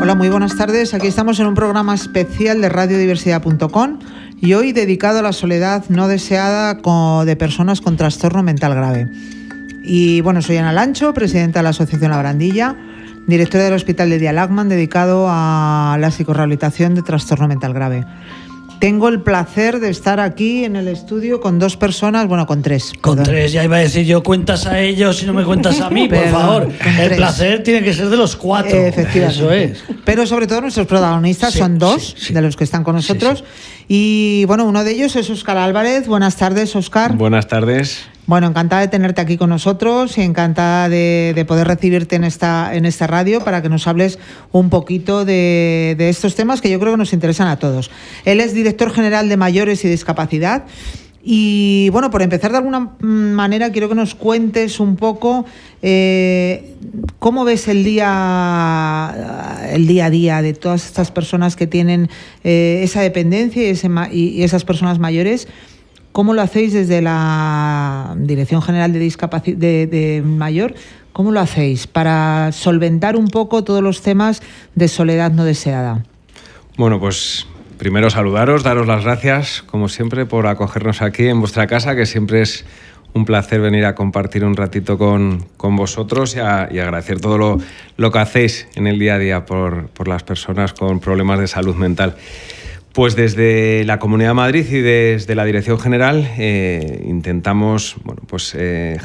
Hola, muy buenas tardes. Aquí estamos en un programa especial de radiodiversidad.com y hoy dedicado a la soledad no deseada de personas con trastorno mental grave. Y bueno, soy Ana Lancho, presidenta de la Asociación La Barandilla, directora del Hospital de Día Lachman, dedicado a la psicorrehabilitación de trastorno mental grave. Tengo el placer de estar aquí en el estudio con dos personas, bueno, con tres. Con tres, ya iba a decir yo, cuentas a ellos y no me cuentas a mí, por favor. El placer tiene que ser de los cuatro. Efectivamente. Eso es. Pero sobre todo nuestros protagonistas son dos de los que están con nosotros. Y bueno, uno de ellos es Óscar Álvarez. Buenas tardes, Óscar. Buenas tardes. Bueno, encantada de tenerte aquí con nosotros y encantada de poder recibirte en esta radio para que nos hables un poquito de estos temas que yo creo que nos interesan a todos. Él es director general de Mayores y Discapacidad. Y bueno, por empezar de alguna manera quiero que nos cuentes un poco cómo ves el día a día de todas estas personas que tienen esa dependencia y esas personas mayores. ¿Cómo lo hacéis desde la Dirección General de Discapacidad de Mayor? ¿Cómo lo hacéis para solventar un poco todos los temas de soledad no deseada? Bueno, pues primero saludaros, daros las gracias, como siempre, por acogernos aquí en vuestra casa, que siempre es un placer venir a compartir un ratito con vosotros y agradecer todo lo que hacéis en el día a día por las personas con problemas de salud mental. Pues desde la Comunidad de Madrid y desde la Dirección General intentamos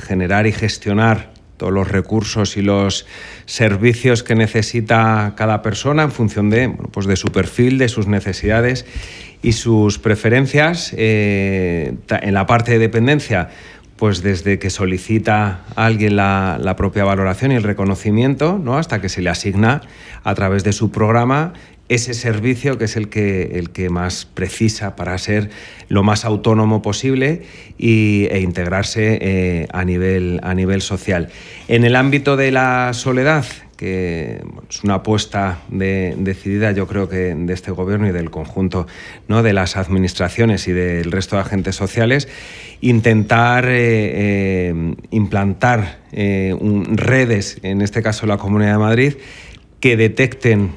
generar y gestionar todos los recursos y los servicios que necesita cada persona en función de su perfil, de sus necesidades y sus preferencias. En la parte de dependencia, pues desde que solicita a alguien la propia valoración y el reconocimiento, ¿no?, hasta que se le asigna a través de su programa ese servicio que es el que más precisa para ser lo más autónomo posible e integrarse a nivel social. En el ámbito de la soledad, que es una apuesta decidida, yo creo que de este gobierno y del conjunto, ¿no?, de las administraciones y del resto de agentes sociales, intentar implantar redes, en este caso la Comunidad de Madrid, que detecten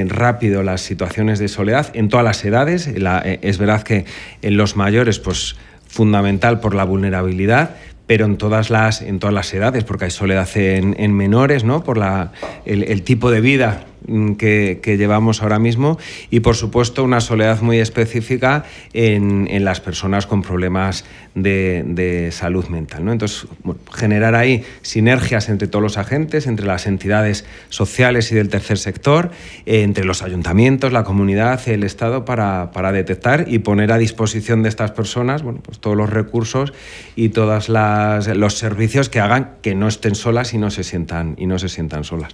rápido las situaciones de soledad en todas las edades. Es verdad que en los mayores, pues fundamental por la vulnerabilidad, pero en todas las edades, porque hay soledad en menores, ¿no?, por el tipo de vida que llevamos ahora mismo, y por supuesto una soledad muy específica en las personas con problemas de salud mental, ¿no? Entonces, generar ahí sinergias entre todos los agentes, entre las entidades sociales y del tercer sector, entre los ayuntamientos, la comunidad, el Estado, para detectar y poner a disposición de estas personas todos los recursos y todos los servicios que hagan que no estén solas y no se sientan solas.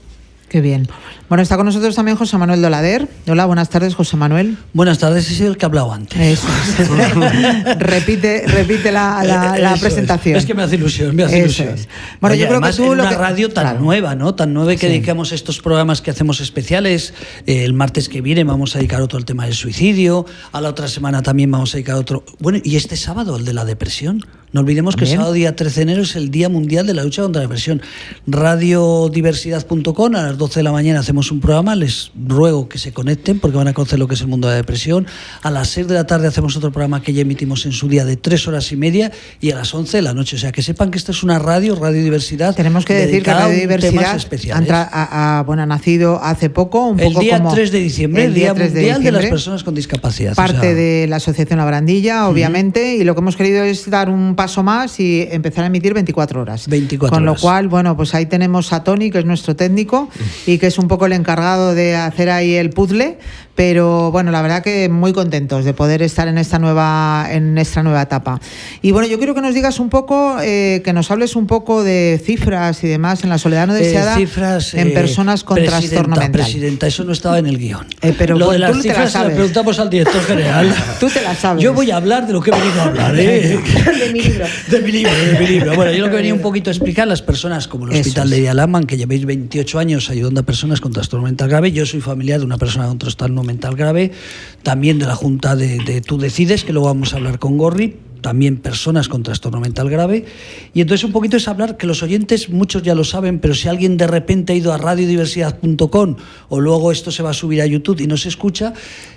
Qué bien. Bueno, está con nosotros también José Manuel Dolader. Hola, buenas tardes, José Manuel. Buenas tardes, he sido el que ha hablado antes. Eso es. repite la presentación. Es que me hace ilusión, Es. Bueno, oye, yo creo además, que tú en una radio tan nueva, ¿no? Tan nueva, que dedicamos estos programas que hacemos especiales. El martes que viene vamos a dedicar otro al tema del suicidio. A la otra semana también vamos a dedicar otro. Bueno, y este sábado, el de la depresión. No olvidemos que el sábado día 13 de enero es el Día Mundial de la Lucha contra la Depresión. Radiodiversidad.com, a las 12 de la mañana hacemos un programa, les ruego que se conecten porque van a conocer lo que es el mundo de la depresión. A las 6 de la tarde hacemos otro programa que ya emitimos en su día de 3 horas y media, y a las 11 de la noche. O sea, que sepan que esta es una Radiodiversidad. Tenemos que decir que Radiodiversidad ha nacido hace poco, el día 3 de diciembre, el Día Mundial de las Personas con Discapacidad. Parte de la Asociación La Barandilla, obviamente, y lo que hemos querido es dar un paso más y empezar a emitir 24 horas. 24 Con lo horas. cual, bueno, pues ahí tenemos a Tony, que es nuestro técnico y que es un poco el encargado de hacer ahí el puzzle, pero bueno, la verdad que muy contentos de poder estar en esta nueva etapa. Y bueno, yo quiero que nos digas un poco, que nos hables un poco de cifras y demás en la soledad no deseada, cifras, en personas con trastorno mental. Presidenta, eso no estaba en el guión. Pero lo de las tú cifras se las preguntamos al director general. Tú te las sabes. Yo voy a hablar de lo que he venido a hablar, de mi libro. De mi libro. Bueno, yo lo que venía un poquito a explicar, las personas como el Hospital de Día Lachman, que llevéis 28 años ayudando a personas con trastorno mental grave. Yo soy familiar de una persona con trastorno mental grave, también de la Junta de Tú Decides, que luego vamos a hablar con Gorri. también personas con trastorno mental grave. Y entonces un poquito es hablar, que los oyentes, muchos ya lo saben, pero si alguien de repente ha ido a radiodiversidad.com o luego esto se va a subir a YouTube y no se escucha,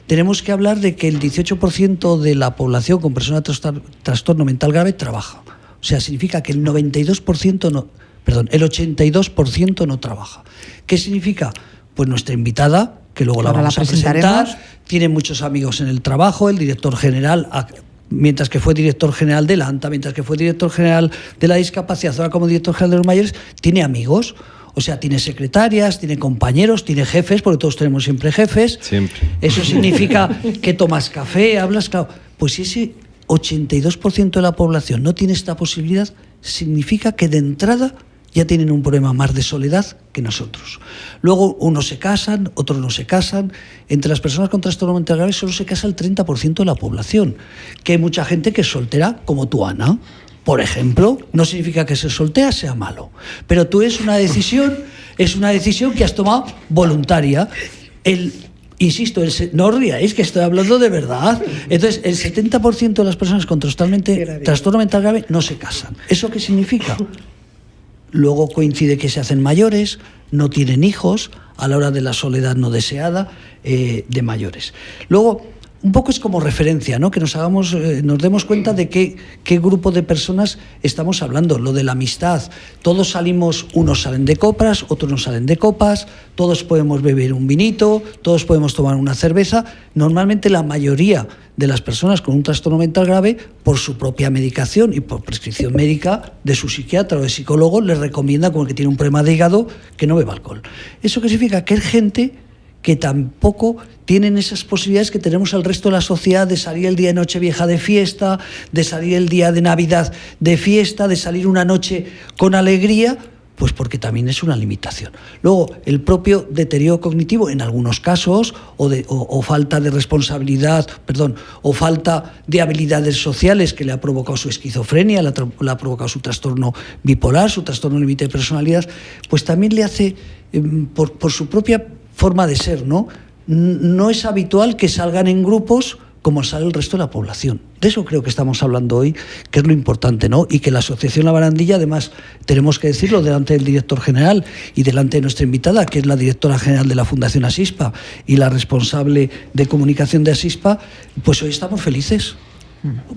tenemos que hablar de que el 18% de la población con personas con trastorno mental grave trabaja. O sea, significa que el 82% no... Perdón, el 82% no trabaja. ¿Qué significa? Pues nuestra invitada, que luego la vamos a presentar, tiene muchos amigos en el trabajo, el director general, mientras que fue director general de la ANTA, mientras que fue director general de la discapacidad, ahora como director general de los mayores, tiene amigos. O sea, tiene secretarias, tiene compañeros, tiene jefes, porque todos tenemos siempre jefes. Siempre. Eso significa que tomas café, hablas, claro. Pues si ese 82% de la población no tiene esta posibilidad, significa que de entrada ya tienen un problema más de soledad que nosotros. Luego, unos se casan, otros no se casan. Entre las personas con trastorno mental grave solo se casa el 30% de la población. Que hay mucha gente que es soltera, como tú, Ana. Por ejemplo, no significa que ser soltera sea malo. Pero tú es una decisión que has tomado voluntaria. Insisto, no ríais, que estoy hablando de verdad. Entonces, el 70% de las personas con trastorno mental grave no se casan. ¿Eso qué significa? Luego coincide que se hacen mayores, no tienen hijos, a la hora de la soledad no deseada, de mayores. Luego, un poco es como referencia, ¿no? Que nos demos cuenta de qué grupo de personas estamos hablando. Lo de la amistad, todos salimos, unos salen de copas, otros no salen de copas, todos podemos beber un vinito, todos podemos tomar una cerveza. Normalmente la mayoría de las personas con un trastorno mental grave, por su propia medicación y por prescripción médica de su psiquiatra o de psicólogo, les recomienda, como el que tiene un problema de hígado, que no beba alcohol. ¿Eso qué significa? Que hay gente que tampoco tienen esas posibilidades que tenemos el resto de la sociedad de salir el día de Nochevieja de fiesta, de salir el día de Navidad de fiesta, de salir una noche con alegría, pues porque también es una limitación. Luego, el propio deterioro cognitivo, en algunos casos, o falta de responsabilidad, o falta de habilidades sociales que le ha provocado su esquizofrenia, le ha provocado su trastorno bipolar, su trastorno límite de personalidad, pues también le hace, por su propia forma de ser, ¿no? No es habitual que salgan en grupos como sale el resto de la población. De eso creo que estamos hablando hoy, que es lo importante, ¿no? Y que la Asociación La Barandilla, además, tenemos que decirlo delante del director general y delante de nuestra invitada, que es la directora general de la Fundación Asispa y la responsable de comunicación de Asispa, pues hoy estamos felices.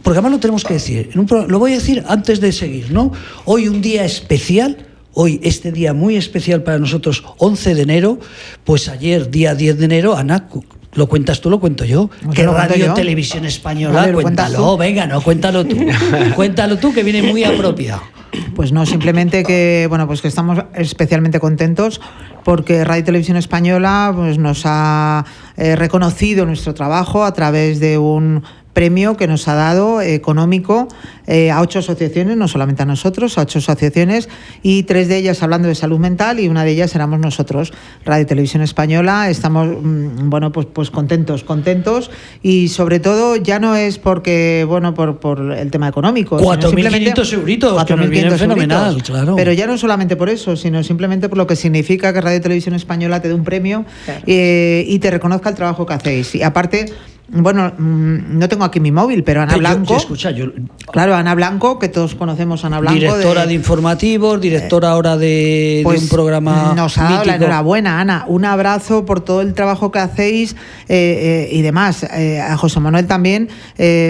Porque además lo tenemos que decir. Lo voy a decir antes de seguir, ¿no? Hoy un día especial. Hoy, este día muy especial para nosotros, 11 de enero, pues ayer, día 10 de enero, Ana, ¿lo cuentas tú, lo cuento yo? ¿Qué Radio Televisión Española? Vale, cuéntalo, venga, no, cuéntalo tú. Cuéntalo tú, que viene muy apropiado. Pues no, simplemente que, bueno, pues que estamos especialmente contentos porque Radio Televisión Española pues nos ha reconocido nuestro trabajo a través de un premio que nos ha dado económico a 8 asociaciones, no solamente a nosotros, a 8 asociaciones, y 3 de ellas hablando de salud mental y una de ellas éramos nosotros, Radio Televisión Española. Estamos, bueno, pues contentos y sobre todo ya no es porque, bueno, por el tema económico. 4.500 euritos, que nos vienen fenomenal, claro. Pero ya no solamente por eso, sino simplemente por lo que significa que Radio Televisión Española te dé un premio, claro, y te reconozca el trabajo que hacéis. Y aparte, bueno, no tengo aquí mi móvil, pero Ana Blanco. Claro, Ana Blanco, que todos conocemos a Ana Blanco. Directora de informativos, directora ahora de un programa. Nos ha dado la enhorabuena, Ana. Un abrazo por todo el trabajo que hacéis y demás. A José Manuel también,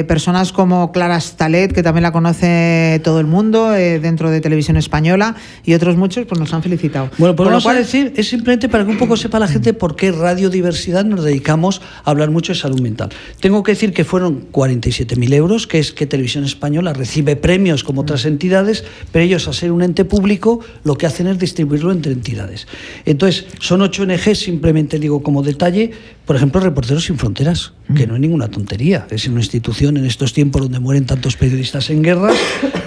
personas como Clara Stalet, que también la conoce todo el mundo dentro de Televisión Española, y otros muchos, pues nos han felicitado. Bueno, pues lo cual decir, es simplemente para que un poco sepa la gente por qué Radiodiversidad nos dedicamos a hablar mucho de salud mental. Tengo que decir que fueron 47.000 euros, que es que Televisión Española recibe premios como otras entidades, pero ellos, a ser un ente público, lo que hacen es distribuirlo entre entidades. Entonces, son 8 ONGs, simplemente digo como detalle, por ejemplo, Reporteros Sin Fronteras, que no es ninguna tontería, es una institución en estos tiempos donde mueren tantos periodistas en guerras.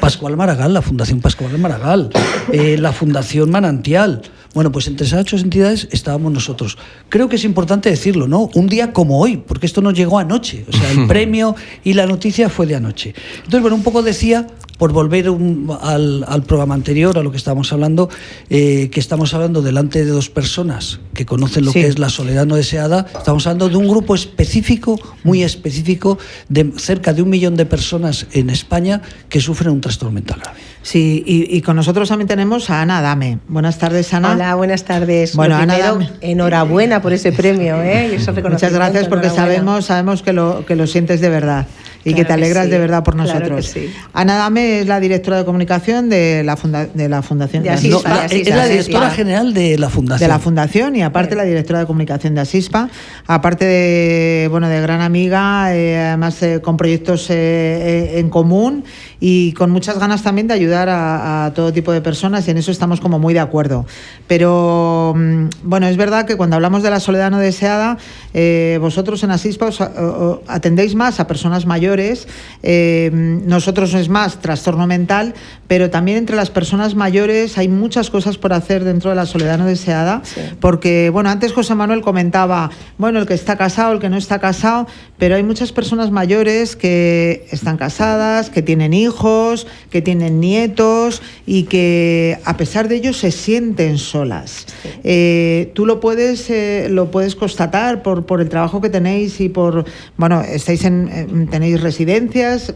Pascual Maragall, la Fundación Pascual Maragall, la Fundación Manantial. Bueno, pues entre esas 8 entidades estábamos nosotros. Creo que es importante decirlo, ¿no? Un día como hoy, porque esto nos llegó anoche. O sea, el premio y la noticia fue de anoche. Entonces, bueno, un poco decía por volver al programa anterior, a lo que estábamos hablando, que estamos hablando delante de dos personas que conocen lo que es la soledad no deseada. Estamos hablando de un grupo específico, muy específico, de cerca de 1 millón de personas en España que sufren un trastorno mental grave. Sí, y con nosotros también tenemos a Ana Adame. Buenas tardes, Ana. Hola, buenas tardes. Bueno, Ana, primero, enhorabuena por ese premio, y ese muchas gracias, porque sabemos que lo sientes de verdad y claro que te alegras de verdad por nosotros. Claro que sí. Ana Adame es la directora de comunicación de la Fundación de Asispa. Es la directora general de la Fundación. De la Fundación, y aparte la directora de comunicación de Asispa, aparte de gran amiga, además con proyectos en común y con muchas ganas también de ayudar a todo tipo de personas, y en eso estamos como muy de acuerdo. Pero bueno, es verdad que cuando hablamos de la soledad no deseada, vosotros en Asispa os atendéis más a personas mayores, nosotros es más trastorno mental, pero también entre las personas mayores hay muchas cosas por hacer dentro de la soledad no deseada, porque bueno, antes José Manuel comentaba, bueno, el que está casado, el que no está casado, pero hay muchas personas mayores que están casadas, que tienen hijos, que tienen nietos y que a pesar de ello se sienten solas. Tú lo puedes constatar por el trabajo que tenéis y bueno, tenéis residencias,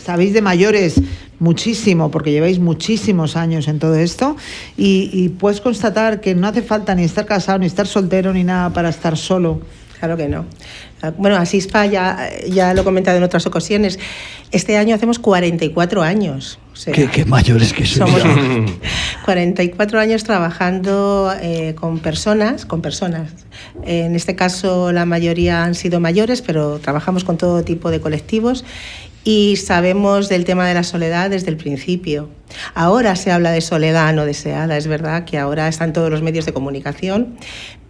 sabéis de mayores muchísimo, porque lleváis muchísimos años en todo esto, y puedes constatar que no hace falta ni estar casado, ni estar soltero, ni nada para estar solo. Claro que no. Bueno, Asispa ya lo he comentado en otras ocasiones. Este año hacemos 44 años. O sea, ¿Qué mayores que somos? 44 años trabajando con personas. En este caso la mayoría han sido mayores, pero trabajamos con todo tipo de colectivos. Y sabemos del tema de la soledad desde el principio. Ahora se habla de soledad no deseada, es verdad que ahora están todos los medios de comunicación,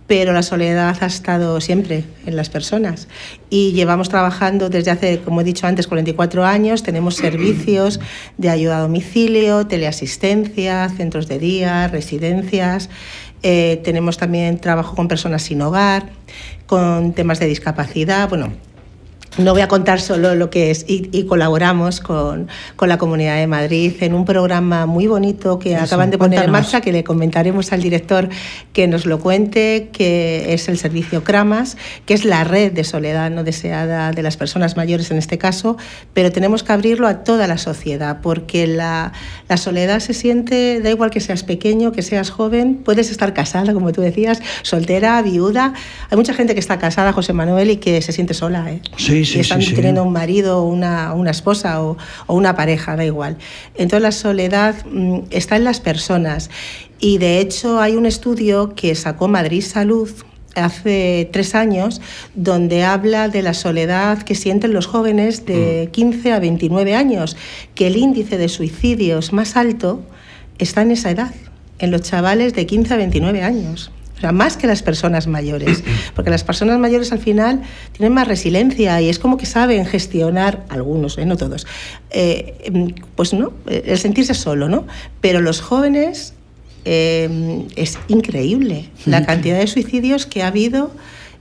pero la soledad ha estado siempre en las personas. Y llevamos trabajando desde hace, como he dicho antes, 44 años. Tenemos servicios de ayuda a domicilio, teleasistencia, centros de día, residencias. Tenemos también trabajo con personas sin hogar, con temas de discapacidad. Bueno, no voy a contar solo lo que es, y colaboramos con la Comunidad de Madrid en un programa muy bonito que acaban de poner en marcha, que le comentaremos al director que nos lo cuente, que es el servicio CRAMAS, que es la red de soledad no deseada de las personas mayores en este caso, pero tenemos que abrirlo a toda la sociedad, porque la soledad se siente, da igual que seas pequeño, que seas joven, puedes estar casada, como tú decías, soltera, viuda. Hay mucha gente que está casada, José Manuel, y que se siente sola, Sí, y están teniendo un marido, una esposa o una pareja, da igual. Entonces la soledad está en las personas, y de hecho hay un estudio que sacó Madrid Salud hace 3 años, donde habla de la soledad que sienten los jóvenes de 15 a 29 años, que el índice de suicidios más alto está en esa edad, en los chavales de 15 a 29 años. O sea, más que las personas mayores, porque las personas mayores al final tienen más resiliencia y es como que saben gestionar, algunos, no todos, pues no, el sentirse solo, ¿no? Pero los jóvenes es increíble la cantidad de suicidios que ha habido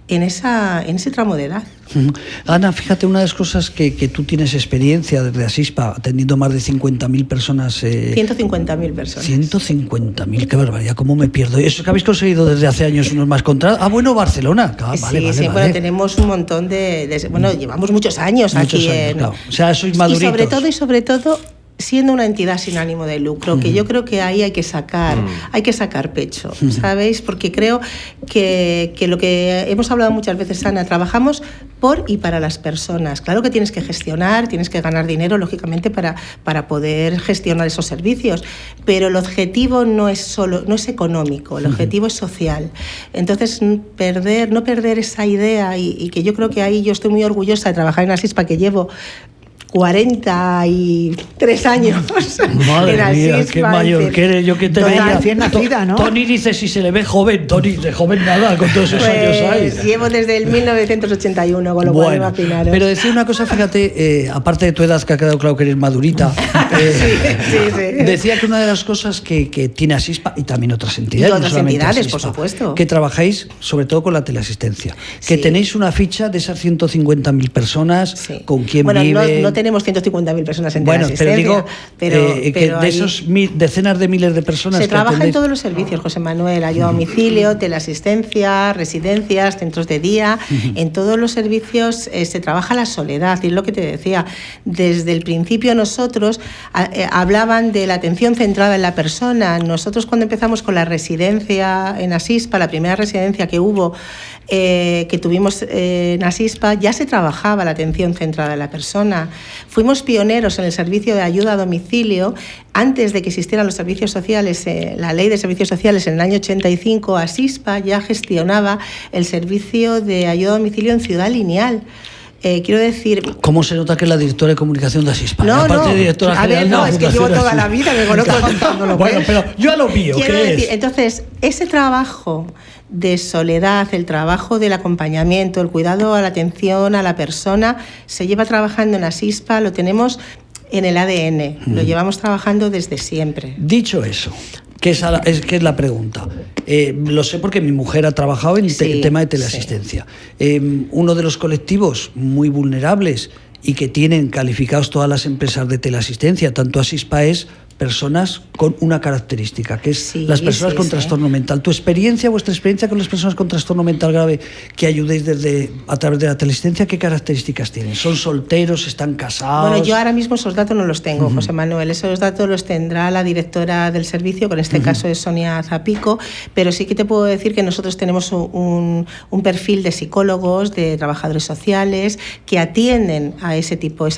en ese tramo de edad. Ana, fíjate, una de las cosas que tú tienes experiencia desde Asispa, atendiendo más de 50.000 personas. 150.000 personas. 150.000, qué barbaridad, cómo me pierdo. Eso que habéis conseguido desde hace años unos más contra. Bueno, Barcelona. Vale. Bueno, tenemos un montón bueno, llevamos muchos años aquí. Claro. O sea, sois maduritos. Y sobre todo, siendo una entidad sin ánimo de lucro, que yo creo que ahí hay que sacar pecho, ¿sabéis? Porque creo que lo que hemos hablado muchas veces, Ana, trabajamos por y para las personas. Claro que tienes que gestionar, tienes que ganar dinero, lógicamente, para poder gestionar esos servicios, pero el objetivo no es económico, el objetivo es social. Entonces, no perder esa idea, y que yo creo que ahí yo estoy muy orgullosa de trabajar en Asispa, que llevo 43 años. Madre mía, qué mayor que eres. Yo que te veía. Recién nacida, ¿no? Tony dice si se le ve joven. Tony, de joven nada, con todos esos años hay. Llevo desde el 1981, con lo cual imaginaros. Pero decía una cosa, fíjate, aparte de tu edad, que ha quedado claro que eres madurita, sí. Decía que una de las cosas que tiene Asispa, y también otras entidades, y otras entidades, Asispa, por supuesto, que trabajáis sobre todo con la teleasistencia, que tenéis una ficha de esas 150.000 personas, con quién viven. No tenemos 150.000 personas en Bueno, teleasistencia. pero digo, que de esos decenas de miles de personas se trabaja en todos los servicios, José Manuel, ayuda a domicilio, teleasistencia, residencias, centros de día, en todos los servicios se trabaja la soledad, y es lo que te decía, desde el principio nosotros hablaban de la atención centrada en la persona. Nosotros cuando empezamos con la residencia en Asispa, la primera residencia que hubo, que tuvimos en Asispa, ya se trabajaba la atención centrada en la persona. Fuimos pioneros en el servicio de ayuda a domicilio. Antes de que existieran los servicios sociales, la ley de servicios sociales en el año 85, Asispa ya gestionaba el servicio de ayuda a domicilio en Ciudad Lineal. Quiero decir... ¿Cómo se nota que es la directora de comunicación de Asispa? No, directora general, no, es que llevo toda la vida, me conozco contándolo. Bueno, pero yo a lo mío, quiero decir, entonces, ese trabajo de soledad, el trabajo del acompañamiento, el cuidado a la atención a la persona, se lleva trabajando en Asispa, lo tenemos en el ADN, lo llevamos trabajando desde siempre. Dicho eso, que es la pregunta. Lo sé porque mi mujer ha trabajado en tema de teleasistencia. Uno de los colectivos muy vulnerables y que tienen calificados todas las empresas de teleasistencia, tanto Asispa, es personas con una característica, que es las personas con trastorno mental. Vuestra experiencia con las personas con trastorno mental grave que ayudéis a través de la teleasistencia, ¿qué características tienen? ¿Son solteros? ¿Están casados? Bueno, yo ahora mismo esos datos no los tengo, José Manuel. Esos datos los tendrá la directora del servicio, que en este caso es Sonia Zapico, pero sí que te puedo decir que nosotros tenemos un perfil de psicólogos, de trabajadores sociales, que atienden a ese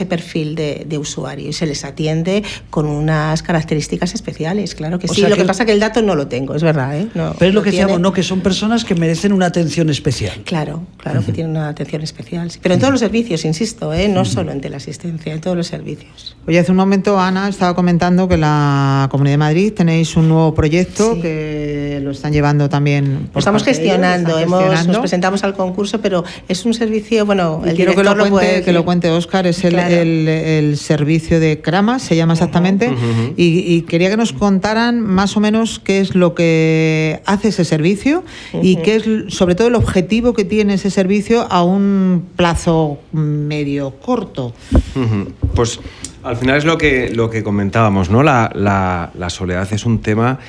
perfil de usuario, y se les atiende con unas características especiales, claro que sí. Lo que pasa es que el dato no lo tengo, es verdad, ¿eh? No, pero es lo que decíamos, ¿no? Que son personas que merecen una atención especial. Claro que tienen una atención especial. Sí. Pero en todos los servicios, insisto, no solo en teleasistencia, en todos los servicios. Oye, hace un momento Ana estaba comentando que en la Comunidad de Madrid tenéis un nuevo proyecto que lo están llevando también. Lo estamos gestionando, nos presentamos al concurso, pero es un servicio, bueno, el quiero director que lo cuente Óscar, es el servicio de Kramas, se llama exactamente. Y quería que nos contaran más o menos qué es lo que hace ese servicio y qué es sobre todo el objetivo que tiene ese servicio a un plazo medio corto. Pues al final es lo que comentábamos, ¿no? La soledad es un tema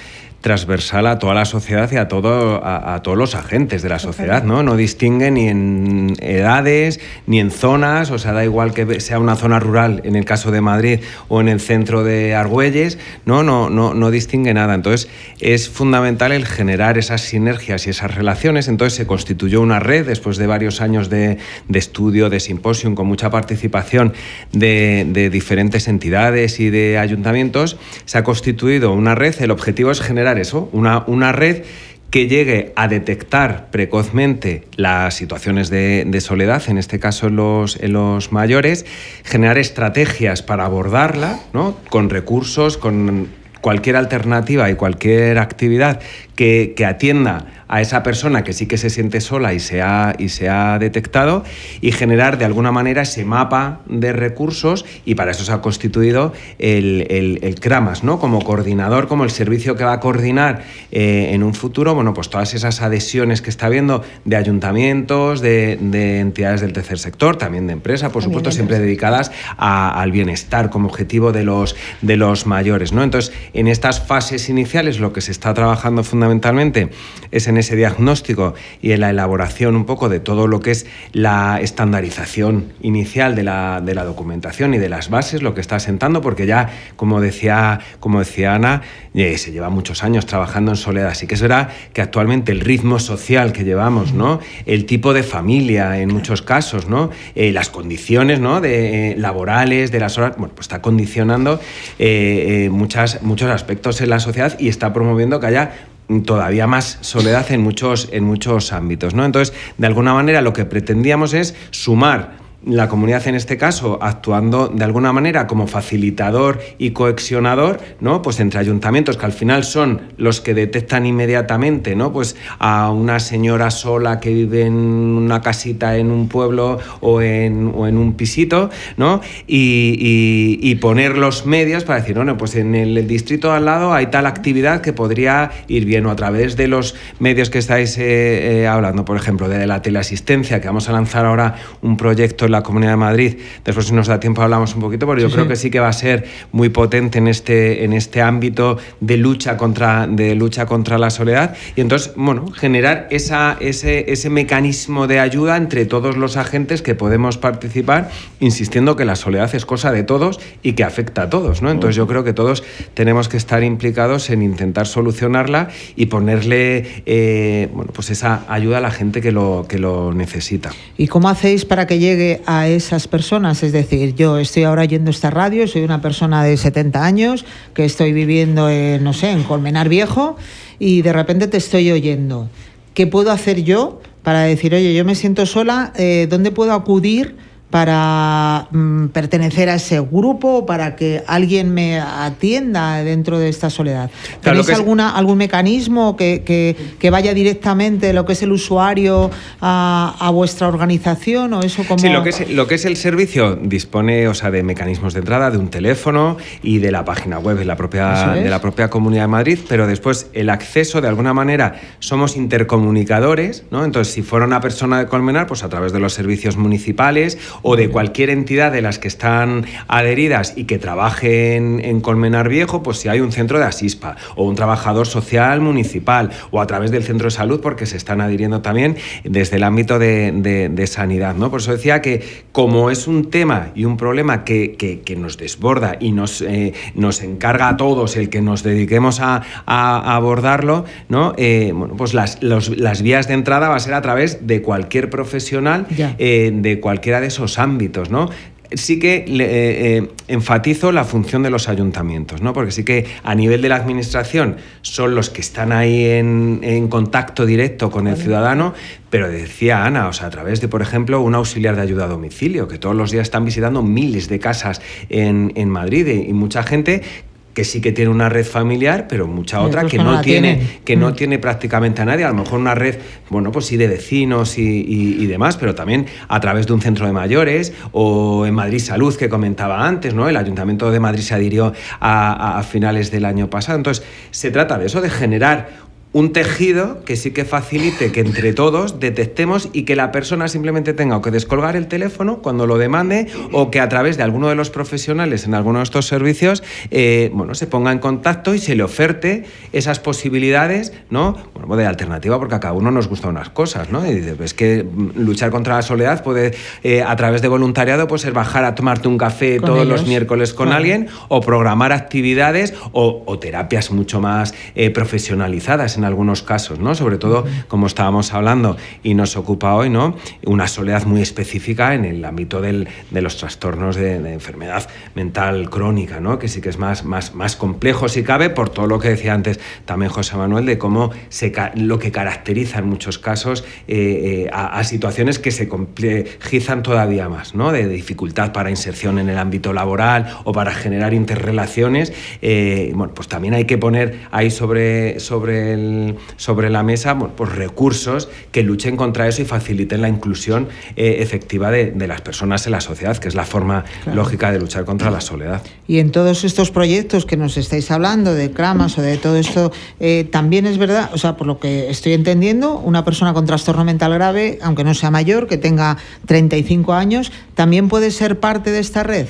transversal a toda la sociedad y a todos los agentes de la sociedad, ¿no? No distingue ni en edades ni en zonas, o sea, da igual que sea una zona rural en el caso de Madrid o en el centro de Argüelles, no distingue nada. Entonces es fundamental el generar esas sinergias y esas relaciones. Entonces se constituyó una red después de varios años de estudio, de simposium, con mucha participación de diferentes entidades y de ayuntamientos. Se ha constituido una red. El objetivo es generar eso, una red que llegue a detectar precozmente las situaciones de soledad, en este caso en los mayores, generar estrategias para abordarla, ¿no? Con recursos, con cualquier alternativa y cualquier actividad que atienda a esa persona que sí que se siente sola y se ha detectado, y generar de alguna manera ese mapa de recursos, y para eso se ha constituido el Kramas, ¿no? Como coordinador, como el servicio que va a coordinar en un futuro, bueno, pues todas esas adhesiones que está habiendo de ayuntamientos, de entidades del tercer sector, también de empresa, por supuesto, siempre dedicadas al bienestar como objetivo de los mayores, ¿no? Entonces, en estas fases iniciales lo que se está trabajando fundamentalmente es en ese diagnóstico y en la elaboración un poco de todo lo que es la estandarización inicial de la documentación y de las bases, lo que está asentando, porque ya, como decía Ana, se lleva muchos años trabajando en soledad. Así que es verdad que actualmente el ritmo social que llevamos, ¿no? El tipo de familia en muchos casos, ¿no? Las condiciones, ¿no? Laborales, de las horas, bueno, pues está condicionando muchos aspectos en la sociedad y está promoviendo que haya todavía más soledad en muchos ámbitos, ¿no? Entonces, de alguna manera, lo que pretendíamos es sumar la comunidad, en este caso, actuando de alguna manera como facilitador y cohesionador, ¿no? Pues entre ayuntamientos, que al final son los que detectan inmediatamente, ¿no? Pues a una señora sola que vive en una casita en un pueblo o en un pisito, ¿no? Y poner los medios para decir, bueno, pues en el distrito al lado hay tal actividad que podría ir bien, o a través de los medios que estáis hablando, por ejemplo, de la teleasistencia, que vamos a lanzar ahora un proyecto en la Comunidad de Madrid. Después, si nos da tiempo, hablamos un poquito, pero yo creo que sí que va a ser muy potente en este ámbito de lucha contra la soledad. Y entonces, bueno, generar ese mecanismo de ayuda entre todos los agentes que podemos participar, insistiendo que la soledad es cosa de todos y que afecta a todos, ¿no? Entonces yo creo que todos tenemos que estar implicados en intentar solucionarla y ponerle pues esa ayuda a la gente que lo necesita. ¿Y cómo hacéis para que llegue a esas personas? Es decir, yo estoy ahora oyendo esta radio, soy una persona de 70 años que estoy viviendo en Colmenar Viejo y de repente te estoy oyendo. ¿Qué puedo hacer yo para decir, oye, yo me siento sola, ¿dónde puedo acudir para pertenecer a ese grupo, para que alguien me atienda dentro de esta soledad? Claro, ¿Tenéis algún mecanismo que vaya directamente lo que es el usuario a vuestra organización o eso como...? Sí, lo que es el servicio dispone, de mecanismos de entrada, de un teléfono y de la página web de la propia Comunidad de Madrid, pero después el acceso, de alguna manera, somos intercomunicadores, ¿no? Entonces, si fuera una persona de Colmenar, pues a través de los servicios municipales o de cualquier entidad de las que están adheridas y que trabaje en Colmenar Viejo, pues si hay un centro de Asispa o un trabajador social municipal o a través del centro de salud, porque se están adhiriendo también desde el ámbito de sanidad, ¿no? Por eso decía que como es un tema y un problema que nos desborda y nos encarga a todos el que nos dediquemos a abordarlo, ¿no? Pues las vías de entrada va a ser a través de cualquier profesional de cualquiera de esos ámbitos, ¿no? Sí que enfatizo la función de los ayuntamientos, ¿no? Porque sí que a nivel de la administración son los que están ahí en contacto directo con el ciudadano, pero decía Ana, a través de, por ejemplo, un auxiliar de ayuda a domicilio, que todos los días están visitando miles de casas en Madrid y mucha gente que sí que tiene una red familiar, pero mucha otra que no tiene prácticamente a nadie. A lo mejor una red, pues sí, de vecinos y demás, pero también a través de un centro de mayores o en Madrid Salud, que comentaba antes, ¿no? El Ayuntamiento de Madrid se adhirió a finales del año pasado. Entonces, se trata de eso, de generar un tejido que sí que facilite que entre todos detectemos y que la persona simplemente tenga o que descolgar el teléfono cuando lo demande o que a través de alguno de los profesionales en alguno de estos servicios se ponga en contacto y se le oferte esas posibilidades, ¿no? De alternativa, porque a cada uno nos gustan unas cosas, ¿no? Y dice, pues que luchar contra la soledad puede, a través de voluntariado, pues ser bajar a tomarte un café todos los miércoles con alguien o programar actividades o terapias mucho más profesionalizadas en algunos casos, ¿no? Sobre todo, como estábamos hablando y nos ocupa hoy, ¿no? Una soledad muy específica en el ámbito de los trastornos de enfermedad mental crónica, ¿no? Que sí que es más complejo, si cabe, por todo lo que decía antes también José Manuel, de cómo lo que caracteriza en muchos casos a situaciones que se complejizan todavía más, ¿no? De dificultad para inserción en el ámbito laboral o para generar interrelaciones. Pues también hay que poner ahí sobre la mesa pues recursos que luchen contra eso y faciliten la inclusión efectiva de las personas en la sociedad, que es la forma lógica de luchar contra la soledad. Y en todos estos proyectos que nos estáis hablando, de CRAMAS o de todo esto, también es verdad, por lo que estoy entendiendo, una persona con trastorno mental grave, aunque no sea mayor, que tenga 35 años, ¿también puede ser parte de esta red?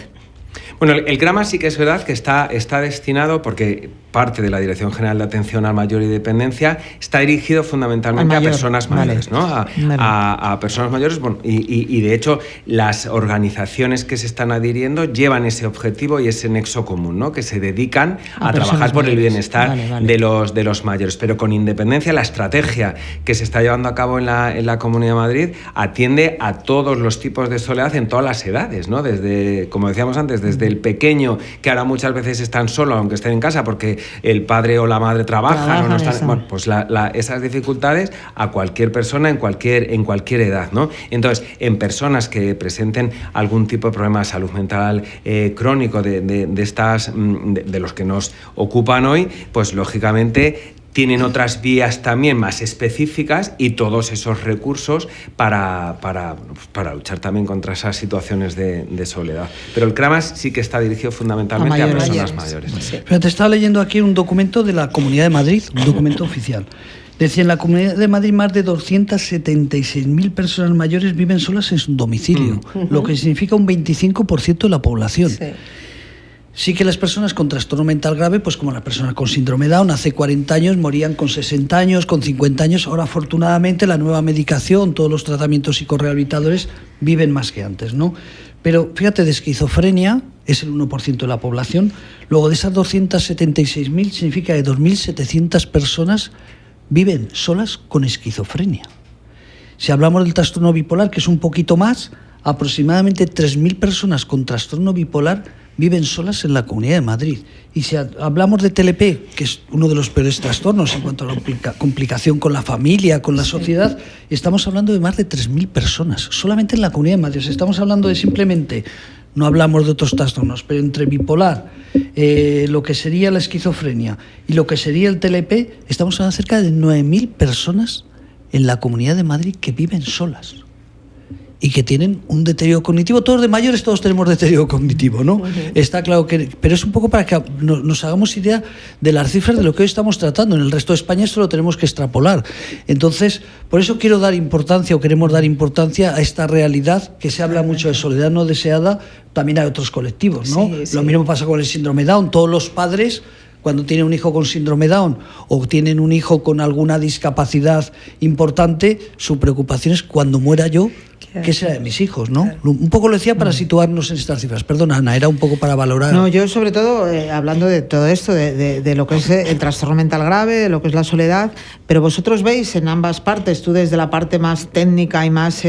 Bueno, el CRAMAS sí que es verdad que está destinado, porque parte de la Dirección General de Atención al Mayor y Dependencia está dirigido fundamentalmente a personas mayores, ¿no? A personas mayores, y de hecho las organizaciones que se están adhiriendo llevan ese objetivo y ese nexo común, ¿no? Que se dedican a trabajar por el bienestar de los mayores, pero con independencia la estrategia que se está llevando a cabo en la Comunidad de Madrid atiende a todos los tipos de soledad en todas las edades, ¿no? Desde, como decíamos antes, desde el pequeño, que ahora muchas veces están solo aunque estén en casa porque el padre o la madre trabajan o no están, pues esas dificultades a cualquier persona en cualquier edad, ¿no? Entonces, en personas que presenten algún tipo de problema de salud mental crónico de los que nos ocupan hoy, pues lógicamente tienen otras vías también más específicas y todos esos recursos para luchar también contra esas situaciones de soledad. Pero el CRAMAS sí que está dirigido fundamentalmente a personas mayores. Sí. Pero te estaba leyendo aquí un documento de la Comunidad de Madrid, un documento oficial. Decía, en la Comunidad de Madrid más de 276.000 personas mayores viven solas en su domicilio, lo que significa un 25% de la población. Sí. Sí que las personas con trastorno mental grave, pues como las personas con síndrome Down, hace 40 años morían con 60 años, con 50 años. Ahora, afortunadamente, la nueva medicación, todos los tratamientos psicorrehabilitadores viven más que antes, ¿no? Pero fíjate, de esquizofrenia es el 1% de la población. Luego, de esas 276.000, significa que 2.700 personas viven solas con esquizofrenia. Si hablamos del trastorno bipolar, que es un poquito más, aproximadamente 3.000 personas con trastorno bipolar viven solas en la Comunidad de Madrid. Y si hablamos de TLP, que es uno de los peores trastornos en cuanto a la complicación con la familia, con la sociedad, estamos hablando de más de 3.000 personas, solamente en la Comunidad de Madrid. O sea, estamos hablando de simplemente, no hablamos de otros trastornos, pero entre bipolar, lo que sería la esquizofrenia y lo que sería el TLP, estamos hablando de cerca de 9.000 personas en la Comunidad de Madrid que viven solas y que tienen un deterioro cognitivo. Todos de mayores, todos tenemos deterioro cognitivo, ¿no? Está claro que... Pero es un poco para que nos hagamos idea de las cifras de lo que hoy estamos tratando. En el resto de España esto lo tenemos que extrapolar. Entonces, por eso quiero dar importancia, o queremos dar importancia a esta realidad, que se habla mucho de soledad no deseada, también hay otros colectivos, ¿no? Sí. Lo mismo pasa con el síndrome Down. Todos los padres, cuando tienen un hijo con síndrome Down o tienen un hijo con alguna discapacidad importante, su preocupación es cuando muera yo, ¿qué será de mis hijos, no? Claro. Un poco lo decía para situarnos en estas cifras. Perdona, Ana, era un poco para valorar. No, yo sobre todo, hablando de todo esto, de lo que es el trastorno mental grave, de lo que es la soledad, pero vosotros veis en ambas partes, tú desde la parte más técnica y más,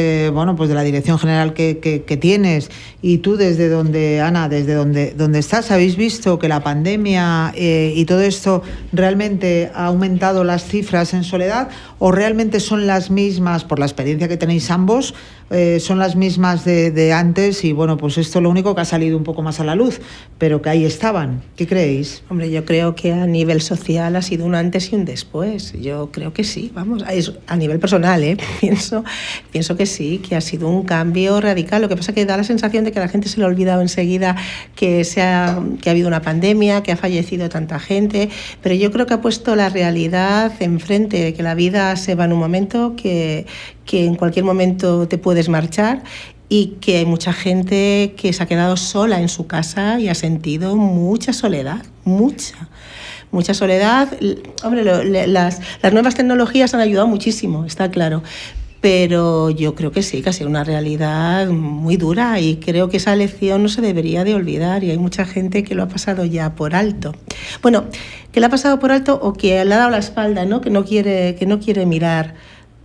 pues de la dirección general que tienes, y tú desde donde, Ana, desde donde estás, ¿habéis visto que la pandemia y todo esto realmente ha aumentado las cifras en soledad, o realmente son las mismas, por la experiencia que tenéis ambos, son las mismas de antes, y bueno, pues esto lo único que ha salido un poco más a la luz, pero que ahí estaban? ¿Qué creéis? Hombre, yo creo que a nivel social ha sido un antes y un después. Yo creo que sí, vamos, a nivel personal, pienso que sí, que ha sido un cambio radical. Lo que pasa es que da la sensación de que la gente se le ha olvidado enseguida que ha habido una pandemia, que ha fallecido tanta gente, pero yo creo que ha puesto la realidad enfrente, de que la vida se va en un momento, que en cualquier momento te puedes marchar, y que hay mucha gente que se ha quedado sola en su casa y ha sentido mucha soledad, mucha soledad. Hombre, las nuevas tecnologías han ayudado muchísimo, está claro, pero yo creo que sí, que ha sido una realidad muy dura, y creo que esa lección no se debería de olvidar, y hay mucha gente que lo ha pasado ya por alto. Bueno, que lo ha pasado por alto, o que le ha dado la espalda, ¿no? Que no quiere mirar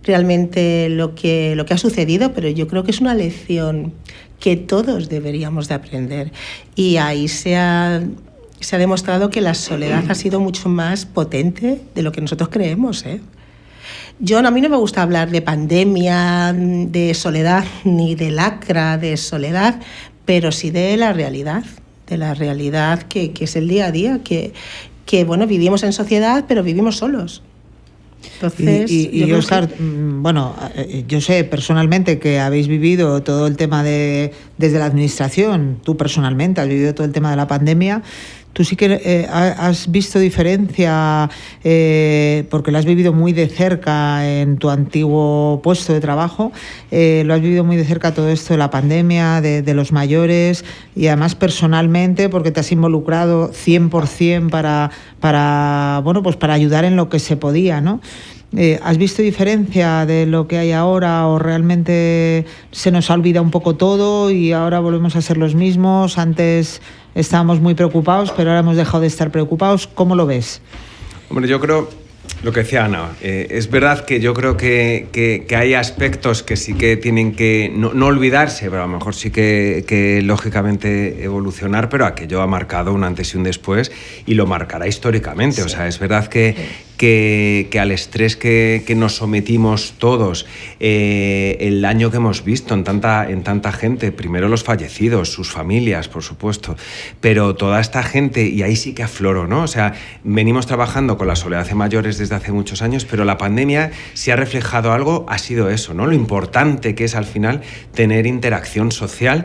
realmente lo que ha sucedido, pero yo creo que es una lección que todos deberíamos de aprender, y ahí se ha demostrado que la soledad ha sido mucho más potente de lo que nosotros creemos, ¿eh? A mí no me gusta hablar de pandemia, de soledad, ni de lacra de soledad, pero sí de la realidad que es el día a día, que bueno, vivimos en sociedad, pero vivimos solos. Entonces, y Óscar, yo sé personalmente que habéis vivido todo el tema desde la administración, tú personalmente has vivido todo el tema de la pandemia. Tú sí que has visto diferencia, porque lo has vivido muy de cerca en tu antiguo puesto de trabajo, lo has vivido muy de cerca todo esto de la pandemia, de los mayores, y además personalmente, porque te has involucrado 100% para ayudar en lo que se podía, ¿no? ¿Has visto diferencia de lo que hay ahora, o realmente se nos ha olvidado un poco todo y ahora volvemos a ser los mismos? Antes estábamos muy preocupados, pero ahora hemos dejado de estar preocupados. ¿Cómo lo ves? Hombre, yo creo, lo que decía Ana, es verdad que yo creo que hay aspectos que sí que tienen que no olvidarse, pero a lo mejor sí que lógicamente evolucionar, pero aquello ha marcado un antes y un después, y lo marcará históricamente. Sí. O sea, es verdad que al estrés que nos sometimos todos, el daño que hemos visto en tanta gente, primero los fallecidos, sus familias, por supuesto, pero toda esta gente, y ahí sí que afloro, ¿no? O sea, venimos trabajando con la soledad de mayores desde hace muchos años, pero la pandemia, si ha reflejado algo, ha sido eso, ¿no? Lo importante que es al final tener interacción social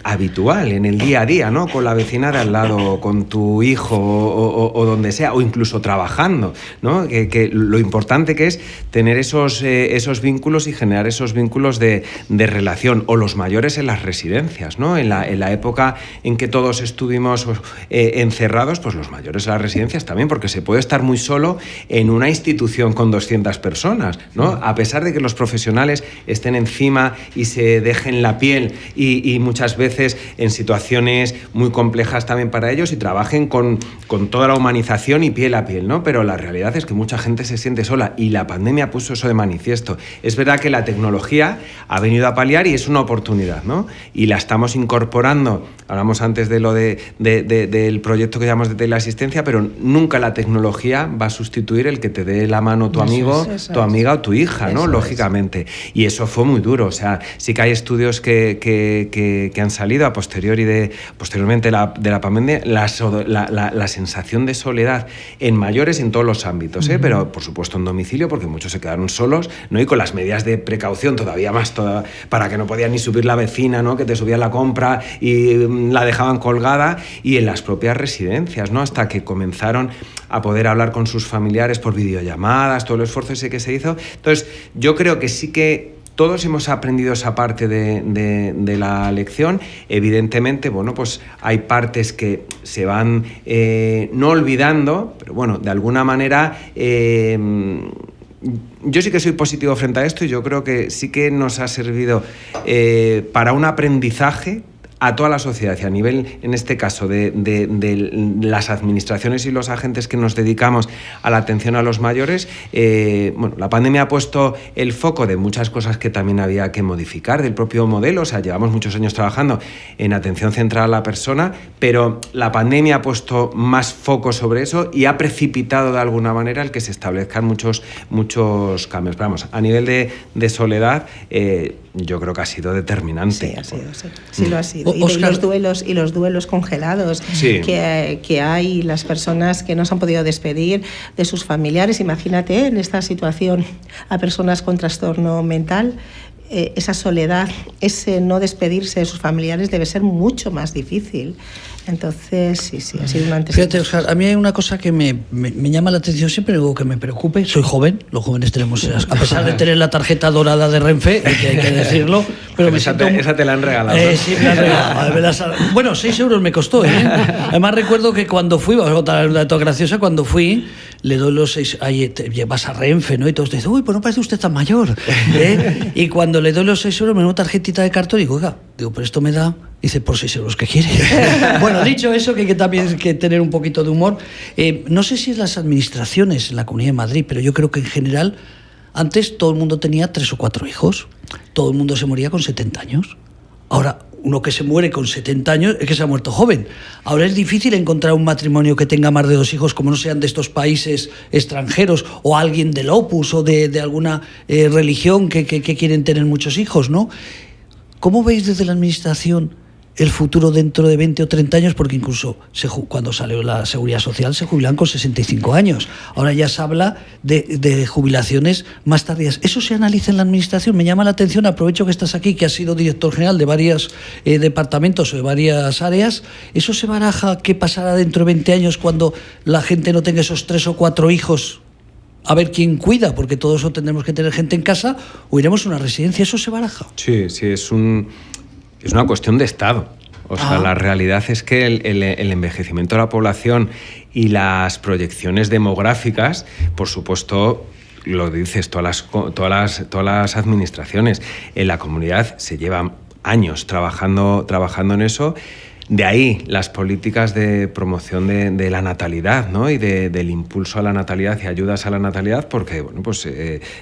habitual en el día a día, ¿no? Con la vecina de al lado, con tu hijo o donde sea, o incluso trabajando, trabajando, ¿no? Que lo importante que es tener esos vínculos y generar esos vínculos de relación, o los mayores en las residencias, ¿no? En la época en que todos estuvimos encerrados, pues los mayores en las residencias también, porque se puede estar muy solo en una institución con 200 personas, ¿no? A pesar de que los profesionales estén encima y se dejen la piel y muchas veces en situaciones muy complejas también para ellos y trabajen con toda la humanización y piel a piel, ¿no? Pero la realidad es que mucha gente se siente sola y la pandemia puso eso de manifiesto. Es verdad que la tecnología ha venido a paliar y es una oportunidad, ¿no? Y la estamos incorporando. Hablamos antes de lo del proyecto que llamamos de teleasistencia, pero nunca la tecnología va a sustituir el que te dé la mano tu amigo, tu amiga o tu hija, ¿no? Lógicamente. Y eso fue muy duro. O sea, sí que hay estudios que han salido a posteriormente de la pandemia, la sensación de soledad en mayores en todos los ámbitos, pero por supuesto en domicilio, porque muchos se quedaron solos, ¿no? Y con las medidas de precaución todavía más, para que no podían ni subir la vecina, ¿no? Que te subía la compra y la dejaban colgada, y en las propias residencias, ¿no? Hasta que comenzaron a poder hablar con sus familiares por videollamadas, todo el esfuerzo ese que se hizo. Entonces, yo creo que sí que todos hemos aprendido esa parte de la lección. Evidentemente, bueno, pues hay partes que se van no olvidando, pero bueno, de alguna manera yo sí que soy positivo frente a esto, y yo creo que sí que nos ha servido para un aprendizaje a toda la sociedad, y a nivel, en este caso, de las administraciones y los agentes que nos dedicamos a la atención a los mayores. Bueno, la pandemia ha puesto el foco de muchas cosas que también había que modificar del propio modelo. O sea, llevamos muchos años trabajando en atención centrada a la persona, pero la pandemia ha puesto más foco sobre eso y ha precipitado de alguna manera el que se establezcan muchos cambios. Pero vamos, a nivel de soledad, yo creo que ha sido determinante. Sí, ha sido, sí lo ha sido. Y los duelos congelados que hay, las personas que no se han podido despedir de sus familiares. Imagínate en esta situación a personas con trastorno mental. Esa soledad, ese no despedirse de sus familiares debe ser mucho más difícil. Entonces, sí, ha sido un antes. Fíjate, Óscar, a mí hay una cosa que me llama la atención siempre, digo que me preocupe. Soy joven, los jóvenes tenemos, a pesar de tener la tarjeta dorada de Renfe, hay que decirlo, pero esa te la han regalado, ¿no? Sí, me la han regalado. Bueno, 6 euros me costó, ¿eh? Además recuerdo que cuando fui, vamos a contar una anécdota graciosa, cuando fui, le doy los 6, ahí vas a Renfe, ¿no? Y todos dicen, uy, pues no parece usted tan mayor, ¿eh? Y cuando le doy los 6 euros, me da una tarjetita de cartón y digo, oiga, pero esto me da... Dice, por 6 euros, ¿qué quiere? Bueno, dicho eso, que hay que también que tener un poquito de humor. No sé si es las administraciones en la Comunidad de Madrid, pero yo creo que en general, antes todo el mundo tenía 3 o 4 hijos. Todo el mundo se moría con 70 años. Ahora, uno que se muere con 70 años es que se ha muerto joven. Ahora es difícil encontrar un matrimonio que tenga más de 2 hijos, como no sean de estos países extranjeros, o alguien del Opus o de alguna religión que quieren tener muchos hijos, ¿no? ¿Cómo veis desde la administración el futuro dentro de 20 o 30 años? Porque incluso cuando salió la Seguridad Social se jubilan con 65 años. Ahora ya se habla de jubilaciones más tardías. ¿Eso se analiza en la administración? Me llama la atención, aprovecho que estás aquí, que has sido director general de varios departamentos o de varias áreas. ¿Eso se baraja qué pasará dentro de 20 años cuando la gente no tenga esos 3 o 4 hijos? A ver quién cuida, porque todos eso tendremos que tener gente en casa, o iremos a una residencia. ¿Eso se baraja? Sí, es una cuestión de Estado. O sea, la realidad es que el envejecimiento de la población y las proyecciones demográficas, por supuesto, lo dices, todas las administraciones en la comunidad se llevan años trabajando en eso. De ahí las políticas de promoción de la natalidad, ¿no? Y del impulso a la natalidad y ayudas a la natalidad, porque bueno, pues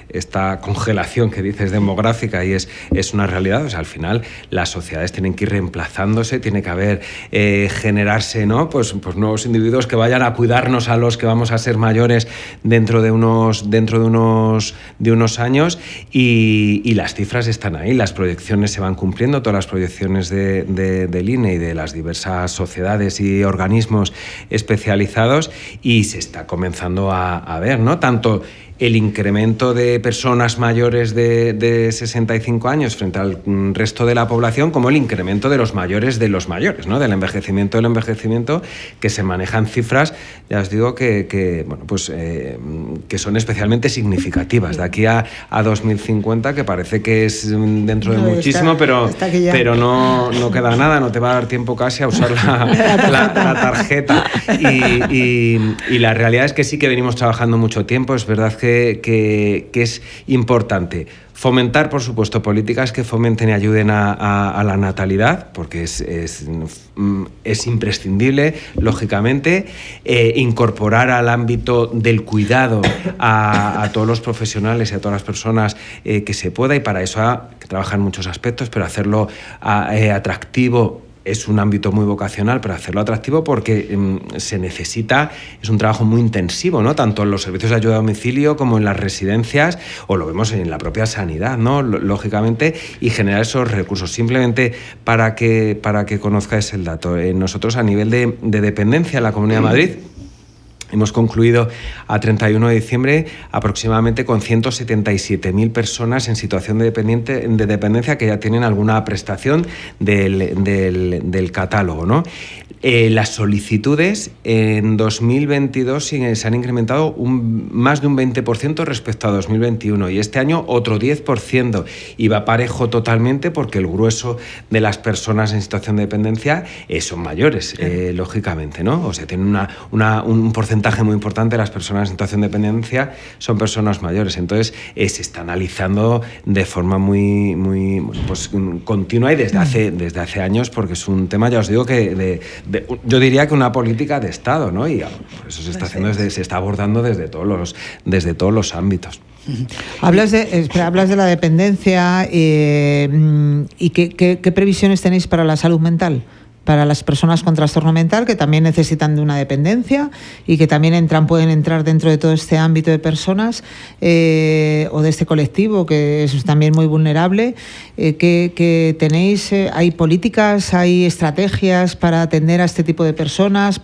esta congelación que dices demográfica y es una realidad. O sea, al final las sociedades tienen que ir reemplazándose, tiene que haber generarse, ¿no? Pues nuevos individuos que vayan a cuidarnos a los que vamos a ser mayores dentro de unos años, y las cifras están ahí, las proyecciones se van cumpliendo, todas las proyecciones del INE y de las diversas sociedades y organismos especializados, y se está comenzando a ver, ¿no? Tanto el incremento de personas mayores de 65 años frente al resto de la población como el incremento de los mayores, ¿no? Del envejecimiento, que se manejan cifras, ya os digo, que son especialmente significativas. De aquí a 2050, que parece que es dentro de muchísimo, pero no queda nada, no te va a dar tiempo casi a usar la tarjeta. Y la realidad es que sí que venimos trabajando mucho tiempo. Es verdad que es importante fomentar, por supuesto, políticas que fomenten y ayuden a la natalidad, porque es imprescindible, lógicamente, incorporar al ámbito del cuidado a todos los profesionales y a todas las personas que se pueda, y para eso hay que trabajar en muchos aspectos, pero hacerlo atractivo. Es un ámbito muy vocacional, pero hacerlo atractivo porque se necesita, es un trabajo muy intensivo, ¿no? Tanto en los servicios de ayuda a domicilio como en las residencias, o lo vemos en la propia sanidad, ¿no? Lógicamente, y generar esos recursos. Simplemente para que conozcáis el dato. Nosotros, a nivel de dependencia en la Comunidad de Madrid, hemos concluido a 31 de diciembre aproximadamente con 177.000 personas en situación de dependencia que ya tienen alguna prestación del catálogo, ¿no? Las solicitudes en 2022 se han incrementado más de un 20% respecto a 2021, y este año otro 10%, y va parejo totalmente porque el grueso de las personas en situación de dependencia son mayores, lógicamente, ¿no? O sea, tienen un porcentaje muy importante de las personas en situación de dependencia son personas mayores. Entonces se está analizando de forma muy continua y desde hace años, porque es un tema, ya os digo, que yo diría que una política de Estado, ¿no? Y por eso se está haciendo, se está abordando desde todos los ámbitos. Hablas de la dependencia y ¿qué previsiones tenéis para la salud mental? Para las personas con trastorno mental, que también necesitan de una dependencia y que también pueden entrar dentro de todo este ámbito de personas o de este colectivo que es también muy vulnerable. ¿Qué tenéis? ¿Hay políticas, hay estrategias para atender a este tipo de personas?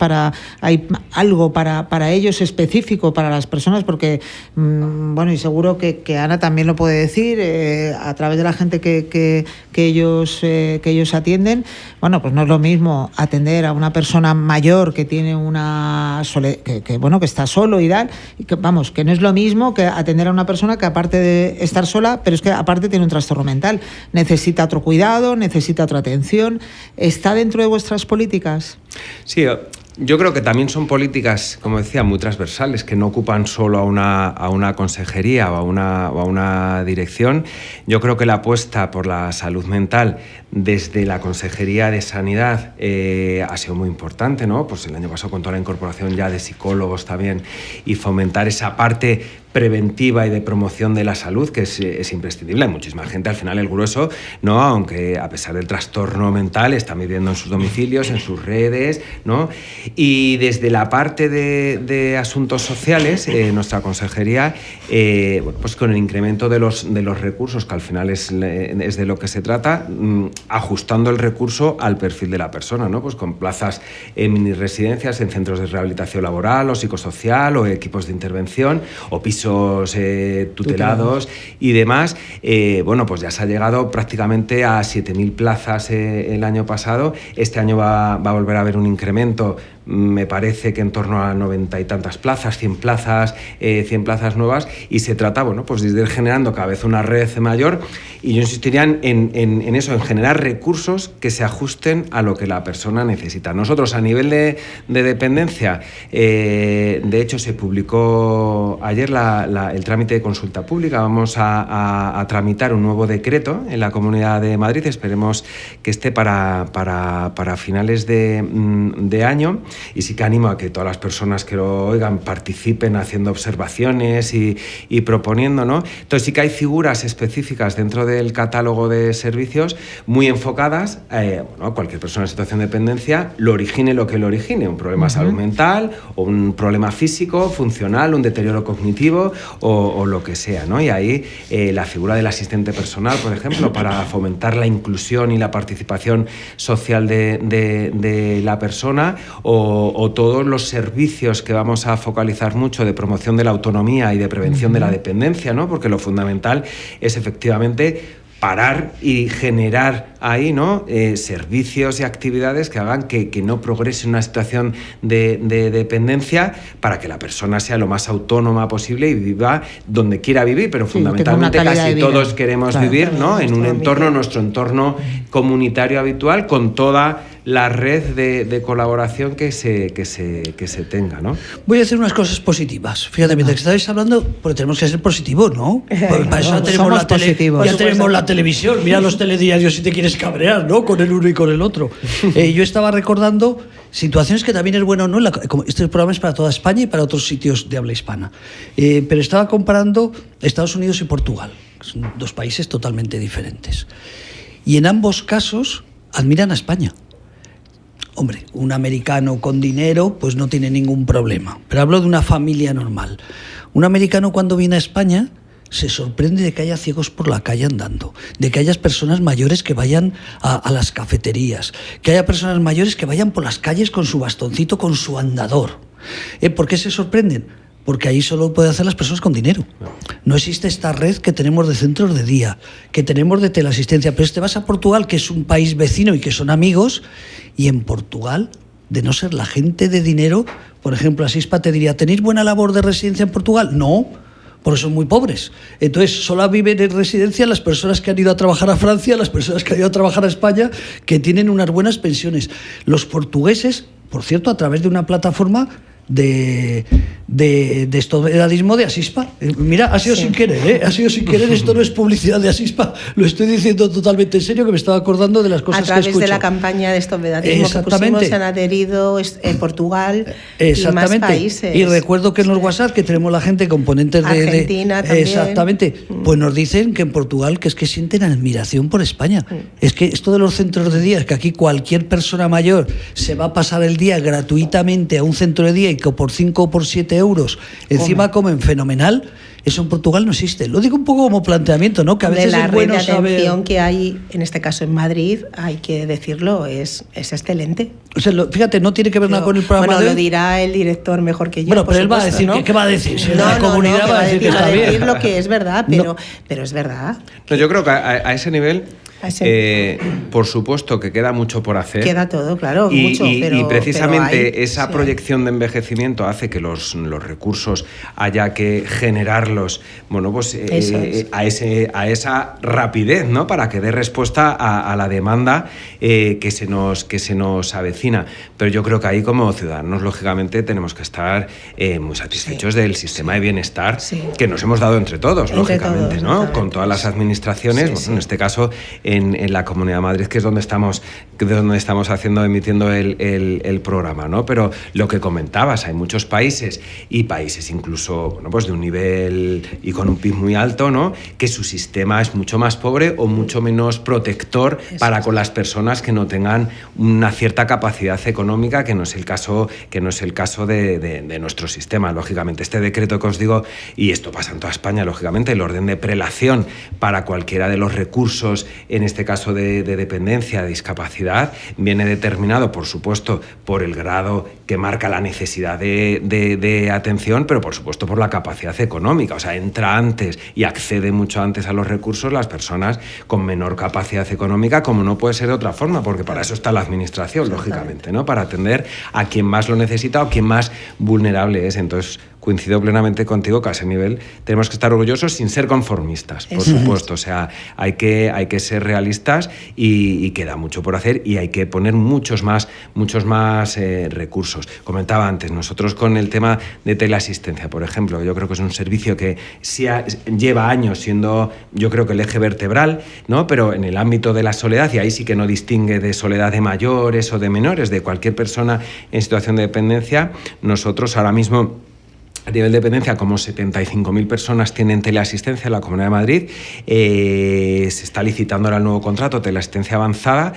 ¿Hay algo para ellos específico, para las personas? Porque, y seguro que Ana también lo puede decir, a través de la gente que ellos atienden, pues no es lo mismo atender a una persona mayor que tiene que está solo y tal, que no es lo mismo que atender a una persona que, aparte de estar sola, pero es que aparte tiene un trastorno mental, necesita otro cuidado, necesita otra atención. ¿Está dentro de vuestras políticas? Sí, yo creo que también son políticas, como decía, muy transversales, que no ocupan solo a una consejería o a una dirección. Yo creo que la apuesta por la salud mental desde la Consejería de Sanidad ha sido muy importante, ¿no? Pues el año pasado, con toda la incorporación ya de psicólogos también, y fomentar esa parte preventiva y de promoción de la salud, que es imprescindible. Hay muchísima gente, al final el grueso, ¿no? Aunque a pesar del trastorno mental, están viviendo en sus domicilios, en sus redes, ¿no? Y desde la parte de asuntos sociales, nuestra consejería, con el incremento de los recursos, que al final es de lo que se trata, ajustando el recurso al perfil de la persona, ¿no? Pues con plazas en mini residencias, en centros de rehabilitación laboral o psicosocial, o equipos de intervención, o pisos tutelados y demás. Pues ya se ha llegado prácticamente a 7.000 plazas el año pasado. Este año va a volver a haber un incremento, me parece que en torno a 90 y tantas plazas, 100 plazas nuevas, y se trata, de ir generando cada vez una red mayor, y yo insistiría en eso, en generar recursos que se ajusten a lo que la persona necesita. Nosotros, a nivel de dependencia, de hecho se publicó ayer el trámite de consulta pública. Vamos a tramitar un nuevo decreto en la Comunidad de Madrid, esperemos que esté para finales de año. Y sí que animo a que todas las personas que lo oigan participen haciendo observaciones y proponiendo, ¿no? Entonces sí que hay figuras específicas dentro del catálogo de servicios muy enfocadas a cualquier persona en situación de dependencia, lo origine lo que lo origine, un problema de salud mental o un problema físico, funcional, un deterioro cognitivo o lo que sea, ¿no? Y ahí la figura del asistente personal, por ejemplo, para fomentar la inclusión y la participación social de la persona, o o todos los servicios que vamos a focalizar mucho de promoción de la autonomía y de prevención de la dependencia, ¿no? Porque lo fundamental es efectivamente parar y generar ahí, ¿no? Servicios y actividades que hagan que no progrese una situación de dependencia, para que la persona sea lo más autónoma posible y viva donde quiera vivir, pero fundamentalmente casi todos queremos vivir, ¿no? En un entorno, nuestro entorno comunitario habitual, con toda la red de colaboración que se tenga, ¿no? Voy a hacer unas cosas positivas. Fíjate, mientras que estabais hablando, porque tenemos que ser positivos, ¿no? Para eso ya tenemos la televisión. Mira los telediarios si te quieres cabrear, ¿no? Con el uno y con el otro. Yo estaba recordando situaciones que también es bueno, ¿no? Este programa es para toda España y para otros sitios de habla hispana. Pero estaba comparando Estados Unidos y Portugal, que son dos países totalmente diferentes. Y en ambos casos admiran a España. Hombre, un americano con dinero pues no tiene ningún problema, pero hablo de una familia normal. Un americano cuando viene a España se sorprende de que haya ciegos por la calle andando, de que haya personas mayores que vayan a las cafeterías, que haya personas mayores que vayan por las calles con su bastoncito, con su andador. ¿Por qué se sorprenden? Porque ahí solo pueden hacer las personas con dinero. No existe esta red que tenemos de centros de día, que tenemos de teleasistencia. Pero te vas a Portugal, que es un país vecino y que son amigos, y en Portugal, de no ser la gente de dinero, por ejemplo, Asispa te diría, ¿tenéis buena labor de residencia en Portugal? No, porque son muy pobres. Entonces, solo viven en residencia las personas que han ido a trabajar a Francia, las personas que han ido a trabajar a España, que tienen unas buenas pensiones. Los portugueses, por cierto, a través de una plataforma de estobedadismo de Asispa. Mira, ha sido sin querer, ha sido sin querer, esto no es publicidad de Asispa, lo estoy diciendo totalmente en serio, que me estaba acordando de las cosas que escucho. A través de la campaña de estobedadismo que pusimos, se han adherido en Portugal y más países. Y recuerdo que en los WhatsApp que tenemos la gente componentes de Argentina también. Exactamente, pues nos dicen que en Portugal que es que sienten admiración por España. Es que esto de los centros de día, es que aquí cualquier persona mayor se va a pasar el día gratuitamente a un centro de día y que por 5 o por 7 euros encima comen fenomenal. Eso en Portugal no existe. Lo digo un poco como planteamiento, ¿no? Que a veces es bueno saber. La red de atención que hay, en este caso en Madrid, hay que decirlo, es excelente. O sea, fíjate, no tiene que ver nada con el programa. Bueno, lo dirá el director mejor que yo. Bueno, pero él va a decir, ¿no? ¿Qué va a decir? Si la comunidad va a decir que está bien. Va a decir lo que es verdad, pero es verdad. No, yo creo que a ese nivel, por supuesto que queda mucho por hacer. Queda todo, claro, mucho. Y precisamente esa proyección de envejecimiento hace que los recursos haya que generarlos, bueno, pues a esa rapidez, ¿no? Para que dé respuesta a la demanda que se nos avecina. Pero yo creo que ahí, como ciudadanos, lógicamente tenemos que estar muy satisfechos del sistema de bienestar que nos hemos dado entre todos, lógicamente, ¿no? Con todas las administraciones, bueno, en este caso en la Comunidad de Madrid, que es donde estamos emitiendo el programa, ¿no? Pero lo que comentabas, hay muchos países incluso, bueno, pues de un nivel y con un PIB muy alto, ¿no? Que su sistema es mucho más pobre o mucho menos protector para con las personas que no tengan una cierta capacidad económica, que no es el caso de nuestro sistema. Lógicamente, este decreto que os digo, y esto pasa en toda España, lógicamente, el orden de prelación para cualquiera de los recursos, en este caso de dependencia, de discapacidad, viene determinado, por supuesto, por el grado que marca la necesidad de atención, pero por supuesto por la capacidad económica. O sea, entra antes y accede mucho antes a los recursos las personas con menor capacidad económica, como no puede ser de otra forma, porque para eso está la administración, lógicamente, ¿no? Para atender a quien más lo necesita o quien más vulnerable es. Entonces, coincido plenamente contigo que a ese nivel tenemos que estar orgullosos sin ser conformistas, por supuesto. O sea, hay que ser realistas y queda mucho por hacer y hay que poner muchos más recursos. Comentaba antes, nosotros con el tema de teleasistencia, por ejemplo, yo creo que es un servicio que sí lleva años siendo, yo creo que el eje vertebral, ¿no? Pero en el ámbito de la soledad, y ahí sí que no distingue de soledad de mayores o de menores, de cualquier persona en situación de dependencia, nosotros ahora mismo, a nivel de dependencia, como 75.000 personas tienen teleasistencia en la Comunidad de Madrid. Se está licitando ahora el nuevo contrato, teleasistencia avanzada.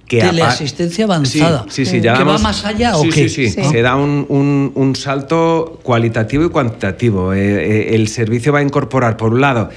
Teleasistencia avanzada. Sí, ya ¿que va más allá o qué? Sí. Se da un salto cualitativo y cuantitativo. El servicio va a incorporar, por un lado,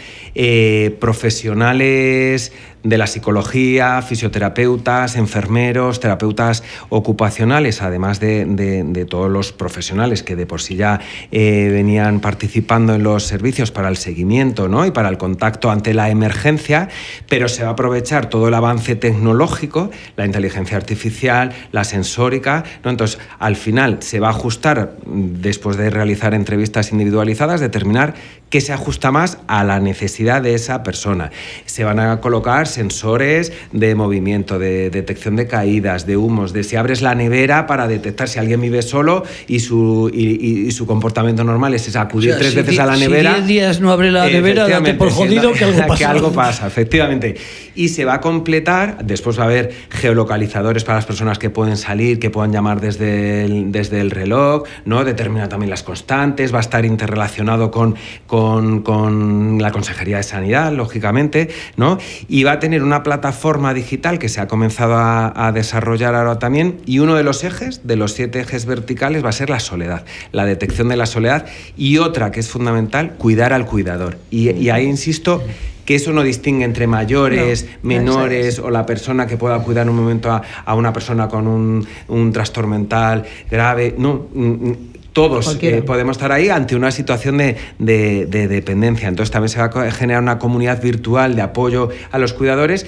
profesionales de la psicología, fisioterapeutas, enfermeros, terapeutas ocupacionales, además de todos los profesionales que de por sí ya venían participando en los servicios para el seguimiento, ¿no? Y para el contacto ante la emergencia, pero se va a aprovechar todo el avance tecnológico, la inteligencia artificial, la sensórica, ¿no? Entonces, al final se va a ajustar, después de realizar entrevistas individualizadas, determinar qué se ajusta más a la necesidad de esa persona. Se van a colocar sensores de movimiento, de detección de caídas, de humos, de si abres la nevera para detectar si alguien vive solo y su comportamiento normal es acudir 3 veces a la nevera. Si 10 días no abre la nevera, date por jodido que algo pasa. Que algo pasa, efectivamente. Y se va a completar, después va a haber geolocalizadores para las personas que pueden salir, que puedan llamar desde el reloj, ¿no? Determina también las constantes, va a estar interrelacionado con la Consejería de Sanidad, lógicamente, ¿no? Y va a tener una plataforma digital que se ha comenzado a desarrollar ahora también, y uno de los ejes, de los 7 ejes verticales, va a ser la soledad, la detección de la soledad, y otra que es fundamental, cuidar al cuidador. Y ahí insisto que eso no distingue entre mayores, menores, o la persona que pueda cuidar en un momento a una persona con un trastorno mental grave, no. Todos podemos estar ahí ante una situación de dependencia. Entonces también se va a generar una comunidad virtual de apoyo a los cuidadores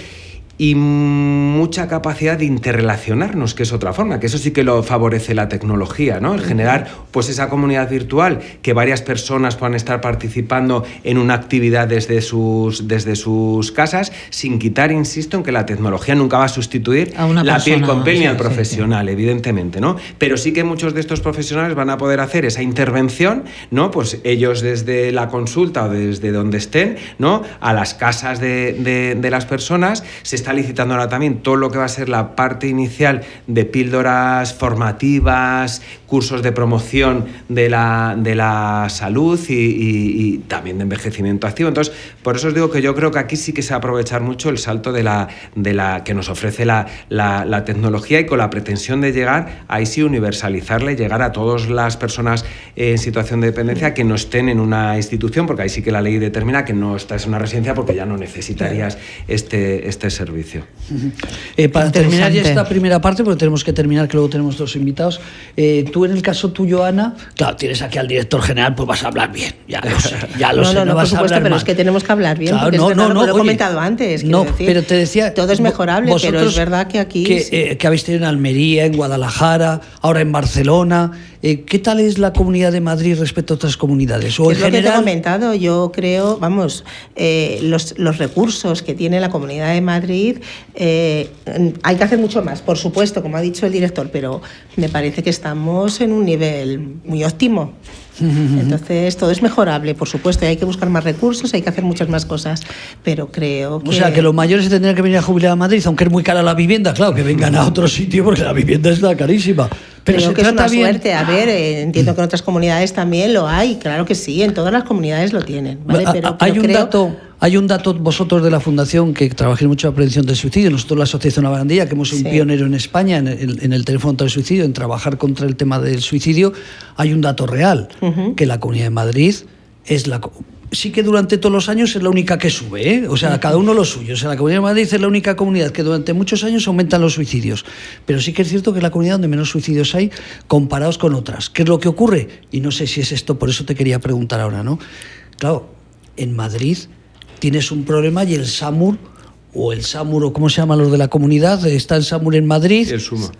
y mucha capacidad de interrelacionarnos, que es otra forma, que eso sí que lo favorece la tecnología, ¿no? El generar pues esa comunidad virtual, que varias personas puedan estar participando en una actividad desde sus casas, sin quitar, insisto, en que la tecnología nunca va a sustituir la piel con piel ni al profesional, evidentemente, ¿no? Pero sí que muchos de estos profesionales van a poder hacer esa intervención, ¿no? Pues ellos desde la consulta o desde donde estén, ¿no? A las casas de las personas. Se está licitando ahora también todo lo que va a ser la parte inicial de píldoras formativas, cursos de promoción de la salud y también de envejecimiento activo. Entonces, por eso os digo que yo creo que aquí sí que se va a aprovechar mucho el salto de la que nos ofrece la tecnología, y con la pretensión de llegar, ahí sí, universalizarla y llegar a todas las personas en situación de dependencia que no estén en una institución, porque ahí sí que la ley determina que no estás en una residencia porque ya no necesitarías este servicio. Para terminar ya esta primera parte, porque tenemos que terminar, que luego tenemos 2 invitados. Tú, en el caso tuyo, Ana, claro, tienes aquí al director general, pues vas a hablar bien, ya lo sé, no vas a hablar pero mal. Es que tenemos que hablar bien, claro, porque es verdad, lo he comentado antes. No, decir, pero te decía... Todo es mejorable, pero es verdad que aquí... Que habéis tenido en Almería, en Guadalajara, ahora en Barcelona... ¿Qué tal es la Comunidad de Madrid respecto a otras comunidades? ¿O en general? Lo que te he comentado, yo creo, los recursos que tiene la Comunidad de Madrid, hay que hacer mucho más, por supuesto, como ha dicho el director, pero me parece que estamos en un nivel muy óptimo. Entonces todo es mejorable, por supuesto, y hay que buscar más recursos, hay que hacer muchas más cosas, pero creo que... O sea, que los mayores se tendrían que venir a jubilar a Madrid, aunque es muy cara la vivienda, claro, que vengan a otro sitio porque la vivienda está carísima. Pero creo se que es una trata bien... suerte. A ver, entiendo que en otras comunidades también lo hay, claro que sí, en todas las comunidades lo tienen, ¿vale? Pero hay un dato, vosotros de la Fundación, que trabajáis mucho en la prevención del suicidio, nosotros la Asociación La Barandilla, que hemos sido un pionero en España en el teléfono contra el suicidio, en trabajar contra el tema del suicidio. Hay un dato real, que la Comunidad de Madrid es sí que durante todos los años es la única que sube, ¿eh? O sea, cada uno lo suyo. O sea, la Comunidad de Madrid es la única comunidad que durante muchos años aumentan los suicidios. Pero sí que es cierto que es la comunidad donde menos suicidios hay comparados con otras. ¿Qué es lo que ocurre? Y no sé si es esto, por eso te quería preguntar ahora, ¿no? Claro, en Madrid tienes un problema y el SAMUR, o ¿cómo se llaman los de la comunidad? Está el SAMUR en Madrid.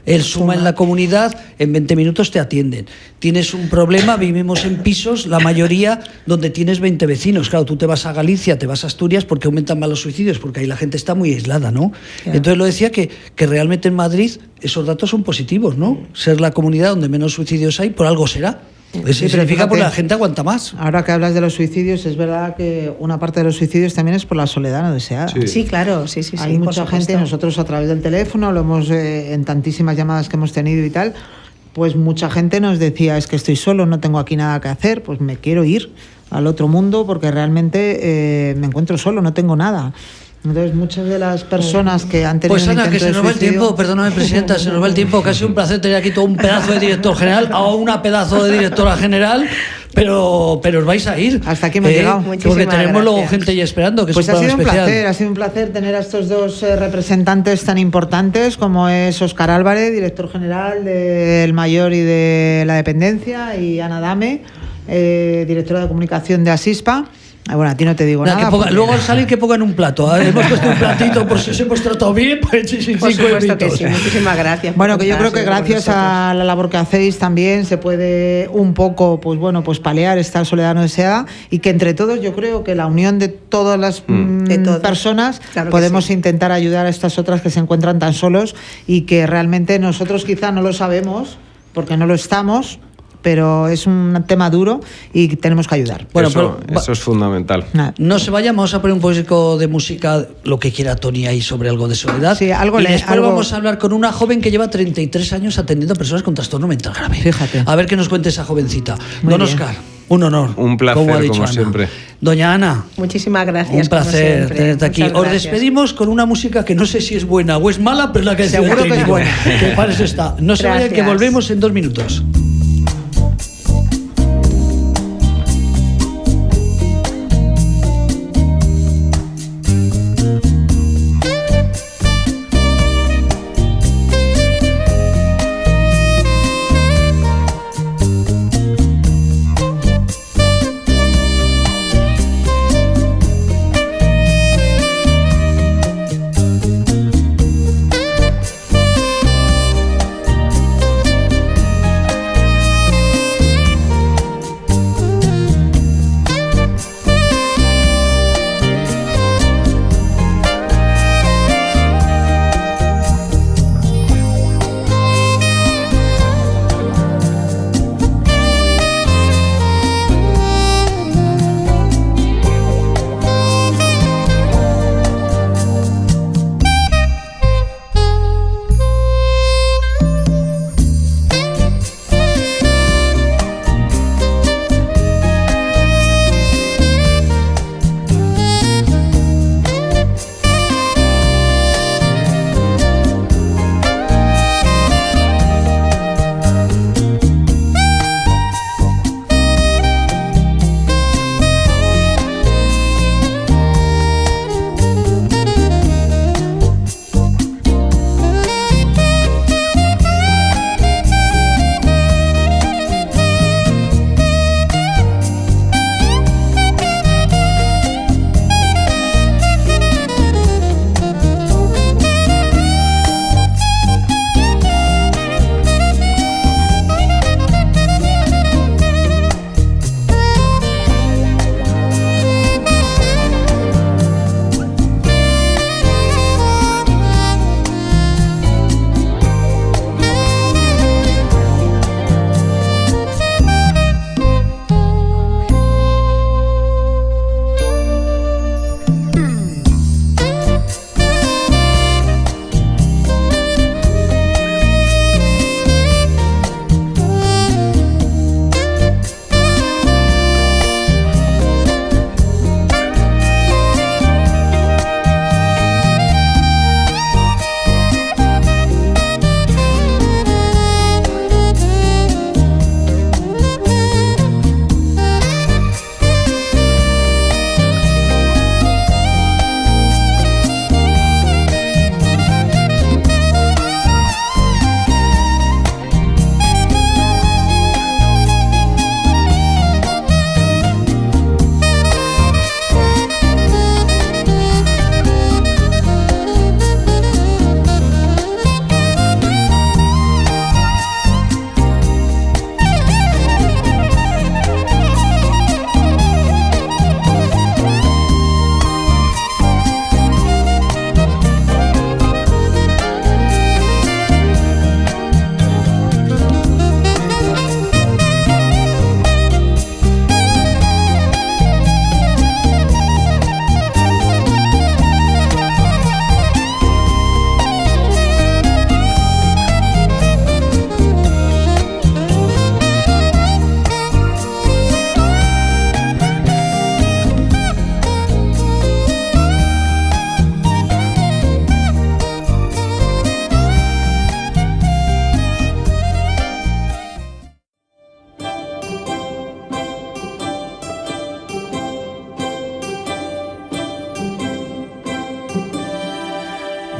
El SUMA en la comunidad, en 20 minutos te atienden. Tienes un problema, vivimos en pisos, la mayoría, donde tienes 20 vecinos. Claro, tú te vas a Galicia, te vas a Asturias, porque aumentan más los suicidios, porque ahí la gente está muy aislada, ¿no? Claro. Entonces lo decía que realmente en Madrid esos datos son positivos, ¿no? Ser la comunidad donde menos suicidios hay, por algo será. Eso significa que la gente aguanta más. Ahora que hablas de los suicidios, es verdad que una parte de los suicidios también es por la soledad no deseada. Sí, claro, sí. Hay mucha gente, nosotros a través del teléfono, lo hemos en tantísimas llamadas que hemos tenido y tal, pues mucha gente nos decía, es que estoy solo, no tengo aquí nada que hacer, pues me quiero ir al otro mundo porque realmente me encuentro solo, no tengo nada. Entonces, muchas de las personas que han tenido Pues Ana, que se nos va el suicidio... tiempo, perdóname, presidenta, se nos va el tiempo, que ha sido un placer tener aquí todo un pedazo de director general a una pedazo de directora general, pero os vais a ir. Hasta aquí hemos llegado. Porque tenemos luego gente ya esperando, que pues es un programa especial. Ha sido un placer tener a estos dos representantes tan importantes como es Óscar Álvarez, director general del Mayor y de la Dependencia, y Ana Dame, directora de comunicación de Asispa. Bueno, a ti no te digo nada. Luego al salir que pongan un plato. Hemos puesto un platito por si os hemos tratado bien. Pues, por supuesto que sí. Muchísimas gracias. Bueno, que yo creo que gracias a la labor que hacéis también se puede un poco, pues bueno, pues paliar esta soledad no deseada, y que entre todos yo creo que la unión de todas las personas podemos intentar ayudar a estas otras que se encuentran tan solos y que realmente nosotros quizá no lo sabemos porque no lo estamos, pero es un tema duro y tenemos que ayudar. Bueno, eso es fundamental. No se vayan, vamos a poner un poco de música, lo que quiera Tony ahí sobre algo de soledad. Sí, y después vamos a hablar con una joven que lleva 33 años atendiendo a personas con trastorno mental grave. Fíjate. A ver qué nos cuente esa jovencita. Muy Don bien. Óscar, un honor. Un placer, como siempre. Doña Ana. Muchísimas gracias. Un placer tenerte aquí. Os despedimos con una música que no sé si es buena o es mala, pero la que seguro que es buena. Que para eso está. No se vayan, que volvemos en 2 minutos.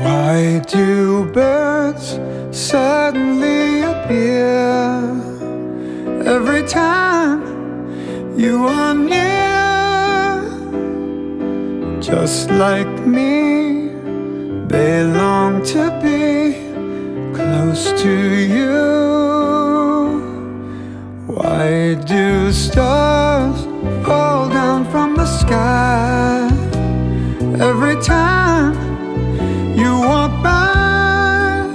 Why do birds suddenly appear every time you are near? Just like me, they long to be close to you. Why do stars fall down from the sky every time you walk by?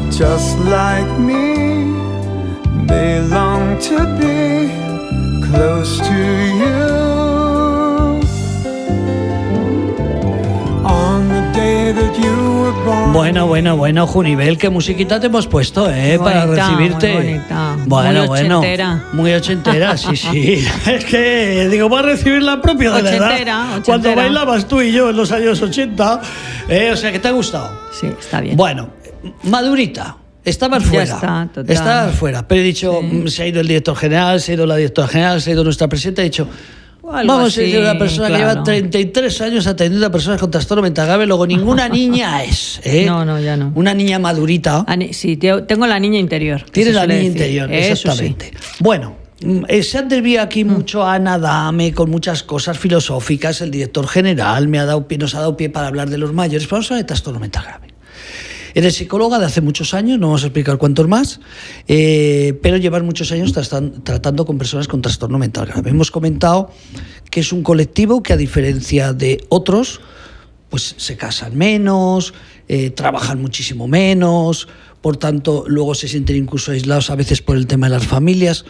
Just like me, they long to be close to you. On the day that you were born. Bueno, Junivel, qué musiquita te hemos puesto, para recibirte. Muy bonita. Bueno, muy ochentera. Muy ochentera, sí. Es que, digo, va a recibir la propia de la edad. Cuando bailabas tú y yo en los años 80. O sea, que te ha gustado. Sí, está bien. Bueno, madurita. Estabas fuera. Ya está, total. Estabas fuera. Pero he dicho, se ha ido el director general, se ha ido la directora general, se ha ido nuestra presidenta. He dicho, vamos a ir a una persona que lleva 33 años atendiendo a personas con trastorno mental grave, luego ninguna niña es. No, ya no. Una niña madurita. Sí, tengo la niña interior. Tienes la niña interior, exactamente. Sí. Bueno, se han desviado aquí mucho a Ana Adame con muchas cosas filosóficas. El director general nos ha dado pie para hablar de los mayores. Vamos a hablar de trastorno mental grave. Eres psicóloga de hace muchos años, no vamos a explicar cuántos más, pero llevas muchos años tratando con personas con trastorno mental grave. Hemos comentado que es un colectivo que, a diferencia de otros, pues se casan menos, trabajan muchísimo menos, por tanto luego se sienten incluso aislados a veces por el tema de las familias.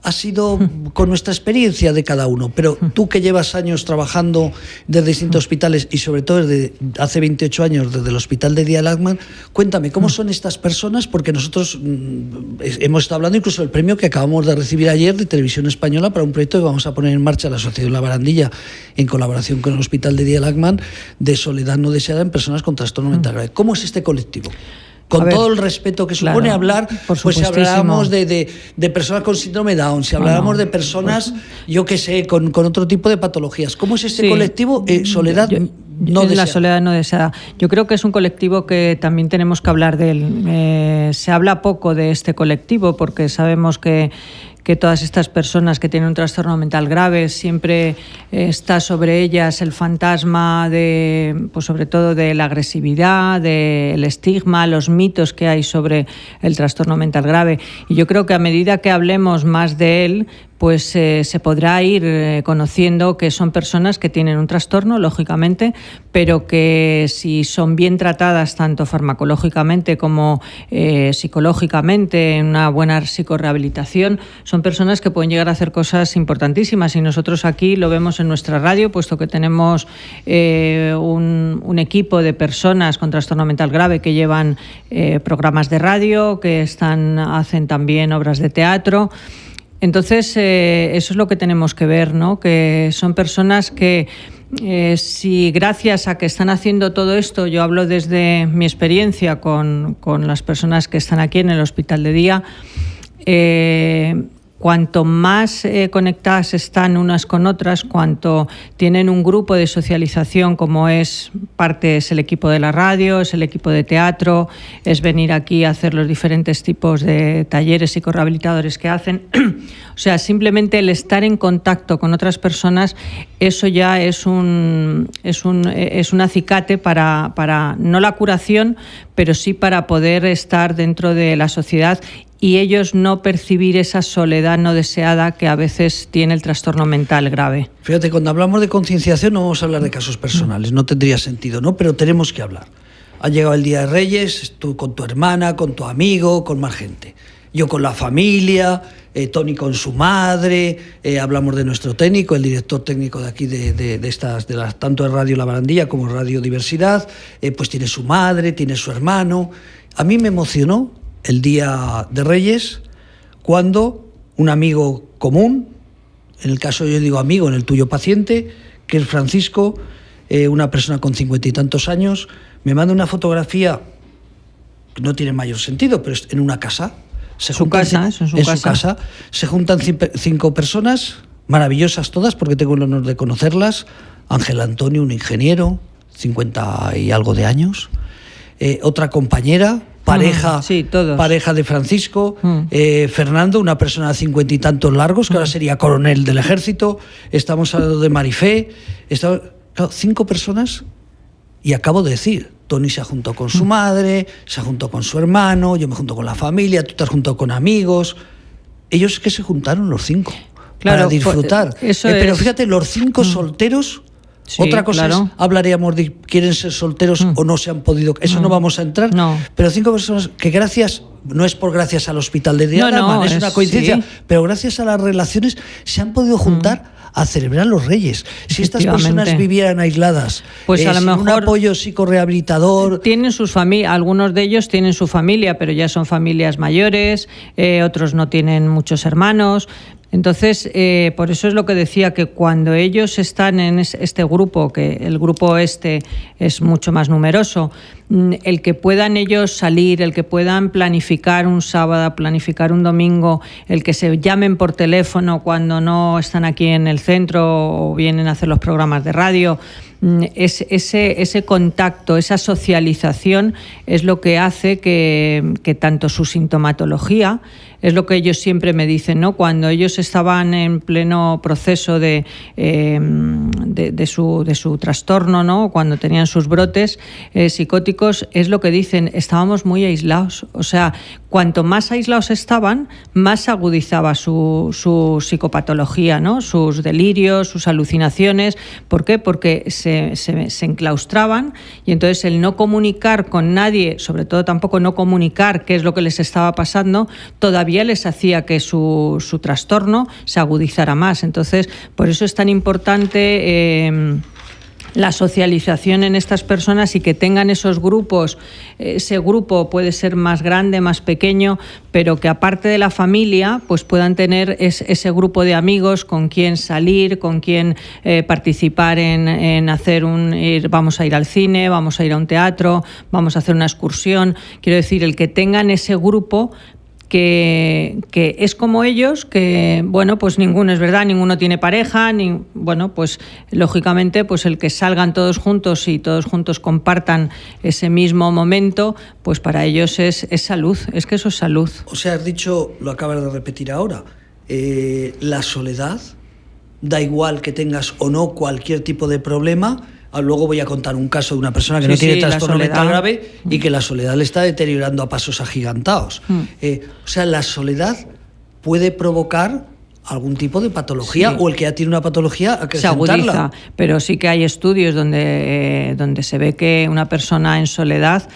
Ha sido con nuestra experiencia de cada uno, pero tú, que llevas años trabajando desde distintos hospitales y sobre todo desde hace 28 años desde el Hospital de Día Lachman, cuéntame, ¿cómo son estas personas? Porque nosotros hemos estado hablando incluso del premio que acabamos de recibir ayer de Televisión Española para un proyecto que vamos a poner en marcha la Asociación La Barandilla en colaboración con el Hospital de Día Lachman, de soledad no deseada en personas con trastorno mental grave. ¿Cómo es este colectivo? Con todo el respeto que supone hablar, pues si habláramos de personas con síndrome Down, si habláramos de personas, yo qué sé, con otro tipo de patologías. ¿Cómo es este colectivo? Soledad no deseada. La soledad no deseada. Yo creo que es un colectivo que también tenemos que hablar de él. Se habla poco de este colectivo porque sabemos que todas estas personas que tienen un trastorno mental grave, siempre está sobre ellas el fantasma pues sobre todo de la agresividad, del estigma, los mitos que hay sobre el trastorno mental grave. Y yo creo que a medida que hablemos más de él, pues se podrá ir conociendo que son personas que tienen un trastorno, lógicamente, pero que si son bien tratadas tanto farmacológicamente como psicológicamente, en una buena psicorrehabilitación, son personas que pueden llegar a hacer cosas importantísimas. Y nosotros aquí lo vemos en nuestra radio, puesto que tenemos un equipo de personas con trastorno mental grave que llevan programas de radio, que hacen también obras de teatro. Entonces, eso es lo que tenemos que ver, ¿no? Que son personas que, si gracias a que están haciendo todo esto, yo hablo desde mi experiencia con las personas que están aquí en el Hospital de Día, cuanto más conectadas están unas con otras, cuanto tienen un grupo de socialización, como es el equipo de la radio, es el equipo de teatro, es venir aquí a hacer los diferentes tipos de talleres psicorrehabilitadores que hacen. O sea, simplemente el estar en contacto con otras personas, eso ya es un acicate para no la curación, pero sí para poder estar dentro de la sociedad y ellos no percibir esa soledad no deseada que a veces tiene el trastorno mental grave. Fíjate, cuando hablamos de concienciación no vamos a hablar de casos personales, no tendría sentido, ¿no? Pero tenemos que hablar. Ha llegado el Día de Reyes, tú con tu hermana, con tu amigo, con más gente. Yo con la familia, Tony con su madre, hablamos de nuestro técnico, el director técnico de aquí tanto de Radio La Barandilla como Radio Diversidad, pues tiene su madre, tiene su hermano. A mí me emocionó el Día de Reyes cuando un amigo común, en el caso yo digo amigo, en el tuyo paciente, que es Francisco, una persona con 50 y tantos años, me manda una fotografía que no tiene mayor sentido, pero es en una casa. En su casa. Se juntan 5 personas, maravillosas todas, porque tengo el honor de conocerlas. Ángel Antonio, un ingeniero, 50 y algo de años. Otra compañera, pareja, sí, todos. Pareja de Francisco, Fernando, una persona de 50 y tantos largos, que ahora sería coronel del ejército. Estamos hablando de Marifé. Claro, 5 personas, y acabo de decir, Tony se ha juntado con su madre, se ha juntado con su hermano, yo me junto con la familia, tú te has juntado con amigos. Ellos es que se juntaron los 5 para disfrutar. Pero fíjate, los 5 solteros. Sí, otra cosa es, hablaríamos de quieren ser solteros o no se han podido, eso no vamos a entrar, pero 5 personas que gracias, no es por gracias al hospital de Diadema, es una coincidencia, pero gracias a las relaciones se han podido juntar a celebrar los Reyes. Si estas personas vivieran aisladas, pues a lo mejor un apoyo psicorrehabilitador, tienen sus familias, algunos de ellos tienen su familia, pero ya son familias mayores, otros no tienen muchos hermanos. Entonces, por eso es lo que decía, que cuando ellos están en este grupo, que el grupo este es mucho más numeroso, el que puedan ellos salir, el que puedan planificar un sábado, planificar un domingo, el que se llamen por teléfono cuando no están aquí en el centro o vienen a hacer los programas de radio, ese contacto, esa socialización es lo que hace que tanto su sintomatología, es lo que ellos siempre me dicen, ¿no? Cuando ellos estaban en pleno proceso de su trastorno, ¿no? Cuando tenían sus brotes psicóticos, es lo que dicen, estábamos muy aislados. O sea, cuanto más aislados estaban, más se agudizaba su psicopatología, ¿no? Sus delirios, sus alucinaciones. ¿Por qué? Porque se enclaustraban, y entonces el no comunicar con nadie, sobre todo tampoco no comunicar qué es lo que les estaba pasando, todavía les hacía que su trastorno se agudizara más. Entonces, por eso es tan importante la socialización en estas personas y que tengan esos grupos. Ese grupo puede ser más grande, más pequeño, pero que aparte de la familia, pues puedan tener ese grupo de amigos con quien salir, con quien participar en hacer vamos a ir al cine, vamos a ir a un teatro, vamos a hacer una excursión. Quiero decir, el que tengan ese grupo que es como ellos, que bueno, pues ninguno es verdad, ninguno tiene pareja, bueno, pues lógicamente pues el que salgan todos juntos y todos juntos compartan ese mismo momento, pues para ellos es salud, es que eso es salud. O sea, has dicho, lo acabas de repetir ahora, la soledad, da igual que tengas o no cualquier tipo de problema. Luego voy a contar un caso de una persona que no tiene trastorno mental grave y que la soledad le está deteriorando a pasos agigantados. O sea, la soledad puede provocar algún tipo de patología, o el que ya tiene una patología acrecentarla. Se agudiza, pero sí que hay estudios donde se ve que una persona en soledad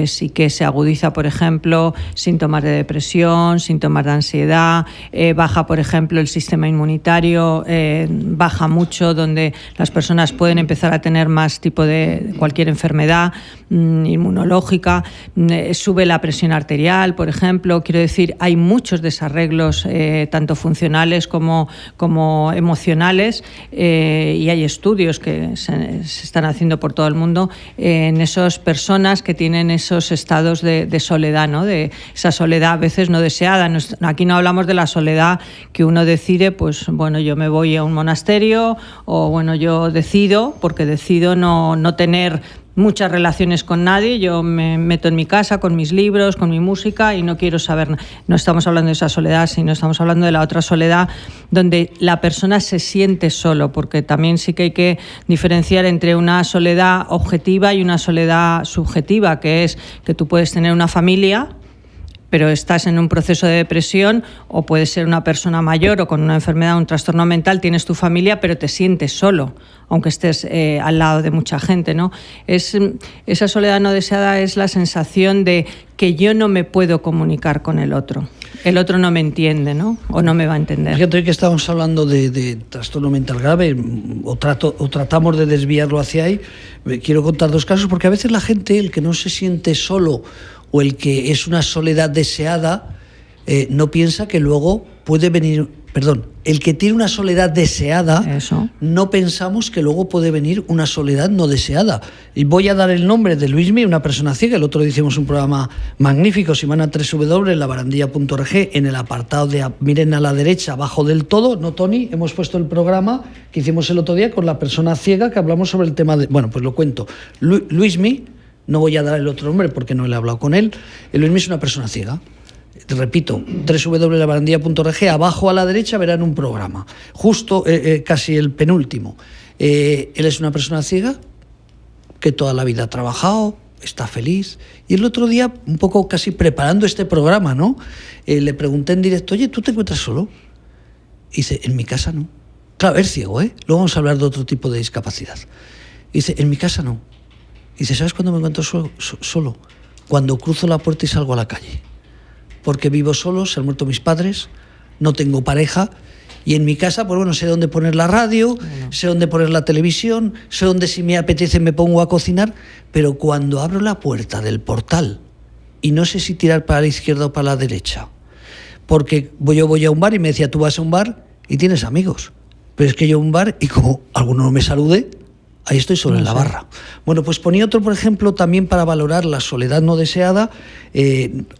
sí que se agudiza, por ejemplo, síntomas de depresión, síntomas de ansiedad, baja, por ejemplo, el sistema inmunitario, baja mucho, donde las personas pueden empezar a tener más tipo de cualquier enfermedad inmunológica, sube la presión arterial, por ejemplo. Quiero decir, hay muchos desarreglos, tanto funcionales como emocionales, y hay estudios que se están haciendo por todo el mundo en esas personas que tienen esos estados de soledad, ¿no? De esa soledad a veces no deseada. Aquí no hablamos de la soledad que uno decide, pues bueno, yo me voy a un monasterio, o bueno, yo decido, porque decido no tener muchas relaciones con nadie, yo me meto en mi casa con mis libros, con mi música y no quiero saber nada. No estamos hablando de esa soledad, sino estamos hablando de la otra soledad donde la persona se siente solo, porque también sí que hay que diferenciar entre una soledad objetiva y una soledad subjetiva, que es que tú puedes tener una familia, pero estás en un proceso de depresión, o puedes ser una persona mayor o con una enfermedad, un trastorno mental, tienes tu familia, pero te sientes solo, aunque estés al lado de mucha gente, ¿no? Esa soledad no deseada es la sensación de que yo no me puedo comunicar con el otro no me entiende, ¿no? O no me va a entender. Fíjate, hoy que estamos hablando de trastorno mental grave, o tratamos de desviarlo hacia ahí, quiero contar 2 casos, porque a veces la gente, el que no se siente solo o el que es una soledad deseada, no piensa que luego puede venir el que tiene una soledad deseada, Eso. no pensamos que luego puede venir una soledad no deseada. Y voy a dar el nombre de Luismi, una persona ciega. El otro día hicimos un programa magnífico, si van a www.labarandilla.org, en el apartado de, miren a la derecha, abajo del todo, ¿no, Tony? Hemos puesto el programa que hicimos el otro día con la persona ciega, que hablamos sobre el tema de... Bueno, pues lo cuento. Luismi, no voy a dar el otro nombre porque no le he hablado con él. Luismi es una persona ciega. Repito, www.labarandilla.org, abajo a la derecha verán un programa, justo casi el penúltimo. Él es una persona ciega que toda la vida ha trabajado, está feliz, y el otro día, un poco casi preparando este programa, ¿no? Le pregunté en directo, oye, ¿tú te encuentras solo? Y dice, en mi casa no. Claro, es ciego, ¿eh? Luego vamos a hablar de otro tipo de discapacidad. Y dice, en mi casa no. Y dice, ¿sabes cuándo me encuentro solo? Cuando cruzo la puerta y salgo a la calle. Porque vivo solo, se han muerto mis padres, no tengo pareja, y en mi casa, pues bueno, sé dónde poner la radio, sé dónde poner la televisión, sé dónde si me apetece me pongo a cocinar, pero cuando abro la puerta del portal y no sé si tirar para la izquierda o para la derecha, porque yo voy a un bar y me decía, tú vas a un bar y tienes amigos, pero es que yo a un bar y como alguno no me salude, ahí estoy solo en la barra. Bueno, pues ponía otro, por ejemplo, también para valorar la soledad no deseada,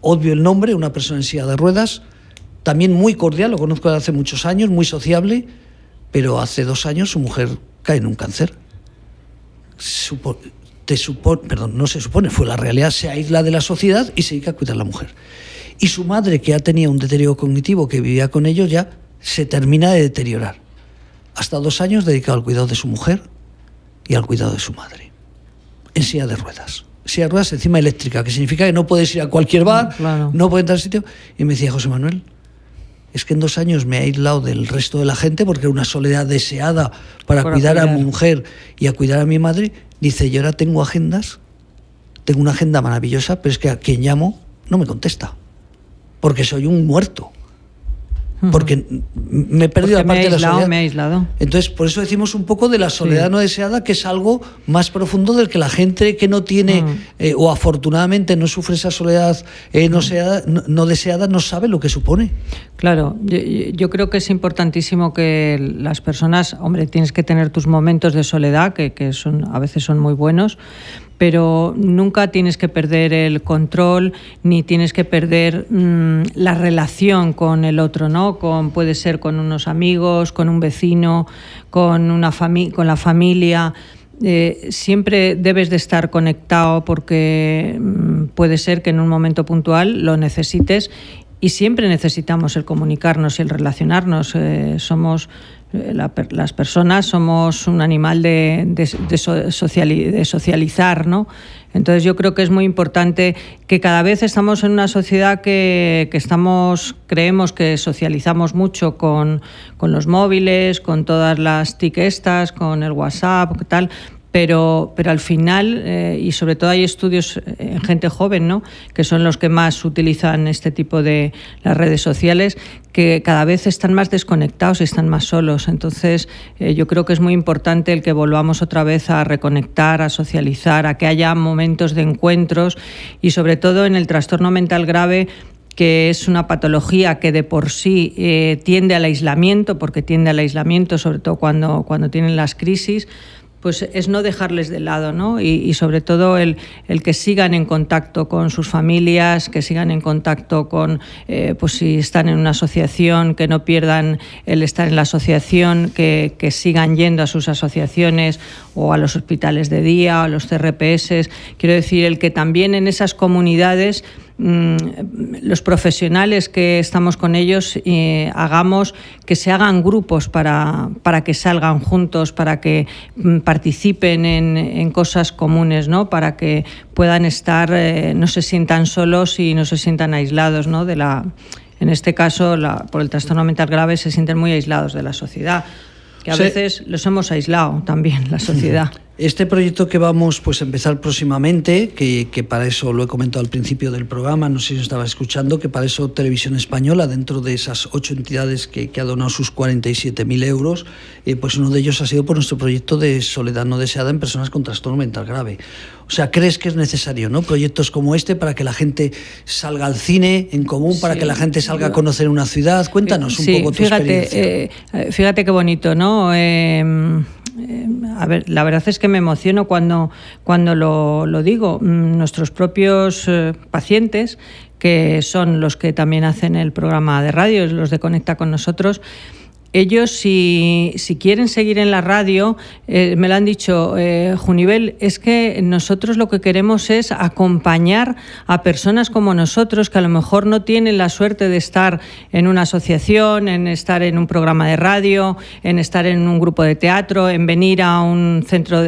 obvio el nombre, una persona en silla de ruedas, también muy cordial, lo conozco desde hace muchos años, muy sociable, pero hace 2 años su mujer cae en un cáncer. No se supone, fue la realidad, se aísla de la sociedad y se dedica a cuidar a la mujer. Y su madre, que ya tenía un deterioro cognitivo, que vivía con ellos, ya se termina de deteriorar. Hasta 2 años dedicado al cuidado de su mujer y al cuidado de su madre, en silla de ruedas. Silla de ruedas encima eléctrica, que significa que no puedes ir a cualquier bar, claro. No puedes entrar al sitio. Y me decía, José Manuel, es que en 2 años me he aislado del resto de la gente porque era una soledad deseada para cuidar a mi mujer y a cuidar a mi madre. Dice, y ahora tengo agendas, tengo una agenda maravillosa, pero es que a quien llamo no me contesta, porque soy un muerto. Porque me he perdido la parte de la soledad. Me he aislado. Entonces, por eso decimos un poco de la soledad no deseada, que es algo más profundo del que la gente que no tiene, o afortunadamente no sufre esa soledad no deseada, no sabe lo que supone. Claro, yo creo que es importantísimo que las personas, hombre, tienes que tener tus momentos de soledad, que a veces son muy buenos, pero nunca tienes que perder el control ni tienes que perder la relación con el otro, ¿no? Puede ser con unos amigos, con un vecino, con la familia. Siempre debes de estar conectado porque puede ser que en un momento puntual lo necesites, y siempre necesitamos el comunicarnos y el relacionarnos. Las personas somos un animal de socializar, ¿no? Entonces yo creo que es muy importante que cada vez estamos en una sociedad que creemos que socializamos mucho con los móviles, con todas las TIC estas, con el WhatsApp, tal. Pero al final, y sobre todo hay estudios en gente joven, ¿no?, que son los que más utilizan este tipo de las redes sociales, que cada vez están más desconectados y están más solos. Entonces yo creo que es muy importante el que volvamos otra vez a reconectar, a socializar, a que haya momentos de encuentros, y sobre todo en el trastorno mental grave, que es una patología que de por sí tiende al aislamiento, porque tiende al aislamiento sobre todo cuando tienen las crisis, pues es no dejarles de lado, ¿no? Y sobre todo el que sigan en contacto con sus familias, que sigan en contacto con, pues si están en una asociación, que no pierdan el estar en la asociación, que sigan yendo a sus asociaciones o a los hospitales de día o a los CRPS. Quiero decir, el que también en esas comunidades los profesionales que estamos con ellos hagamos que se hagan grupos para que salgan juntos, para que participen en cosas comunes, ¿no? Para que puedan estar, no se sientan solos y no se sientan aislados, ¿no? En este caso, por el trastorno mental grave, se sienten muy aislados de la sociedad, que a veces los hemos aislado también, la sociedad. Este proyecto que vamos pues a empezar próximamente, que para eso lo he comentado al principio del programa, no sé si estaba escuchando, que para eso Televisión Española, dentro de esas 8 entidades que ha donado sus 47.000 euros, pues uno de ellos ha sido por nuestro proyecto de soledad no deseada en personas con trastorno mental grave. O sea, ¿crees que es necesario, ¿no?, proyectos como este para que la gente salga al cine en común, para que la gente salga a conocer una ciudad? Cuéntanos un poco tu experiencia. Fíjate qué bonito, ¿no? A ver, la verdad es que me emociono cuando lo digo. Nuestros propios pacientes, que son los que también hacen el programa de radio, los de Conecta con nosotros, ellos si quieren seguir en la radio, me lo han dicho, Junivel, es que nosotros lo que queremos es acompañar a personas como nosotros que a lo mejor no tienen la suerte de estar en una asociación, en estar en un programa de radio, en estar en un grupo de teatro, en venir a un centro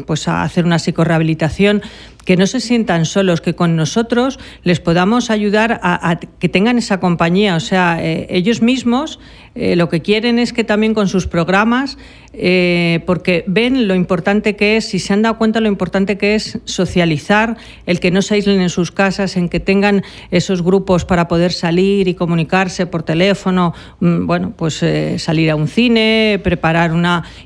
pues a hacer una psicorrehabilitación, que no se sientan solos, que con nosotros les podamos ayudar a que tengan esa compañía. O sea, ellos mismos lo que quieren es que también con sus programas, porque ven lo importante que es, si se han dado cuenta lo importante que es socializar, el que no se aíslen en sus casas, en que tengan esos grupos para poder salir y comunicarse por teléfono, bueno, pues salir a un cine,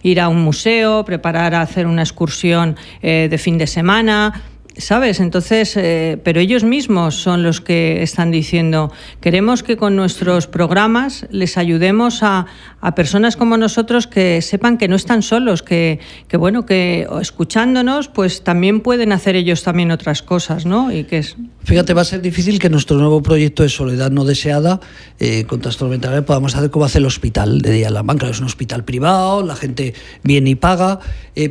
ir a un museo, preparar a hacer una excursión de fin de semana, ¿sabes? Entonces, pero ellos mismos son los que están diciendo, queremos que con nuestros programas les ayudemos a personas como nosotros que sepan que no están solos, que bueno, que escuchándonos, pues también pueden hacer ellos también otras cosas, ¿no? Y que es... Fíjate, va a ser difícil que nuestro nuevo proyecto de soledad no deseada con trastorno mental podamos hacer como hace el hospital de Dialamán. Claro, es un hospital privado, la gente viene y paga,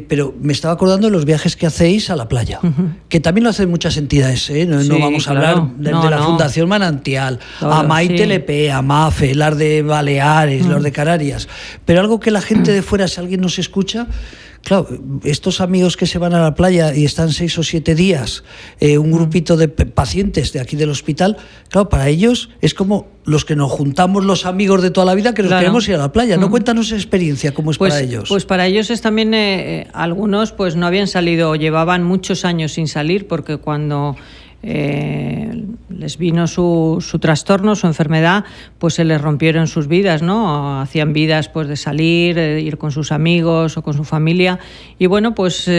pero me estaba acordando de los viajes que hacéis a la playa, que también lo hacen muchas entidades, no Sí, vamos a claro. hablar de la Fundación Manantial, a MAITLP, a MAFE, las de Baleares, los de Canarias, pero algo que la gente de fuera, si alguien nos escucha... Claro, estos amigos que se van a la playa y están 6 o 7 días, un grupito de pacientes de aquí del hospital, claro, para ellos es como los que nos juntamos los amigos de toda la vida que nos queremos ir a la playa. ¿No? Cuéntanos esa experiencia, cómo es para ellos. Pues para ellos es también, algunos pues no habían salido, llevaban muchos años sin salir, porque cuando... les vino su trastorno, su enfermedad, pues se les rompieron sus vidas, ¿no? Hacían vidas pues de salir, ir con sus amigos o con su familia, y bueno, pues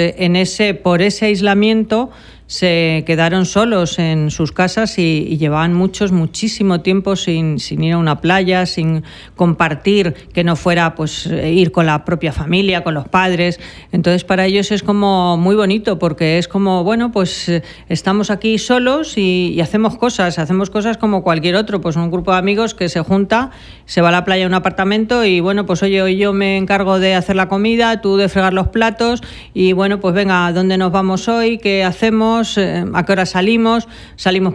por ese aislamiento se quedaron solos en sus casas y llevaban muchísimo tiempo sin ir a una playa, sin compartir, que no fuera pues ir con la propia familia, con los padres. Entonces para ellos es como muy bonito, porque es como, bueno, pues estamos aquí solos y hacemos cosas como cualquier otro, pues un grupo de amigos que se junta, se va a la playa a un apartamento y bueno, pues oye, hoy yo me encargo de hacer la comida, tú de fregar los platos y bueno, pues venga, ¿a dónde nos vamos hoy? ¿Qué hacemos? ¿A qué hora salimos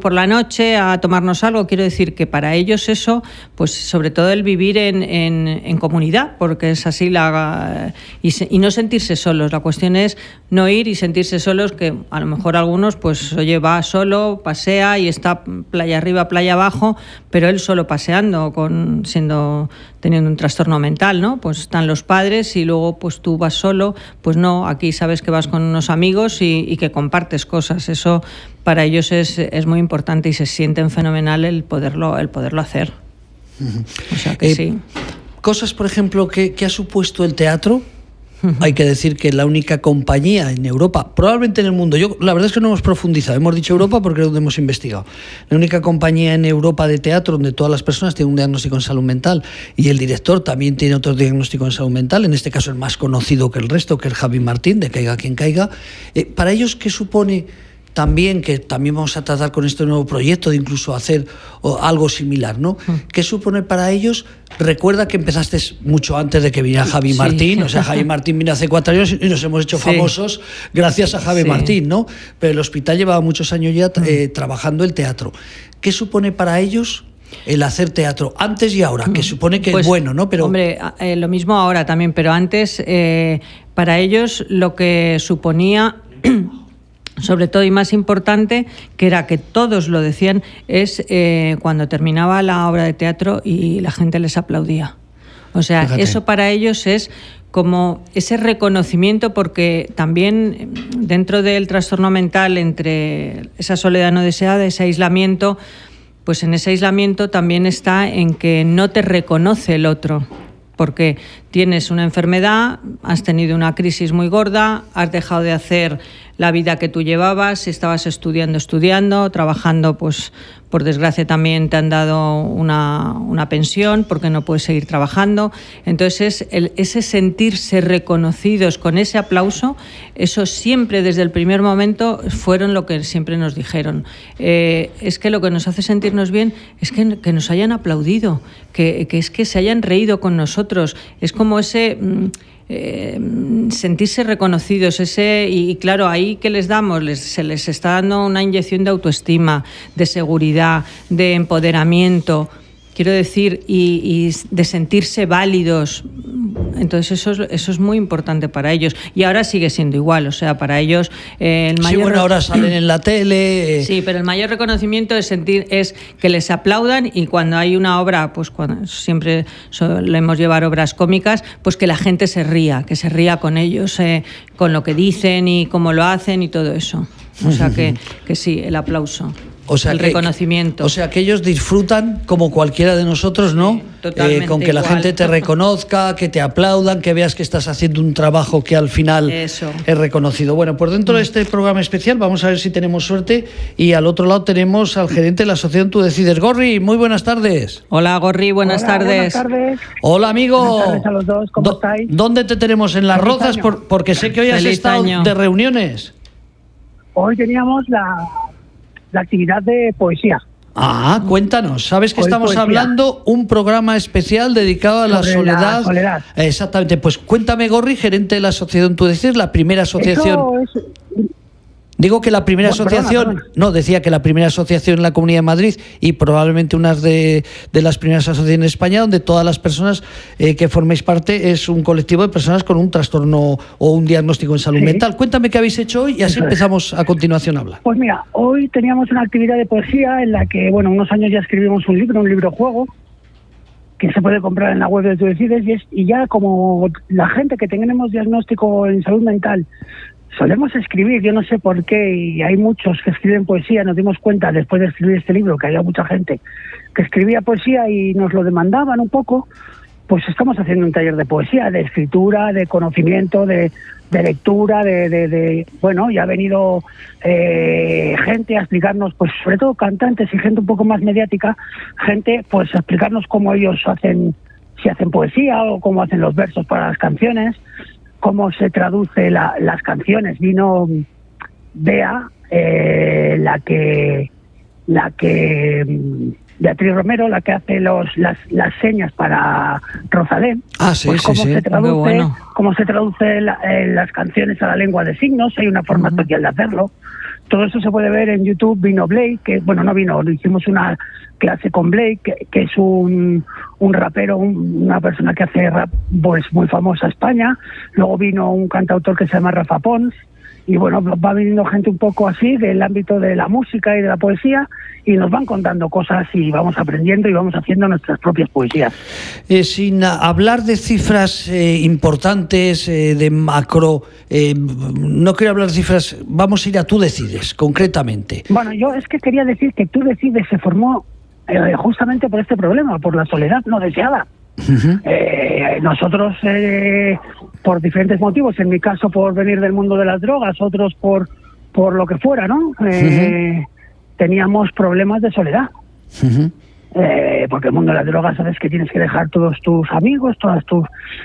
por la noche a tomarnos algo? Quiero decir que para ellos eso, pues sobre todo el vivir en comunidad, porque es así y no sentirse solos. La cuestión es no ir y sentirse solos, que a lo mejor algunos pues oye, va solo, pasea y está playa arriba, playa abajo, pero él solo paseando, teniendo un trastorno mental, ¿no? Pues están los padres y luego pues tú vas solo, pues no, aquí sabes que vas con unos amigos y que compartes cosas. Eso para ellos es muy importante y se sienten fenomenal el poderlo hacer. O sea que sí. Cosas, por ejemplo, que ha supuesto el teatro. Hay que decir que la única compañía en Europa, probablemente en el mundo, la verdad es que no hemos profundizado, hemos dicho Europa porque es donde hemos investigado, la única compañía en Europa de teatro donde todas las personas tienen un diagnóstico en salud mental y el director también tiene otro diagnóstico en salud mental, en este caso el más conocido que el resto, que es Javi Martín, de Caiga Quien Caiga. Para ellos, ¿qué supone también, que también vamos a tratar con este nuevo proyecto de incluso hacer algo similar, ¿no? ¿Qué supone para ellos? Recuerda que empezaste mucho antes de que viniera Javi Martín, o sea, Javi Martín vino hace 4 años y nos hemos hecho famosos gracias a Javi Martín, ¿no? Pero el hospital llevaba muchos años ya trabajando el teatro. ¿Qué supone para ellos el hacer teatro antes y ahora? Que supone que es bueno, ¿no? Pero hombre, lo mismo ahora también, pero antes para ellos lo que suponía sobre todo y más importante, que era que todos lo decían, es cuando terminaba la obra de teatro y la gente les aplaudía. O O sea, Fíjate. eso para ellos es como ese reconocimiento, porque también dentro del trastorno mental, entre esa soledad no deseada, ese aislamiento, pues en ese aislamiento también está en que no te reconoce el otro, porque tienes una enfermedad, has tenido una crisis muy gorda, has dejado de hacer la vida que tú llevabas, estabas estudiando, trabajando, pues por desgracia también te han dado una pensión porque no puedes seguir trabajando. Entonces ese sentirse reconocidos con ese aplauso, eso siempre desde el primer momento fueron lo que siempre nos dijeron. Es que lo que nos hace sentirnos bien es que nos hayan aplaudido, que es que se hayan reído con nosotros. Es como ese... sentirse reconocidos, y claro, ahí que les damos, se les está dando una inyección de autoestima, de seguridad, de empoderamiento, quiero decir, y de sentirse válidos. Entonces eso es muy importante para ellos, y ahora sigue siendo igual, o sea, para ellos el mayor... Sí, bueno, ahora salen en la tele... Sí, pero el mayor reconocimiento es que les aplaudan, y cuando hay una obra, pues siempre solemos llevar obras cómicas, pues que la gente se ría con ellos, con lo que dicen y cómo lo hacen y todo eso. O sea que sí, el aplauso. O sea, el reconocimiento. O sea, que ellos disfrutan como cualquiera de nosotros, ¿no? Sí, totalmente con que la igual. gente te reconozca, que te aplaudan, que veas que estás haciendo un trabajo que al final Eso. es reconocido. Bueno, pues dentro de este programa especial vamos a ver si tenemos suerte, y al otro lado tenemos al gerente de la asociación Tú Decides. Gorri, muy buenas tardes. Hola, Gorri, buenas tardes. Buenas tardes. Hola, amigo. Buenas tardes a los dos, ¿cómo estáis? ¿Dónde te tenemos? ¿En Las Feliz Rozas? año. Porque sé que hoy has Feliz estado año. de reuniones. Hoy teníamos la actividad de poesía. Ah, cuéntanos. Sabes que Hoy estamos poesía. hablando un programa especial dedicado a la Sobre la soledad. soledad. Exactamente. Pues cuéntame, Gorri, gerente de la asociación Tú Decides, la primera asociación. Eso es, Digo que la primera Bueno, asociación, perdona. no, decía que la primera asociación en la Comunidad de Madrid, y probablemente una de las primeras asociaciones en España, donde todas las personas que forméis parte es un colectivo de personas con un trastorno o un diagnóstico en salud Sí. mental. Cuéntame qué habéis hecho hoy y así Eso es. empezamos a continuación a hablar. Pues mira, hoy teníamos una actividad de poesía en la que, bueno, unos años ya escribimos un libro juego, que se puede comprar en la web de Tú Decides, y ya como la gente que tenemos diagnóstico en salud mental solemos escribir, yo no sé por qué, y hay muchos que escriben poesía. Nos dimos cuenta después de escribir este libro que había mucha gente que escribía poesía y nos lo demandaban un poco. Pues estamos haciendo un taller de poesía, de escritura, de conocimiento, de lectura, bueno, ya ha venido gente a explicarnos, pues sobre todo cantantes y gente un poco más mediática, gente pues a explicarnos cómo ellos si hacen poesía o cómo hacen los versos para las canciones, cómo se traduce las canciones. Vino Bea, la que Beatriz Romero, la que hace las señas para Rosalén. Ah, sí, Pues sí, cómo sí. se traduce, Muy bueno. cómo se traduce las canciones a la lengua de signos. Hay una forma especial de hacerlo. Todo eso se puede ver en YouTube. Vino Blake, que bueno, no vino, hicimos una clase con Blake, que es un rapero, una persona que hace rap pues muy famosa en España. Luego vino un cantautor que se llama Rafa Pons. Y bueno, va viniendo gente un poco así del ámbito de la música y de la poesía, y nos van contando cosas y vamos aprendiendo y vamos haciendo nuestras propias poesías. Sin hablar de cifras importantes, de macro, no quiero hablar de cifras, vamos a ir a Tú Decides, concretamente. Bueno, yo es que quería decir que Tú Decides se formó justamente por este problema, por la soledad no deseada. Nosotros, por diferentes motivos, en mi caso por venir del mundo de las drogas, otros por lo que fuera, ¿no? Teníamos problemas de soledad. Porque el mundo de las drogas, sabes que tienes que dejar todos tus amigos,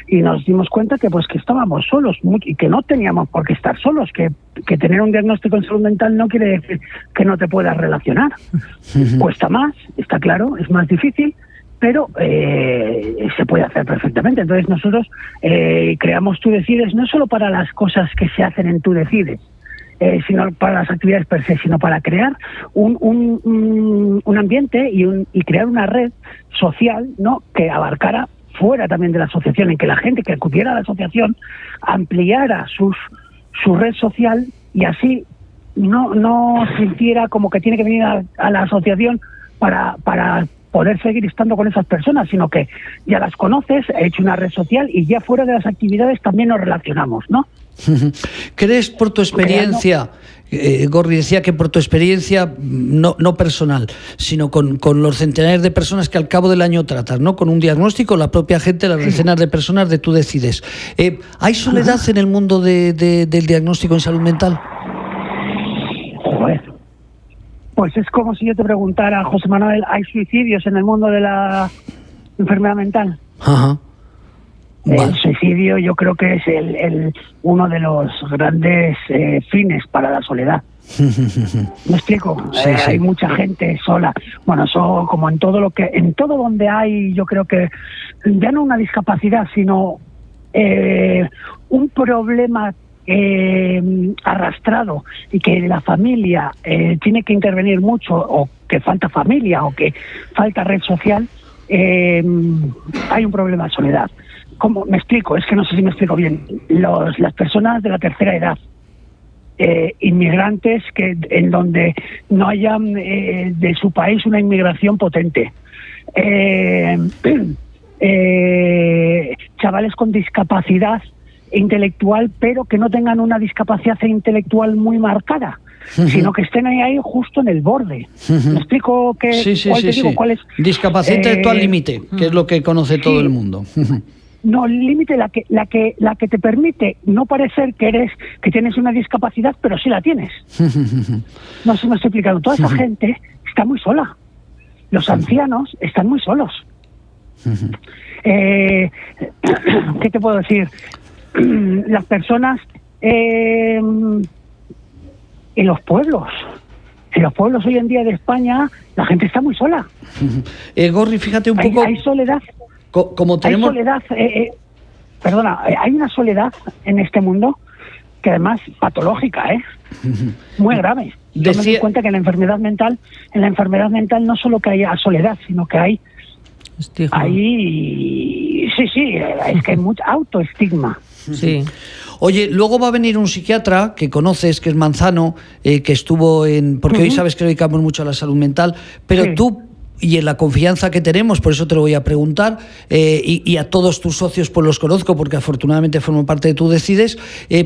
y nos dimos cuenta que estábamos solos y que no teníamos por qué estar solos, que tener un diagnóstico en salud mental no quiere decir que no te puedas relacionar. Cuesta más, está claro, es más difícil, pero se puede hacer perfectamente. Entonces nosotros creamos Tú Decides no solo para las cosas que se hacen en Tú Decides, sino para las actividades per se, sino para crear un ambiente y crear una red social, ¿no?, que abarcara fuera también de la asociación, en que la gente que acudiera a la asociación ampliara su red social, y así no sintiera como que tiene que venir a la asociación para poder seguir estando con esas personas, sino que ya las conoces, he hecho una red social y ya fuera de las actividades también nos relacionamos, ¿no? ¿Crees por tu experiencia, Gorri decía que por tu experiencia no personal, sino con los centenares de personas que al cabo del año tratas, ¿no? Con un diagnóstico, la propia gente, las decenas de personas de Tú Decides. ¿Hay soledad en el mundo del diagnóstico en salud mental? Joder. Pues es como si yo te preguntara, José Manuel, ¿hay suicidios en el mundo de la enfermedad mental? Ajá. Vale. El suicidio yo creo que es uno de los grandes fines para la soledad. ¿Me explico? Sí, sí. Hay mucha gente sola. Bueno, eso como en todo donde hay, yo creo que ya no una discapacidad, sino un problema arrastrado y que la familia tiene que intervenir mucho, o que falta familia, o que falta red social, hay un problema de soledad. ¿Cómo? Me explico, es que no sé si me explico bien. Las personas de la tercera edad, inmigrantes en donde no haya de su país una inmigración potente, chavales con discapacidad intelectual, pero que no tengan una discapacidad intelectual muy marcada, sino que estén ahí justo en el borde. ¿Me explico cuál es? Discapacidad intelectual límite, que es lo que conoce todo el mundo. No, el límite, la que te permite no parecer que tienes una discapacidad, pero sí la tienes. No sé si me estoy explicando. Toda esa gente está muy sola. Los ancianos están muy solos. ¿Qué te puedo decir? Las personas en los pueblos hoy en día de España, la gente está muy sola. Gorri, fíjate un poco. Hay soledad. Como tenemos... Hay soledad, hay una soledad en este mundo que además patológica, muy grave. Yo me doy cuenta que en la enfermedad mental no solo que haya soledad, sino que hay es que hay mucho autoestigma. Sí. Oye, luego va a venir un psiquiatra que conoces, que es Manzano, que estuvo porque hoy sabes que dedicamos mucho a la salud mental, pero tú, y en la confianza que tenemos, por eso te lo voy a preguntar, y a todos tus socios pues los conozco porque afortunadamente forman parte de Tú Decides,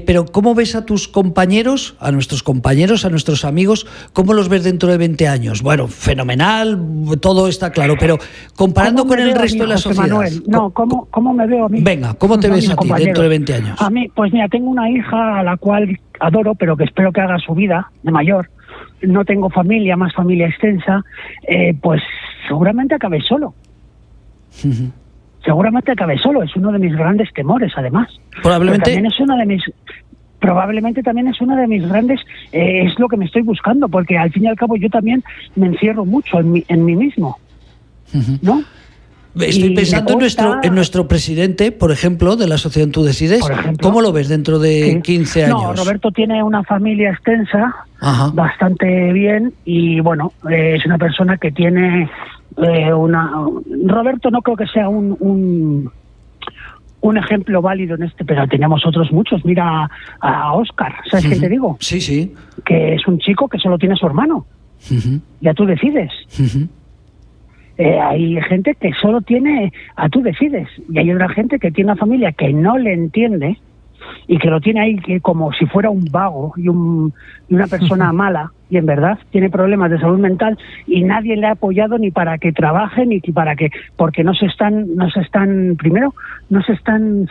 pero ¿cómo ves a tus compañeros, a nuestros amigos, cómo los ves dentro de 20 años? Bueno, fenomenal, todo está claro, pero comparando con el resto de la sociedad... Manuel, ¿cómo me veo a mí? Venga, ¿cómo te ves a ti dentro de 20 años? A mí, pues mira, tengo una hija a la cual adoro, pero que espero que haga su vida de mayor. No tengo más familia extensa, pues seguramente acabé solo. Seguramente acabé solo, es uno de mis grandes temores, además. Probablemente también es uno de mis grandes, es lo que me estoy buscando, porque al fin y al cabo yo también me encierro mucho en mí mismo, ¿no? Estoy pensando en nuestro presidente, por ejemplo, de la asociación Tú Decides. ¿Cómo lo ves dentro de 15 años? No, Roberto tiene una familia extensa, bastante bien, y bueno, es una persona que tiene Roberto no creo que sea un ejemplo válido en pero tenemos otros muchos. Mira a Óscar, ¿sabes qué te digo? Sí. Que es un chico que solo tiene a su hermano. Ya Tú Decides. Hay gente que solo tiene a Tú Decides, y hay otra gente que tiene una familia que no le entiende y que lo tiene ahí que como si fuera un vago y una persona mala, y en verdad tiene problemas de salud mental y nadie le ha apoyado ni para que trabaje ni para que, porque no se están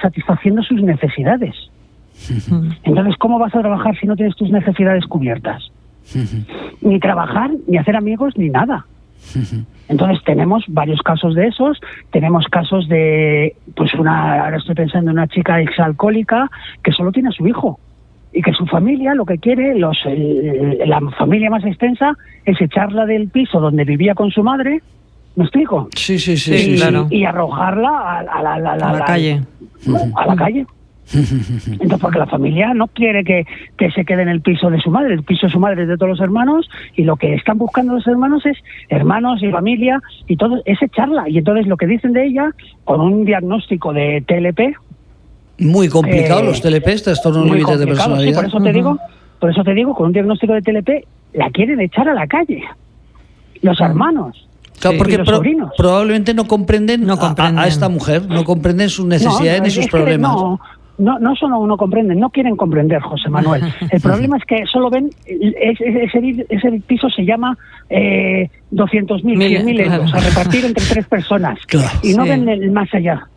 satisfaciendo sus necesidades. Entonces, ¿cómo vas a trabajar si no tienes tus necesidades cubiertas? Ni trabajar, ni hacer amigos, ni nada. Entonces tenemos varios casos de esos. Tenemos casos de, ahora estoy pensando en una chica exalcohólica que solo tiene a su hijo y que su familia lo que quiere, la familia más extensa, es echarla del piso donde vivía con su madre. ¿Me explico? Sí, claro. Y arrojarla a la calle. A la calle. Entonces, porque la familia no quiere que se quede en el piso de su madre. El piso de su madre es de todos los hermanos, y lo que están buscando los hermanos es hermanos y familia, y todo es echarla. Y entonces lo que dicen de ella, con un diagnóstico de TLP, muy complicado los TLP, trastornos límites de personalidad. Sí, por eso te digo, con un diagnóstico de TLP la quieren echar a la calle los hermanos. Claro, porque los sobrinos. probablemente no comprenden, a esta mujer, no comprenden sus necesidades ni sus problemas. No solo no comprenden, no quieren comprender, José Manuel. El problema es que solo ven, ese piso se llama 200.000, 100.000 euros a repartir entre 3 personas. Claro, y no ven el más allá.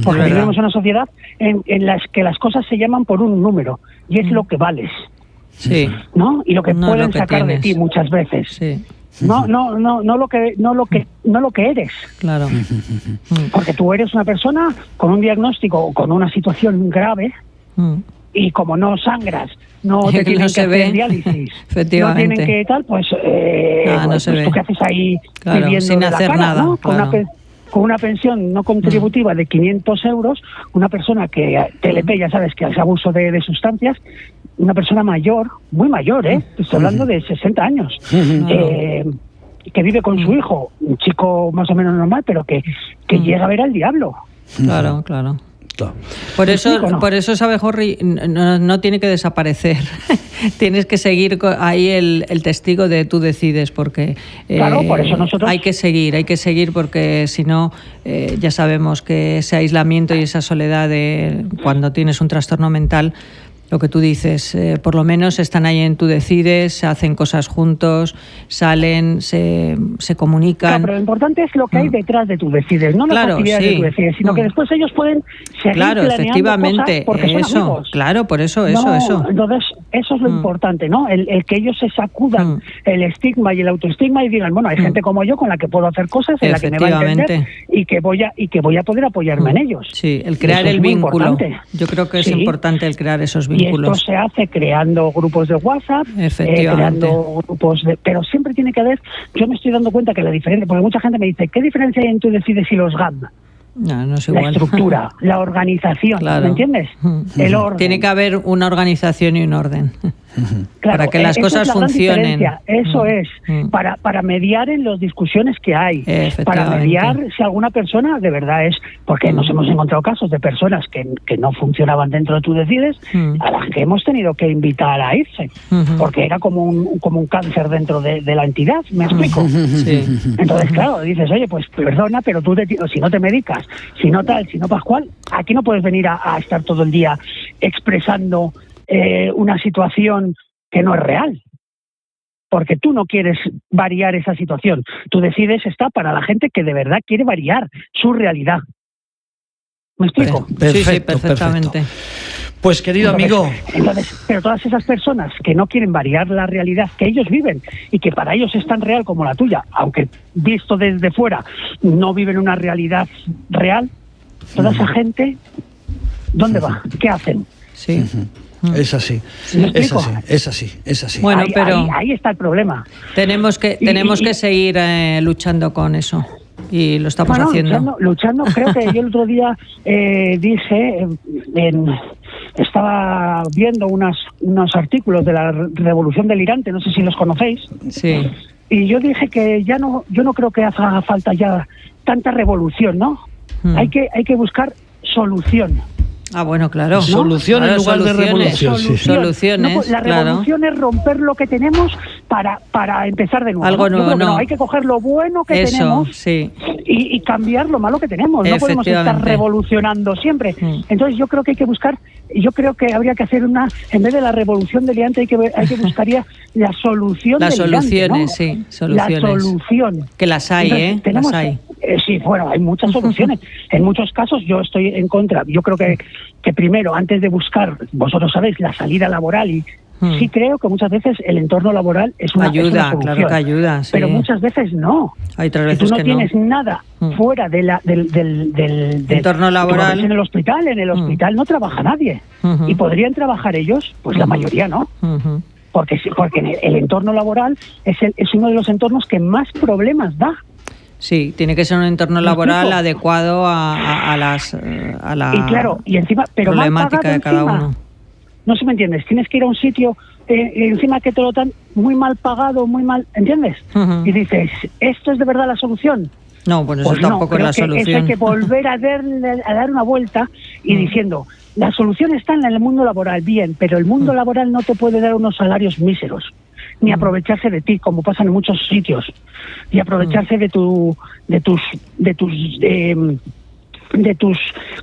Porque vivimos en una sociedad en la que las cosas se llaman por un número y es lo que vales. Sí. ¿No? Y lo que pueden lo que sacar tienes. de ti muchas veces. Sí. No lo que eres. Claro. Porque tú eres una persona con un diagnóstico o con una situación grave y como no sangras, no te tienen que hacer diálisis, no tienen que tal, pues, no se ve. tú qué haces ahí sin viviendo de la hacer cara, nada, ¿no? claro. Con una pensión no contributiva de 500 euros, una persona que TLP, ya sabes que hace abuso de sustancias, una persona mayor, muy mayor, estoy hablando de 60 años, que vive con su hijo, un chico más o menos normal, pero que llega a ver al diablo. Claro. Por eso, sabe, Jorri, no tiene que desaparecer. Tienes que seguir ahí el testigo de tú decides, porque claro, por eso nosotros hay que seguir porque si no, ya sabemos que ese aislamiento y esa soledad de cuando tienes un trastorno mental, lo que tú dices, por lo menos están ahí en Tú Decides, se hacen cosas juntos, salen, se comunican. Claro, pero lo importante es lo que hay detrás de Tú Decides, no las actividades de Tú Decides, sino que después ellos pueden seguir planeando efectivamente, cosas porque son amigos. Claro, por eso. Entonces, eso es lo importante, ¿no? El que ellos se sacudan el estigma y el autoestigma y digan, bueno, hay gente como yo con la que puedo hacer cosas, en la que me va a entender y que voy a poder apoyarme en ellos. Sí, el crear el vínculo. Yo creo que es importante el crear esos vínculos. Y esto se hace creando grupos de WhatsApp, creando grupos de... Pero siempre tiene que haber... Yo me estoy dando cuenta que la diferencia... Porque mucha gente me dice, ¿qué diferencia hay en Tú Decides y los GAM? No es igual. La estructura, la organización, ¿me entiendes? El orden. Tiene que haber una organización y un orden. Claro, para que las cosas funcionen. Eso es, para mediar en las discusiones que hay, para mediar si alguna persona de verdad es, porque nos hemos encontrado casos de personas que no funcionaban dentro de Tú Decides, a las que hemos tenido que invitar a irse, porque era como un cáncer dentro de la entidad, ¿me explico? Entonces, claro, dices, oye, pues perdona, pero tú si no te medicas, si no tal, si no pascual, aquí no puedes venir a estar todo el día expresando una situación que no es real, porque tú no quieres variar esa situación. Tú Decides está para la gente que de verdad quiere variar su realidad. ¿Me explico? Perfecto, perfectamente. Pues querido amigo... Pero todas esas personas que no quieren variar la realidad que ellos viven y que para ellos es tan real como la tuya, aunque visto desde fuera no viven una realidad real, toda esa gente, ¿dónde va? ¿Qué hacen? Sí. Es así. Bueno, pero ahí está el problema. Tenemos que seguir luchando con eso y lo estamos haciendo. Luchando. Creo que yo el otro día dije, estaba viendo unos artículos de la Revolución Delirante, no sé si los conocéis. Sí. Y yo dije que yo no creo que haga falta ya tanta revolución, ¿no? Hay que buscar solución. Ah, bueno, claro. ¿No? Solución en lugar de revolución. Soluciones, no, la revolución es romper lo que tenemos para empezar de nuevo. Algo nuevo, no. Hay que coger lo bueno que tenemos y cambiar lo malo que tenemos. No podemos estar revolucionando siempre. Entonces yo creo que hay que buscar, yo creo que habría que hacer en vez de la revolución delirante, hay que buscaría la solución Las delirante, soluciones, ¿no? sí, soluciones. La solución. Que las hay, Entonces, las hay. Sí, bueno, hay muchas soluciones. En muchos casos yo estoy en contra. Yo creo que primero, antes de buscar, vosotros sabéis, la salida laboral y sí creo que muchas veces el entorno laboral es una solución. Claro que ayuda, sí. Pero muchas veces no. Hay otras veces si tú no que tienes nada fuera del entorno laboral. En el hospital no trabaja nadie. Y podrían trabajar ellos, pues la mayoría no. Porque el entorno laboral es uno de los entornos que más problemas da. Sí, tiene que ser un entorno laboral adecuado a la y claro, y encima, pero problemática de cada uno. No sé, ¿me entiendes? Tienes que ir a un sitio encima que te lo dan muy mal pagado, muy mal, ¿entiendes? Y dices, ¿esto es de verdad la solución? No, pues eso tampoco es la solución. Eso hay que volver a dar una vuelta y diciendo, la solución está en el mundo laboral, bien, pero el mundo laboral no te puede dar unos salarios míseros. ni aprovecharse de ti, como pasa en muchos sitios, y aprovecharse de tus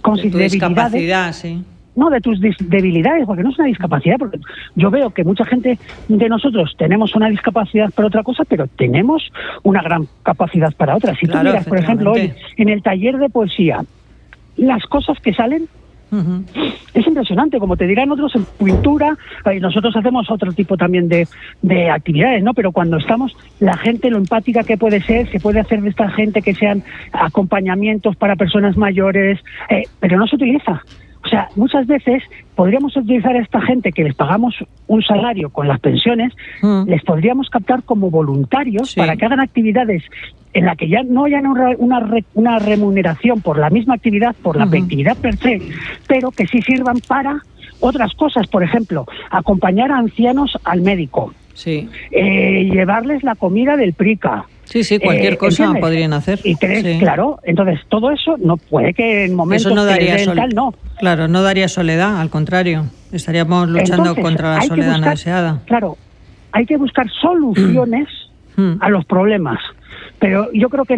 ¿cómo se dice? Discapacidad, sí. No, de tus debilidades, porque no es una discapacidad, porque yo veo que mucha gente de nosotros tenemos una discapacidad para otra cosa, pero tenemos una gran capacidad para otra. Si tú miras, por ejemplo, hoy en el taller de poesía, las cosas que salen, es impresionante, como te dirán otros en pintura, y nosotros hacemos otro tipo también de actividades, ¿no? Pero cuando estamos, la gente, lo empática que puede ser, se puede hacer de esta gente que sean acompañamientos para personas mayores, pero no se utiliza. O sea, muchas veces podríamos utilizar a esta gente que les pagamos un salario con las pensiones, les podríamos captar como voluntarios para que hagan actividades en la que ya no haya una remuneración por la misma actividad, por la actividad per se, pero que sí sirvan para otras cosas. Por ejemplo, acompañar a ancianos al médico, llevarles la comida del PRICA. Sí, cualquier cosa ¿entiendes? Podrían hacer. Y claro, entonces todo eso no puede que en momentos no daría no. Claro, no daría soledad, al contrario. Estaríamos luchando contra la soledad no deseada. Claro, hay que buscar soluciones a los problemas. Pero yo creo que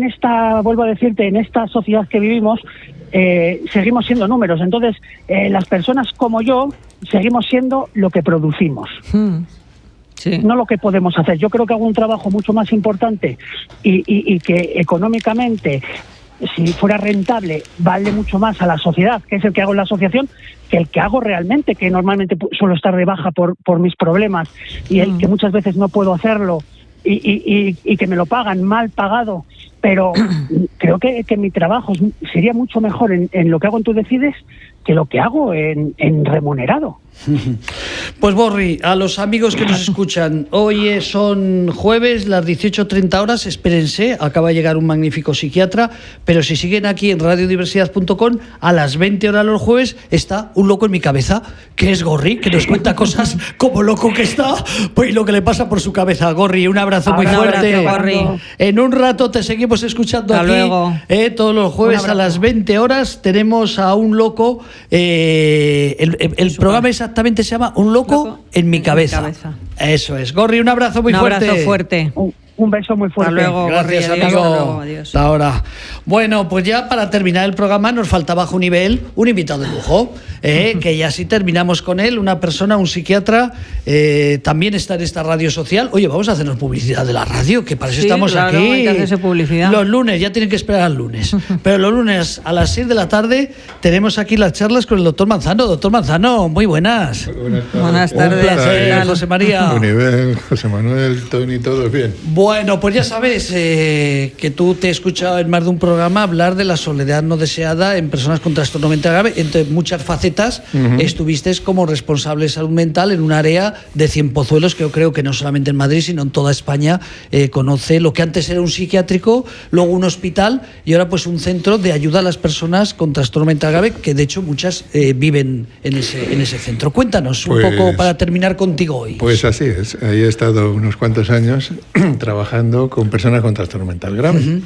vuelvo a decirte, en esta sociedad que vivimos, seguimos siendo números. Entonces, las personas como yo seguimos siendo lo que producimos. No lo que podemos hacer. Yo creo que hago un trabajo mucho más importante y que económicamente, si fuera rentable, vale mucho más a la sociedad, que es el que hago en la asociación, que el que hago realmente, que normalmente suelo estar de baja por mis problemas y el que muchas veces no puedo hacerlo y que me lo pagan mal pagado. Pero creo que mi trabajo sería mucho mejor en lo que hago en Tú Decides que lo que hago en remunerado. Pues Borri, a los amigos que nos escuchan, hoy son jueves, las 18:30 horas, espérense, acaba de llegar un magnífico psiquiatra, pero si siguen aquí en radiodiversidad.com, a las 20 horas los jueves está un loco en mi cabeza, que es Gorri, que nos cuenta cosas como loco que está, pues lo que le pasa por su cabeza. Gorri, un abrazo muy fuerte. Gorri. En un rato te seguimos escuchando. Hasta aquí. Luego. Todos los jueves a las 20 horas tenemos a un loco. El programa exactamente se llama Un loco en mi cabeza. Eso es. Gorri, un abrazo muy fuerte. Un abrazo fuerte. Un beso muy fuerte. Hasta luego. Gracias, Gorri, amigo. adiós. Adiós. Hasta ahora. Bueno, pues ya para terminar el programa nos falta bajo nivel un invitado de lujo, que ya sí terminamos con él, una persona, un psiquiatra, también está en esta radio social. Oye, vamos a hacernos publicidad de la radio, que para eso estamos claro, aquí. Hay que hacerse publicidad. Los lunes, ya tienen que esperar al lunes. Pero los lunes a las 6 de la tarde tenemos aquí las charlas con el doctor Manzano. Doctor Manzano, muy buenas. Buenas tardes. Un placer, José María. Un nivel, José Manuel, Tony, todos bien. Bueno, pues ya sabes que tú te he escuchado en más de un programa hablar de la soledad no deseada en personas con trastorno mental grave. Entre muchas facetas, estuviste como responsable de salud mental en un área de Cienpozuelos, que yo creo que no solamente en Madrid, sino en toda España conoce lo que antes era un psiquiátrico, luego un hospital y ahora pues un centro de ayuda a las personas con trastorno mental grave, que de hecho muchas viven en ese centro. Cuéntanos un poco para terminar contigo hoy. Pues así es. Ahí he estado unos cuantos años trabajando con personas con trastorno mental grave,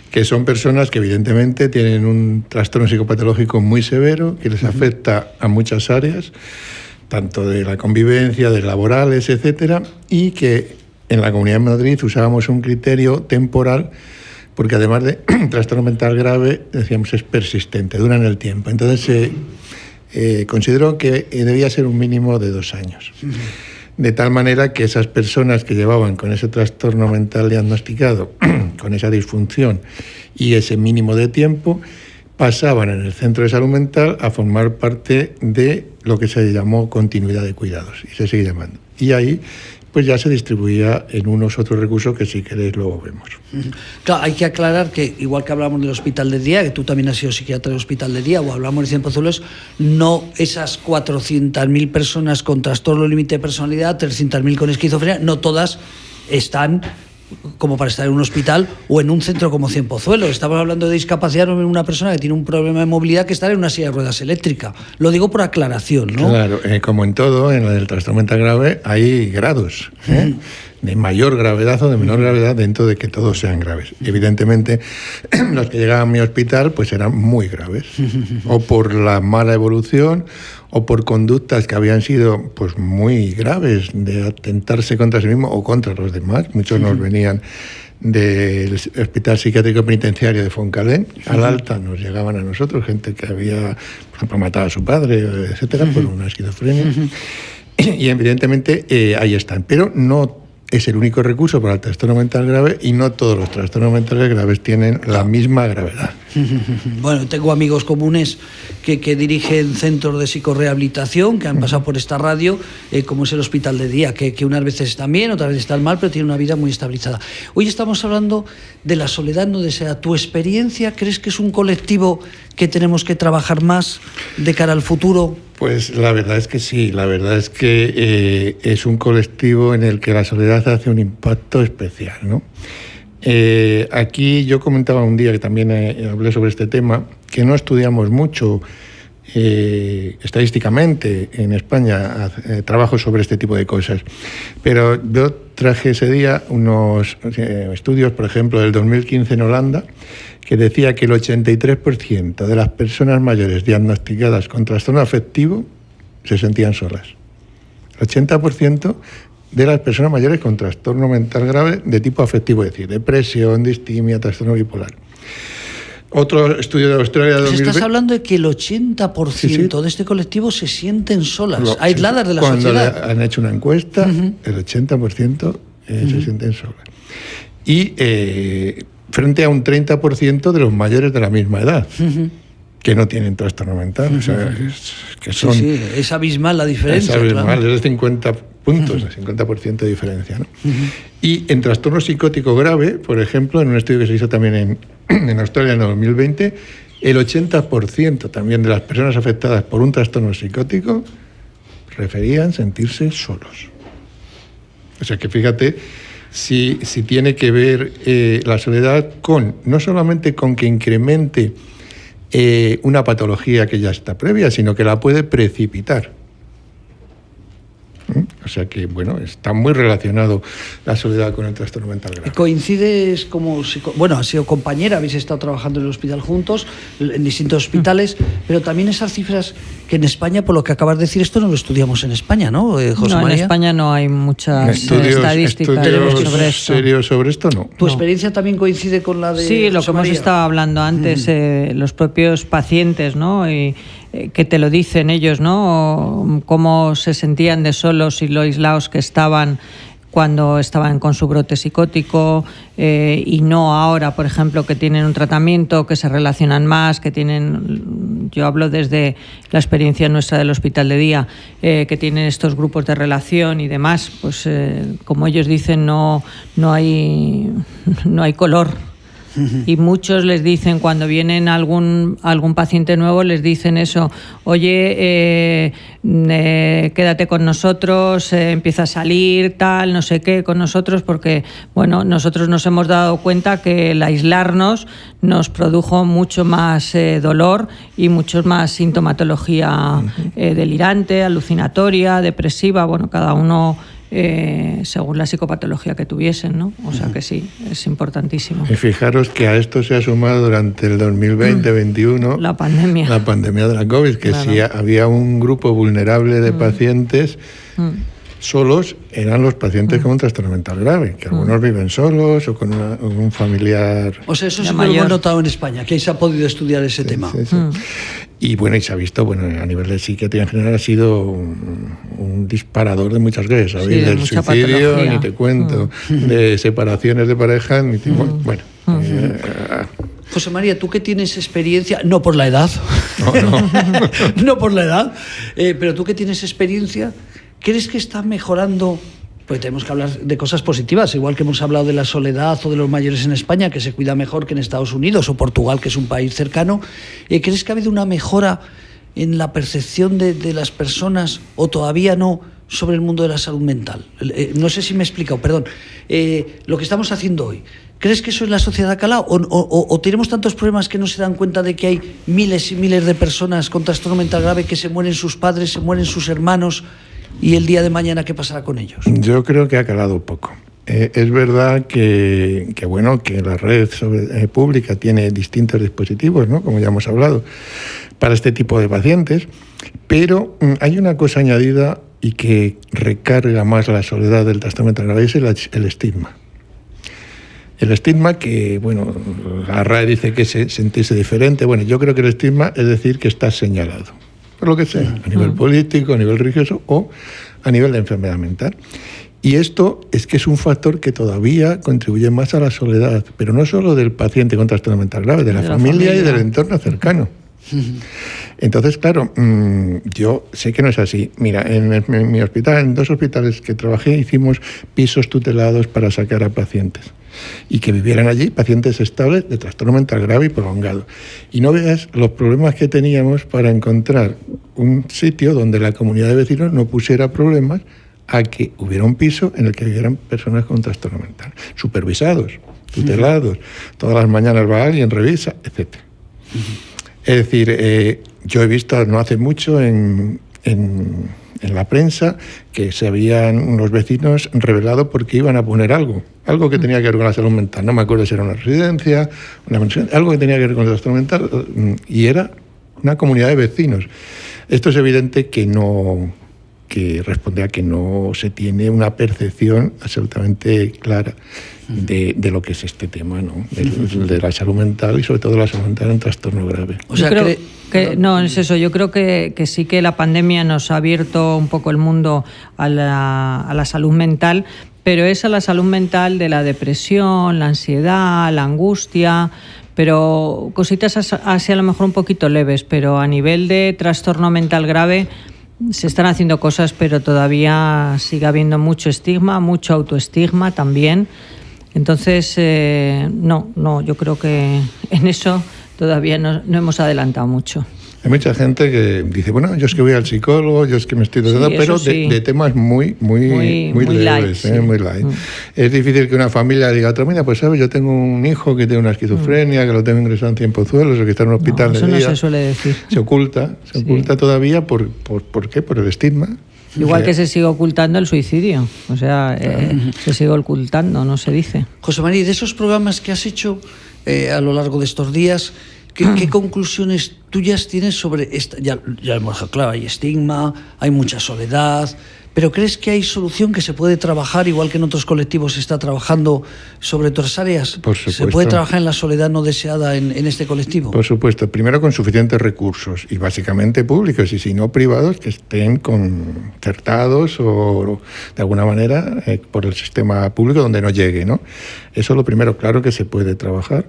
que son personas que evidentemente tienen un trastorno psicopatológico muy severo que les afecta a muchas áreas, tanto de la convivencia, de laborales, etcétera, y que en la Comunidad de Madrid usábamos un criterio temporal porque además de trastorno mental grave, decíamos, es persistente, dura en el tiempo. Entonces consideró que debía ser un mínimo de 2 años. De tal manera que esas personas que llevaban con ese trastorno mental diagnosticado, con esa disfunción y ese mínimo de tiempo, pasaban en el centro de salud mental a formar parte de lo que se llamó continuidad de cuidados, y se sigue llamando. Y ahí pues ya se distribuía en unos otros recursos que si queréis luego vemos. Claro, hay que aclarar que igual que hablamos del hospital de día, que tú también has sido psiquiatra del hospital de día, o hablamos de Cienpozuelos, no esas 400.000 personas con trastorno límite de personalidad, 300.000 con esquizofrenia, no todas están como para estar en un hospital o en un centro como Cienpozuelos. Estamos hablando de discapacidad, no en una persona que tiene un problema de movilidad que está en una silla de ruedas eléctrica. Lo digo por aclaración, ¿no? Claro, como en todo, en el trastorno mental grave hay grados. de mayor gravedad o de menor gravedad, dentro de que todos sean graves. Evidentemente, los que llegaban a mi hospital pues eran muy graves, o por la mala evolución, o por conductas que habían sido pues muy graves, de atentarse contra sí mismo o contra los demás. Muchos nos venían del Hospital Psiquiátrico Penitenciario de Foncalén, al alta nos llegaban a nosotros, gente que había, por ejemplo, matado a su padre, etcétera, por una esquizofrenia. Y evidentemente ahí están, pero no es el único recurso para el trastorno mental grave, y no todos los trastornos mentales graves tienen la misma gravedad. Bueno, tengo amigos comunes que dirigen centros de psicorrehabilitación, que han pasado por esta radio, como es el Hospital de Día, que unas veces están bien, otras veces están mal, pero tienen una vida muy estabilizada. Hoy estamos hablando de la soledad no deseada. ¿Tu experiencia crees que es un colectivo que tenemos que trabajar más de cara al futuro? Pues la verdad es que sí, la verdad es que es un colectivo en el que la soledad hace un impacto especial, ¿no? Aquí yo comentaba un día, que también hablé sobre este tema, que no estudiamos mucho estadísticamente en España trabajos sobre este tipo de cosas, pero yo traje ese día unos estudios, por ejemplo, del 2015 en Holanda, que decía que el 83% de las personas mayores diagnosticadas con trastorno afectivo se sentían solas. El 80% de las personas mayores con trastorno mental grave de tipo afectivo, es decir, depresión, distimia, trastorno bipolar. Otro estudio de Australia de 2020... Estás hablando de que el 80% de este colectivo se sienten solas, aisladas de la sociedad. Cuando han hecho una encuesta, el 80% se sienten solas. Y frente a un 30% de los mayores de la misma edad, que no tienen trastorno mental. O sea, que son, es abismal la diferencia. Es abismal, claro. Es de 50 puntos, 50% de diferencia, ¿no? Y en trastorno psicótico grave, por ejemplo, en un estudio que se hizo también en Australia en 2020, el 80% también de las personas afectadas por un trastorno psicótico referían sentirse solos. O sea que fíjate si tiene que ver la soledad con, no solamente con que incremente una patología que ya está previa, sino que la puede precipitar. O sea que, bueno, está muy relacionado la soledad con el trastorno mental grave. Coincides como... Bueno, has sido compañera, habéis estado trabajando en el hospital juntos, en distintos hospitales, pero también esas cifras que en España, por lo que acabas de decir, esto no lo estudiamos en España, ¿no, José María? En España no hay muchas estadísticas sobre esto. ¿Serios sobre esto? No. ¿Tu experiencia también coincide con la de Sí, lo José que hemos María? estado hablando antes, los propios pacientes, ¿no? Y que te lo dicen ellos, ¿no? Cómo se sentían de solos y lo aislados que estaban cuando estaban con su brote psicótico y no ahora, por ejemplo, que tienen un tratamiento, que se relacionan más, que tienen, yo hablo desde la experiencia nuestra del Hospital de Día, que tienen estos grupos de relación y demás, pues como ellos dicen, no hay color. Y muchos les dicen, cuando vienen algún paciente nuevo, les dicen eso: oye, quédate con nosotros, empieza a salir, tal, no sé qué, con nosotros, porque, bueno, nosotros nos hemos dado cuenta que el aislarnos nos produjo mucho más dolor y mucho más sintomatología delirante, alucinatoria, depresiva, bueno, cada uno... según la psicopatología que tuviesen, ¿no? O sea que sí, es importantísimo. Y fijaros que a esto se ha sumado durante el 2020-21 la pandemia de la COVID, que claro. Si había un grupo vulnerable de pacientes solos, eran los pacientes con un trastorno mental grave, que algunos viven solos o con un familiar... O sea, eso sí que lo hemos notado en España, que ahí se ha podido estudiar ese tema. Sí. Y bueno, y se ha visto, bueno, a nivel de psiquiatría en general ha sido un disparador de muchas cosas, ¿sabéis? Sí, del suicidio, patología. ni te cuento, de separaciones de pareja, ni te bueno. José María, tú que tienes experiencia, no por la edad, No. no por la edad, pero tú que tienes experiencia, ¿crees que está mejorando? Pues tenemos que hablar de cosas positivas, igual que hemos hablado de la soledad o de los mayores en España, que se cuida mejor que en Estados Unidos o Portugal, que es un país cercano. ¿Crees que ha habido una mejora en la percepción de las personas, o todavía no, sobre el mundo de la salud mental? No sé si me he explicado, perdón. Lo que estamos haciendo hoy, ¿crees que eso es la sociedad calado? ¿O tenemos tantos problemas que no se dan cuenta de que hay miles y miles de personas con trastorno mental grave, que se mueren sus padres, se mueren sus hermanos, y el día de mañana qué pasará con ellos? Yo creo que ha calado poco. Es verdad que la red pública tiene distintos dispositivos, ¿no? Como ya hemos hablado, para este tipo de pacientes, pero hay una cosa añadida y que recarga más la soledad del trastorno mental grave, es el estigma. El estigma que, bueno, la RAE dice que es sentirse diferente. Bueno, yo creo que el estigma es decir que estás señalado, por lo que sea, a nivel político, a nivel religioso o a nivel de enfermedad mental. Y esto es que es un factor que todavía contribuye más a la soledad, pero no solo del paciente con trastorno mental grave, de la familia y del entorno cercano. Entonces, claro, yo sé que no es así. Mira, en mi hospital, en 2 hospitales que trabajé, hicimos pisos tutelados para sacar a pacientes y que vivieran allí pacientes estables de trastorno mental grave y prolongado. Y no veas los problemas que teníamos para encontrar un sitio donde la comunidad de vecinos no pusiera problemas a que hubiera un piso en el que vivieran personas con trastorno mental, supervisados, tutelados, todas las mañanas va alguien, revisa, etc. Es decir, yo he visto no hace mucho en la prensa que se habían unos vecinos revelado porque iban a poner algo que tenía que ver con la salud mental. No me acuerdo si era una residencia, una mansión, algo que tenía que ver con el trastorno mental, y era una comunidad de vecinos. Esto es evidente que responde a que no se tiene una percepción absolutamente clara de lo que es este tema, ¿no? De la salud mental y sobre todo la salud mental en trastorno grave. O sea, creo que no es eso. Yo creo que sí que la pandemia nos ha abierto un poco el mundo a la salud mental, pero es a la salud mental de la depresión, la ansiedad, la angustia, pero cositas así a lo mejor un poquito leves, pero a nivel de trastorno mental grave se están haciendo cosas, pero todavía sigue habiendo mucho estigma, mucho autoestigma también. Entonces, no, yo creo que en eso todavía no hemos adelantado mucho. Hay mucha gente que dice, bueno, yo es que voy al psicólogo, yo es que me estoy tratando, pero sí, de temas muy leves, light, sí. Muy light. Es difícil que una familia diga, otra, mira, pues sabes, yo tengo un hijo que tiene una esquizofrenia, que lo tengo ingresado en 100 Pozuelos, o que está en un hospital de día. Eso no se suele decir. Se oculta todavía, ¿por qué? Por el estigma. Igual que se sigue ocultando el suicidio, o sea, se sigue ocultando, no se dice. José María, de esos programas que has hecho a lo largo de estos días, ¿qué conclusiones tuyas tienes sobre esta? Ya hemos dejado claro, hay estigma, hay mucha soledad, pero ¿crees que hay solución, que se puede trabajar, igual que en otros colectivos se está trabajando sobre otras áreas? Por supuesto. ¿Se puede trabajar en la soledad no deseada en este colectivo? Por supuesto, primero con suficientes recursos, y básicamente públicos, y si no privados, que estén concertados o de alguna manera por el sistema público donde no llegue, ¿no? Eso es lo primero, claro que se puede trabajar.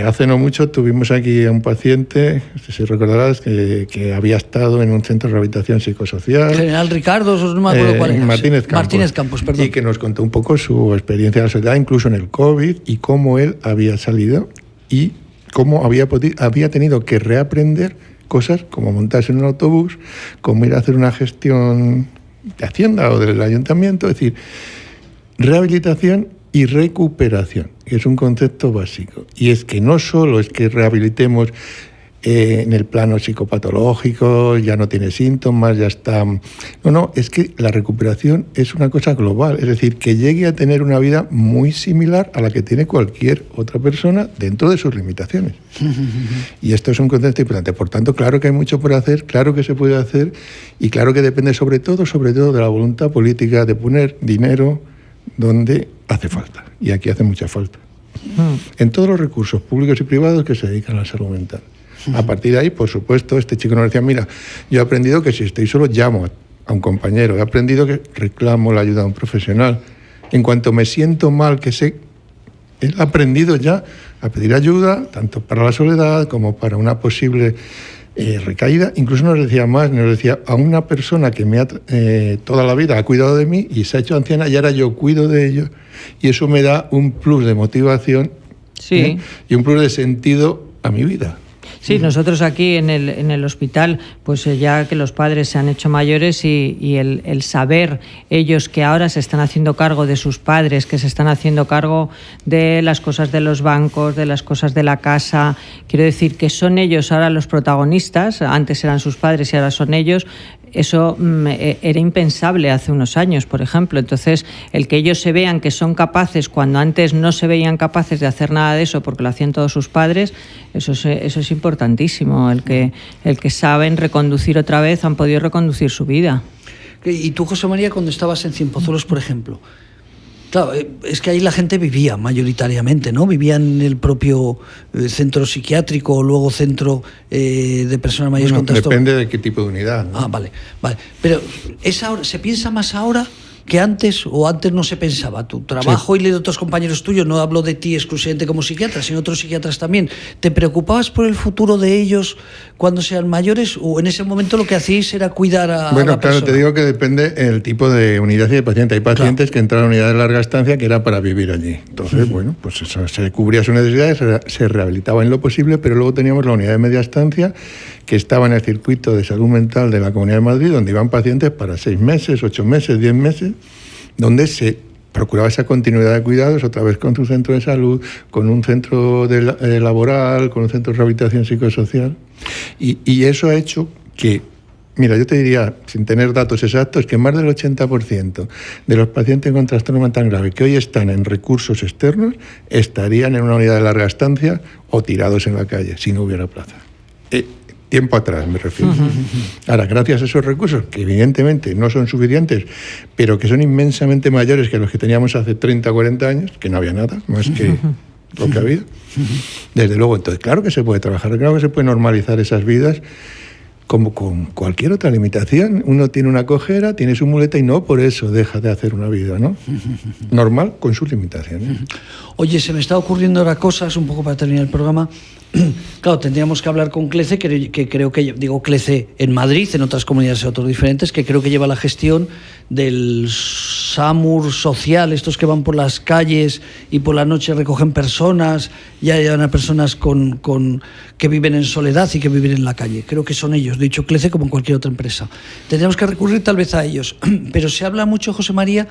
Hace no mucho tuvimos aquí a un paciente, si recordarás, que había estado en un centro de rehabilitación psicosocial. General Ricardo, no me acuerdo cuál era. Martínez Campos, perdón. Y que nos contó un poco su experiencia de la soledad, incluso en el COVID, y cómo él había salido y cómo había tenido que reaprender cosas como montarse en un autobús, como ir a hacer una gestión de Hacienda o del ayuntamiento, es decir, rehabilitación y recuperación, que es un concepto básico. Y es que no solo es que rehabilitemos en el plano psicopatológico, ya no tiene síntomas, ya está... No, es que la recuperación es una cosa global, es decir, que llegue a tener una vida muy similar a la que tiene cualquier otra persona dentro de sus limitaciones. Y esto es un concepto importante. Por tanto, claro que hay mucho por hacer, claro que se puede hacer, y claro que depende sobre todo de la voluntad política de poner dinero donde hace falta, y aquí hace mucha falta, en todos los recursos públicos y privados que se dedican a la salud mental. A partir de ahí, por supuesto, este chico nos decía, mira, yo he aprendido que si estoy solo llamo a un compañero, he aprendido que reclamo la ayuda de un profesional, en cuanto me siento mal, él ha aprendido ya a pedir ayuda, tanto para la soledad como para una posible recaída. Incluso nos decía a una persona que me ha toda la vida ha cuidado de mí y se ha hecho anciana y ahora yo cuido de ellos, y eso me da un plus de motivación, sí, y un plus de sentido a mi vida. Sí, nosotros aquí en el hospital, pues ya que los padres se han hecho mayores y el saber ellos que ahora se están haciendo cargo de sus padres, que se están haciendo cargo de las cosas de los bancos, de las cosas de la casa, quiero decir que son ellos ahora los protagonistas, antes eran sus padres y ahora son ellos. Eso era impensable hace unos años, por ejemplo. Entonces, el que ellos se vean que son capaces, cuando antes no se veían capaces de hacer nada de eso porque lo hacían todos sus padres, eso es importantísimo. El que saben reconducir otra vez, han podido reconducir su vida. ¿Y tú, José María, cuando estabas en Cienpozuelos, por ejemplo? Claro, es que ahí la gente vivía mayoritariamente, ¿no? Vivía en el propio centro psiquiátrico o luego centro de personas mayores con trastorno. Depende de qué tipo de unidad, ¿no? Vale. Pero ¿se piensa más ahora que antes o antes no se pensaba? Tu trabajo y de otros compañeros tuyos, no hablo de ti exclusivamente como psiquiatra, sino otros psiquiatras también. ¿Te preocupabas por el futuro de ellos cuando sean mayores o en ese momento lo que hacíais era cuidar a la persona? Te digo que depende el tipo de unidad y de paciente. Hay pacientes que entraron a unidad de larga estancia que era para vivir allí. Entonces, pues eso, se cubría sus necesidades, se rehabilitaba en lo posible, pero luego teníamos la unidad de media estancia que estaba en el circuito de salud mental de la Comunidad de Madrid, donde iban pacientes para 6 meses, 8 meses, 10 meses, donde se procuraba esa continuidad de cuidados otra vez con su centro de salud, con un centro laboral, con un centro de rehabilitación psicosocial. Y eso ha hecho que, mira, yo te diría, sin tener datos exactos, que más del 80% de los pacientes con trastorno mental grave que hoy están en recursos externos estarían en una unidad de larga estancia o tirados en la calle, si no hubiera plaza. Tiempo atrás, me refiero. Ahora, gracias a esos recursos, que evidentemente no son suficientes, pero que son inmensamente mayores que los que teníamos hace 30 o 40 años, que no había nada más que lo que ha habido, desde luego, entonces, claro que se puede trabajar, claro que se puede normalizar esas vidas, como con cualquier otra limitación. Uno tiene una cojera, tiene su muleta y no por eso deja de hacer una vida, ¿no? Normal, con sus limitaciones. Oye, se me está ocurriendo ahora cosas, un poco para terminar el programa. Claro, tendríamos que hablar con CLECE, que creo que, digo CLECE en Madrid, en otras comunidades autónomas diferentes, que creo que lleva la gestión del SAMUR social, estos que van por las calles y por la noche recogen personas, ya llevan a personas que viven en soledad y que viven en la calle. Creo que son ellos, dicho CLECE como en cualquier otra empresa. Tendríamos que recurrir tal vez a ellos, pero se habla mucho, José María,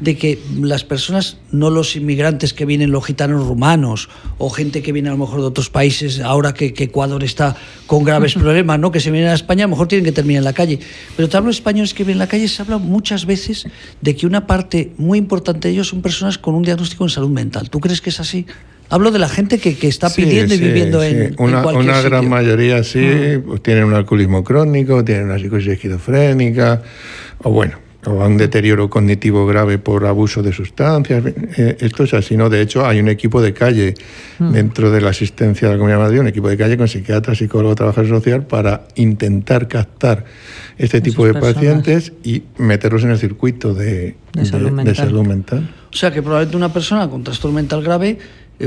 de que las personas, no los inmigrantes que vienen, los gitanos rumanos o gente que viene a lo mejor de otros países, ahora que Ecuador está con graves problemas, ¿no? Que se vienen a España, a lo mejor tienen que terminar en la calle. Pero te hablo de españoles que viven en la calle, se habla muchas veces de que una parte muy importante de ellos son personas con un diagnóstico en salud mental. ¿Tú crees que es así? Hablo de la gente que está pidiendo y viviendo en cualquier sitio. Una gran mayoría sí, pues tienen un alcoholismo crónico, tienen una psicosis esquizofrénica, o un deterioro cognitivo grave por abuso de sustancias. Esto es así, ¿no? De hecho, hay un equipo de calle dentro de la asistencia de la Comunidad de Madrid, un equipo de calle con psiquiatra, psicólogo, trabajador social, para intentar captar este tipo de pacientes y meterlos en el circuito de salud mental. O sea, que probablemente una persona con trastorno mental grave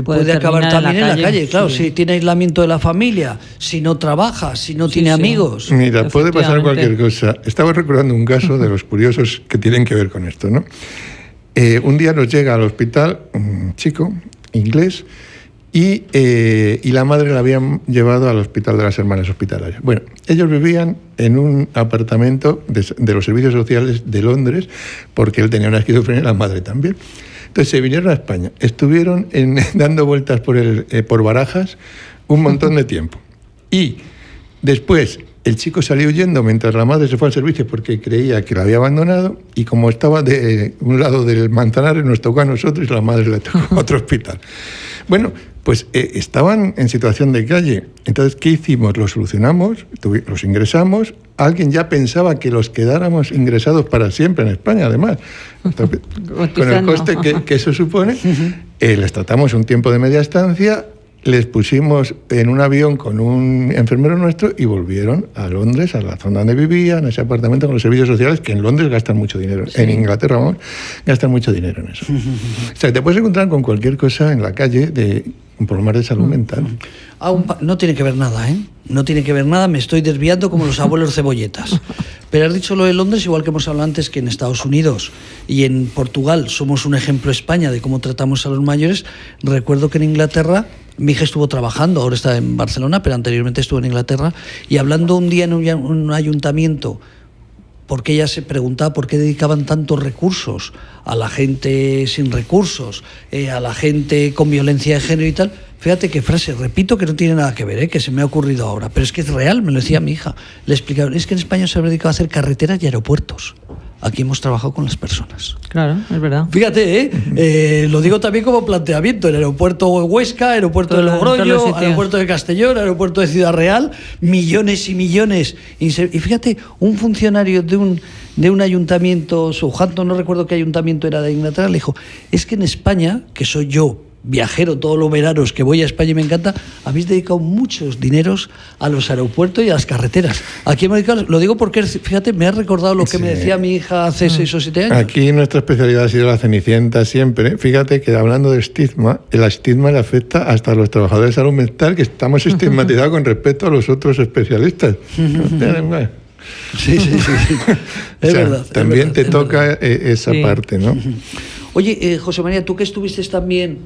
puede acabar también en la calle, claro, sí. Si tiene aislamiento de la familia, si no trabaja, si no tiene amigos. Mira, puede pasar cualquier cosa. Estaba recordando un caso de los curiosos que tienen que ver con esto, ¿no? Un día nos llega al hospital un chico inglés y la madre la habían llevado al hospital de las Hermanas Hospitalarias. Bueno, ellos vivían en un apartamento de los servicios sociales de Londres porque él tenía una esquizofrenia y la madre también. Entonces se vinieron a España, estuvieron dando vueltas por Barajas un montón de tiempo. Y después el chico salió huyendo mientras la madre se fue al servicio porque creía que la había abandonado, y como estaba de un lado del Manzanares nos tocó a nosotros y la madre le tocó a otro hospital. Bueno, pues estaban en situación de calle. Entonces, ¿qué hicimos? Lo solucionamos, los ingresamos. Alguien ya pensaba que los quedáramos ingresados para siempre en España, además. Entonces, con el coste que eso supone, les tratamos un tiempo de media estancia, les pusimos en un avión con un enfermero nuestro y volvieron a Londres, a la zona donde vivían, a ese apartamento con los servicios sociales, que en Londres gastan mucho dinero. Sí. En Inglaterra, vamos, gastan mucho dinero en eso. O sea, te puedes encontrar con cualquier cosa en la calle de problemas de salud mental. No tiene que ver nada, ¿eh? No tiene que ver nada, me estoy desviando como los abuelos cebolletas. Pero has dicho lo de Londres, igual que hemos hablado antes, que en Estados Unidos y en Portugal somos un ejemplo España de cómo tratamos a los mayores. Recuerdo que en Inglaterra Mi hija estuvo trabajando, ahora está en Barcelona, pero anteriormente estuvo en Inglaterra, y hablando un día en un ayuntamiento, porque ella se preguntaba por qué dedicaban tantos recursos a la gente sin recursos, a la gente con violencia de género y tal. Fíjate qué frase, repito, que no tiene nada que ver, que se me ha ocurrido ahora, pero es que es real, me lo decía mi hija. Le explicaron, es que en España se ha dedicado a hacer carreteras y aeropuertos. Aquí hemos trabajado con las personas. Claro, es verdad. Fíjate, lo digo también como planteamiento. El aeropuerto de Huesca, aeropuerto de Logroño, aeropuerto de Castellón, aeropuerto de Ciudad Real, millones y millones. Y fíjate, un funcionario de un ayuntamiento, Southampton, no recuerdo qué ayuntamiento era de Inglaterra, le dijo, es que en España, que soy yo, viajero todos los veranos que voy a España y me encanta, habéis dedicado muchos dineros a los aeropuertos y a las carreteras. Aquí hemos dedicado, lo digo porque, fíjate, me ha recordado lo que me decía mi hija hace 6 o 7 años. Aquí nuestra especialidad ha sido la Cenicienta siempre. Fíjate que hablando de estigma, el estigma le afecta hasta a los trabajadores de salud mental, que estamos estigmatizados con respecto a los otros especialistas. Sí. Es verdad. También es verdad, te toca esa parte, ¿no? Oye, José María, tú que estuviste también,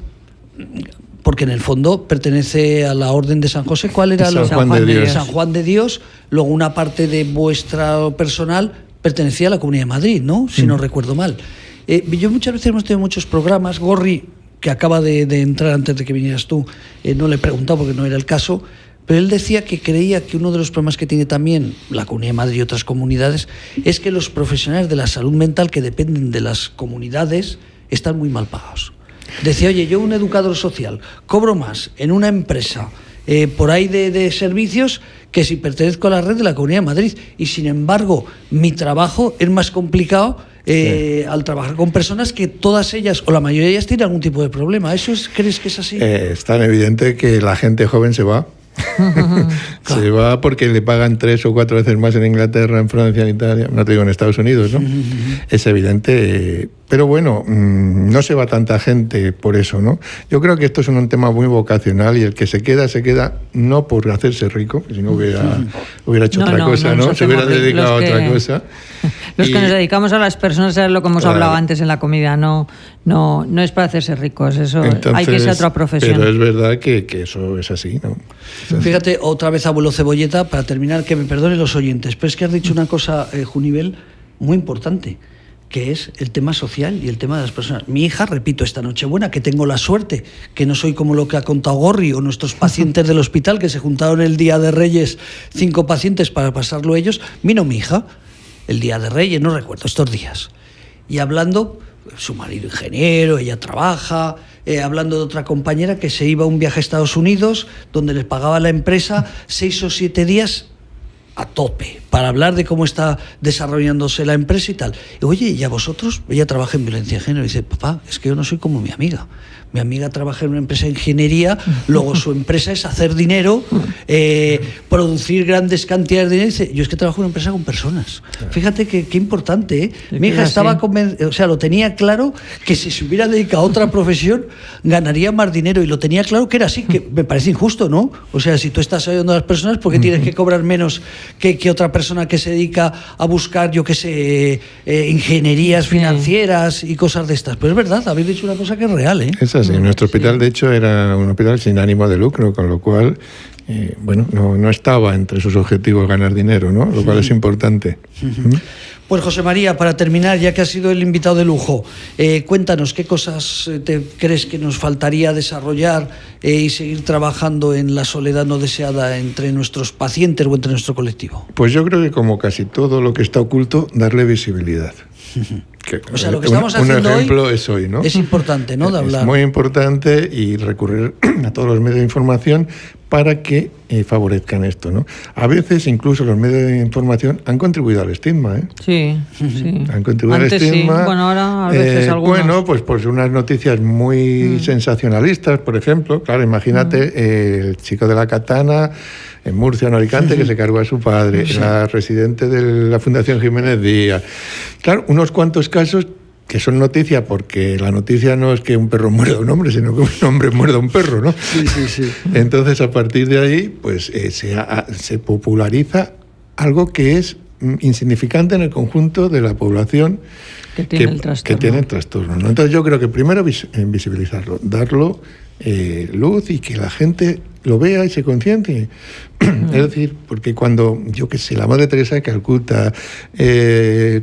porque en el fondo pertenece a la Orden de San José, ¿cuál era? San Juan de Dios. San Juan de Dios, luego una parte de vuestra personal pertenecía a la Comunidad de Madrid, ¿no? Si no recuerdo mal. Yo muchas veces hemos tenido muchos programas, Gorri, que acaba de entrar antes de que vinieras tú, no le he preguntado porque no era el caso, pero él decía que creía que uno de los problemas que tiene también la Comunidad de Madrid y otras comunidades es que los profesionales de la salud mental que dependen de las comunidades están muy mal pagados. Decía, oye, yo un educador social cobro más en una empresa por ahí de servicios que si pertenezco a la red de la Comunidad de Madrid, y sin embargo mi trabajo es más complicado al trabajar con personas que todas ellas o la mayoría de ellas tienen algún tipo de problema. ¿Eso crees que es así? Es tan evidente que la gente joven se va. Se va porque le pagan 3 o 4 veces más en Inglaterra, en Francia, en Italia, no te digo en Estados Unidos, ¿no? Es evidente, pero bueno, no se va tanta gente por eso, ¿no? Yo creo que esto es un tema muy vocacional, y el que se queda no por hacerse rico, si no hubiera hecho otra cosa, ¿no? Se hubiera dedicado a otra cosa. Los que nos dedicamos a las personas es lo que hemos hablado antes en la comida, no es para hacerse ricos, eso. Entonces, hay que ser otra profesión. Pero es verdad que eso es así, ¿no? Fíjate, otra vez abuelo Cebolleta, para terminar, que me perdonen los oyentes, pero es que has dicho una cosa, Junivel, muy importante, que es el tema social y el tema de las personas. Mi hija, repito, esta Nochebuena, que tengo la suerte, que no soy como lo que ha contado Gorri o nuestros pacientes del hospital, que se juntaron el Día de Reyes 5 pacientes para pasarlo ellos, vino mi hija el Día de Reyes, no recuerdo, estos días, y hablando, su marido ingeniero, ella trabaja, hablando de otra compañera que se iba a un viaje a Estados Unidos, donde les pagaba la empresa 6 o 7 días a tope, para hablar de cómo está desarrollándose la empresa y tal. Y, oye, ¿y a vosotros? Ella trabaja en violencia de género. Y dice, papá, es que yo no soy como mi amiga. Mi amiga trabaja en una empresa de ingeniería, luego su empresa es hacer dinero, producir grandes cantidades de dinero. Y dice, yo es que trabajo en una empresa con personas. Fíjate qué importante, ¿eh? Mi hija estaba convencida, o sea, lo tenía claro que si se hubiera dedicado a otra profesión ganaría más dinero, y lo tenía claro que era así, que me parece injusto, ¿no? O sea, si tú estás ayudando a las personas, ¿por qué tienes que cobrar menos que otra persona que se dedica a buscar, yo qué sé, ingenierías financieras y cosas de estas? Pero es verdad, habéis dicho una cosa que es real, ¿eh? Es así. Nuestro hospital, de hecho, era un hospital sin ánimo de lucro, con lo cual, no estaba entre sus objetivos ganar dinero, ¿no? Lo cual es importante. Pues José María, para terminar, ya que has sido el invitado de lujo, cuéntanos qué cosas te crees que nos faltaría desarrollar y seguir trabajando en la soledad no deseada entre nuestros pacientes o entre nuestro colectivo. Pues yo creo que, como casi todo lo que está oculto, darle visibilidad. O sea, lo que estamos haciendo un ejemplo es hoy, ¿no? Es importante, ¿no? De hablar. Es muy importante, y recurrir a todos los medios de información para que favorezcan esto, ¿no? A veces incluso los medios de información han contribuido al estigma, ¿eh? Sí. Han contribuido antes al estigma. Sí. Bueno, ahora a veces algunos. Bueno, pues unas noticias muy sensacionalistas, por ejemplo. Claro, imagínate el chico de la katana en Murcia, en Alicante, que se cargó a su padre, la residente de la Fundación Jiménez Díaz. Claro, unos cuantos casos que son noticia, porque la noticia no es que un perro muerda a un hombre, sino que un hombre muerda a un perro, ¿no? Sí. Entonces, a partir de ahí, pues se populariza algo que es insignificante en el conjunto de la población que tiene el trastorno, ¿no? Entonces yo creo que primero visibilizarlo, darlo luz y que la gente lo vea y se conciencie. Es decir, porque cuando, yo qué sé, la Madre Teresa de Calcuta, gente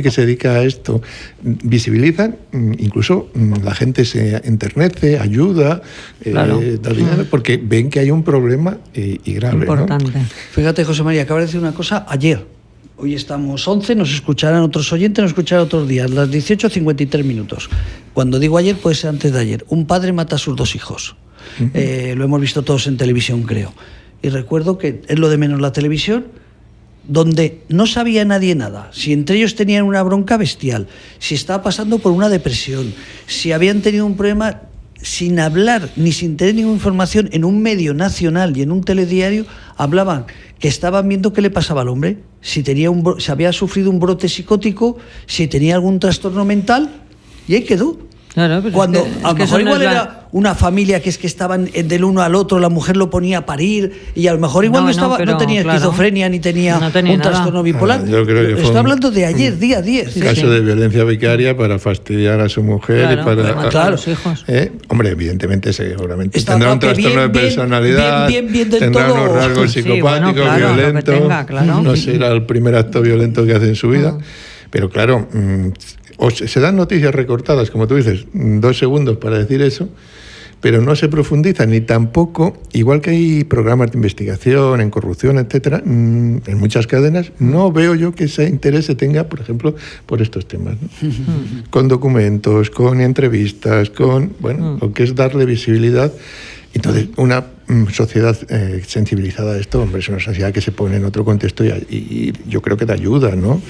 que se dedica a esto, visibilizan, incluso la gente se enternece, ayuda, claro. Da dinero, porque ven que hay un problema y grave. Importante. ¿no? Fíjate, José María, acabas de decir una cosa ayer. Hoy estamos 11, nos escucharán otros oyentes, nos escucharán otros días, las 18:53 minutos. Cuando digo ayer, puede ser antes de ayer. Un padre mata a sus 2 hijos. Lo hemos visto todos en televisión, creo. Y recuerdo que es lo de menos la televisión, donde no sabía nadie nada. Si entre ellos tenían una bronca bestial, si estaba pasando por una depresión, si habían tenido un problema, sin hablar ni sin tener ninguna información, en un medio nacional y en un telediario, hablaban que estaban viendo qué le pasaba al hombre, si había sufrido un brote psicótico, si tenía algún trastorno mental, y ahí quedó. Claro, pero cuando a lo mejor igual no era una familia que estaban del uno al otro, la mujer lo ponía a parir y a lo mejor igual no tenía esquizofrenia ni tenía un trastorno bipolar. Yo creo que está hablando de ayer, día 10. Caso de violencia vicaria para fastidiar a su mujer y para matar a los hijos. Hombre, evidentemente seguramente Está tendrá un trastorno de personalidad, tendrá unos rasgos psicopáticos, violentos, no será el primer acto violento que hace en su vida, pero claro, se dan noticias recortadas, como tú dices, 2 segundos para decir eso, pero no se profundiza ni tampoco, igual que hay programas de investigación en corrupción, etcétera, en muchas cadenas, no veo yo que ese interés se tenga, por ejemplo, por estos temas, ¿no? Con documentos, con entrevistas, con, lo que es darle visibilidad. Entonces, una sociedad sensibilizada a esto, hombre, es una sociedad que se pone en otro contexto y yo creo que te ayuda, ¿no?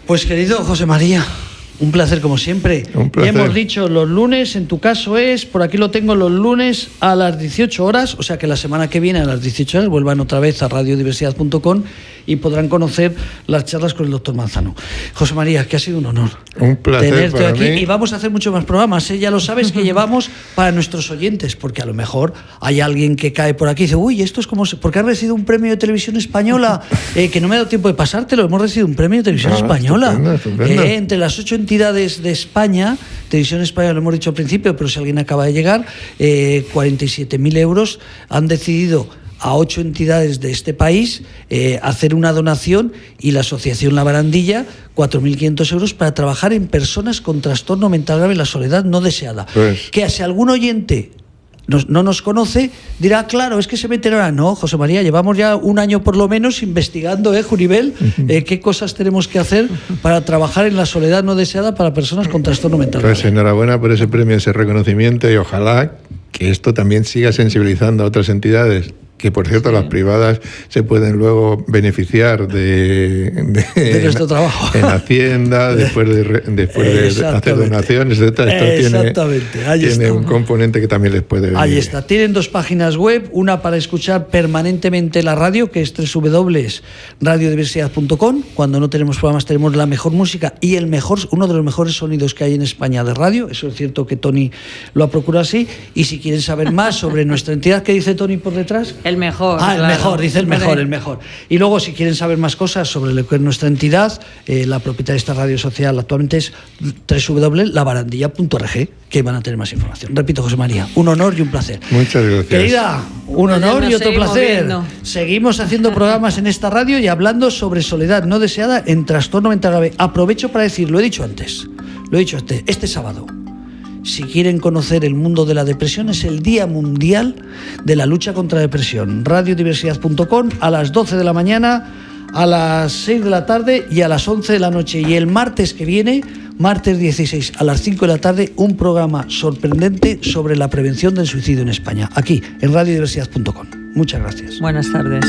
Pues querido José María, un placer como siempre. Un placer. Ya hemos dicho los lunes, en tu caso por aquí lo tengo los lunes a las 18 horas, o sea que la semana que viene a las 18 horas vuelvan otra vez a radiodiversidad.com y podrán conocer las charlas con el doctor Manzano. José María, que ha sido un honor. Un placer tenerte para aquí mí. Y vamos a hacer muchos más programas, ya lo sabes que llevamos para nuestros oyentes, porque a lo mejor hay alguien que cae por aquí y dice, uy, esto es como, porque has recibido un premio de televisión española, que no me ha dado tiempo de pasártelo, hemos recibido un premio de televisión española. Estupendo. Entre las 8 entidades de España, Televisión Española, lo hemos dicho al principio, pero si alguien acaba de llegar, 47.000 euros, han decidido a 8 entidades de este país hacer una donación, y la Asociación La Barandilla 4.500 euros para trabajar en personas con trastorno mental grave, la soledad no deseada. Pues. Que si algún oyente no nos conoce, dirá, claro, es que se meten ahora. No, José María, llevamos ya un año por lo menos investigando, Juribel, qué cosas tenemos que hacer para trabajar en la soledad no deseada para personas con trastorno mental grave. Pues enhorabuena por ese premio, ese reconocimiento, y ojalá que esto también siga sensibilizando a otras entidades, que por cierto las privadas se pueden luego beneficiar de nuestro trabajo en Hacienda, después de hacer donaciones, etc. Esto tiene un componente que también les puede venir. Ahí está, tienen 2 páginas web, una para escuchar permanentemente la radio, que es www.radiodiversidad.com. Cuando no tenemos programas tenemos la mejor música y uno de los mejores sonidos que hay en España de radio. Eso es cierto que Tony lo ha procurado así. Y si quieren saber más sobre nuestra entidad, ¿qué dice Tony por detrás? El mejor. El mejor, dice el mejor. Y luego, si quieren saber más cosas sobre lo que es nuestra entidad, la propietaria de esta radio social actualmente es www.labarandilla.org, que van a tener más información. Repito, José María, un honor y un placer. Muchas gracias. Querida, un honor y otro placer. Seguimos haciendo programas en esta radio y hablando sobre soledad no deseada en trastorno mental grave. Aprovecho para decir, lo he dicho antes, este sábado, si quieren conocer el mundo de la depresión, es el Día Mundial de la Lucha contra la Depresión. Radiodiversidad.com a las 12 de la mañana, a las 6 de la tarde y a las 11 de la noche. Y el martes que viene, martes 16 a las 5 de la tarde, un programa sorprendente sobre la prevención del suicidio en España, aquí en radiodiversidad.com. Muchas gracias. Buenas tardes.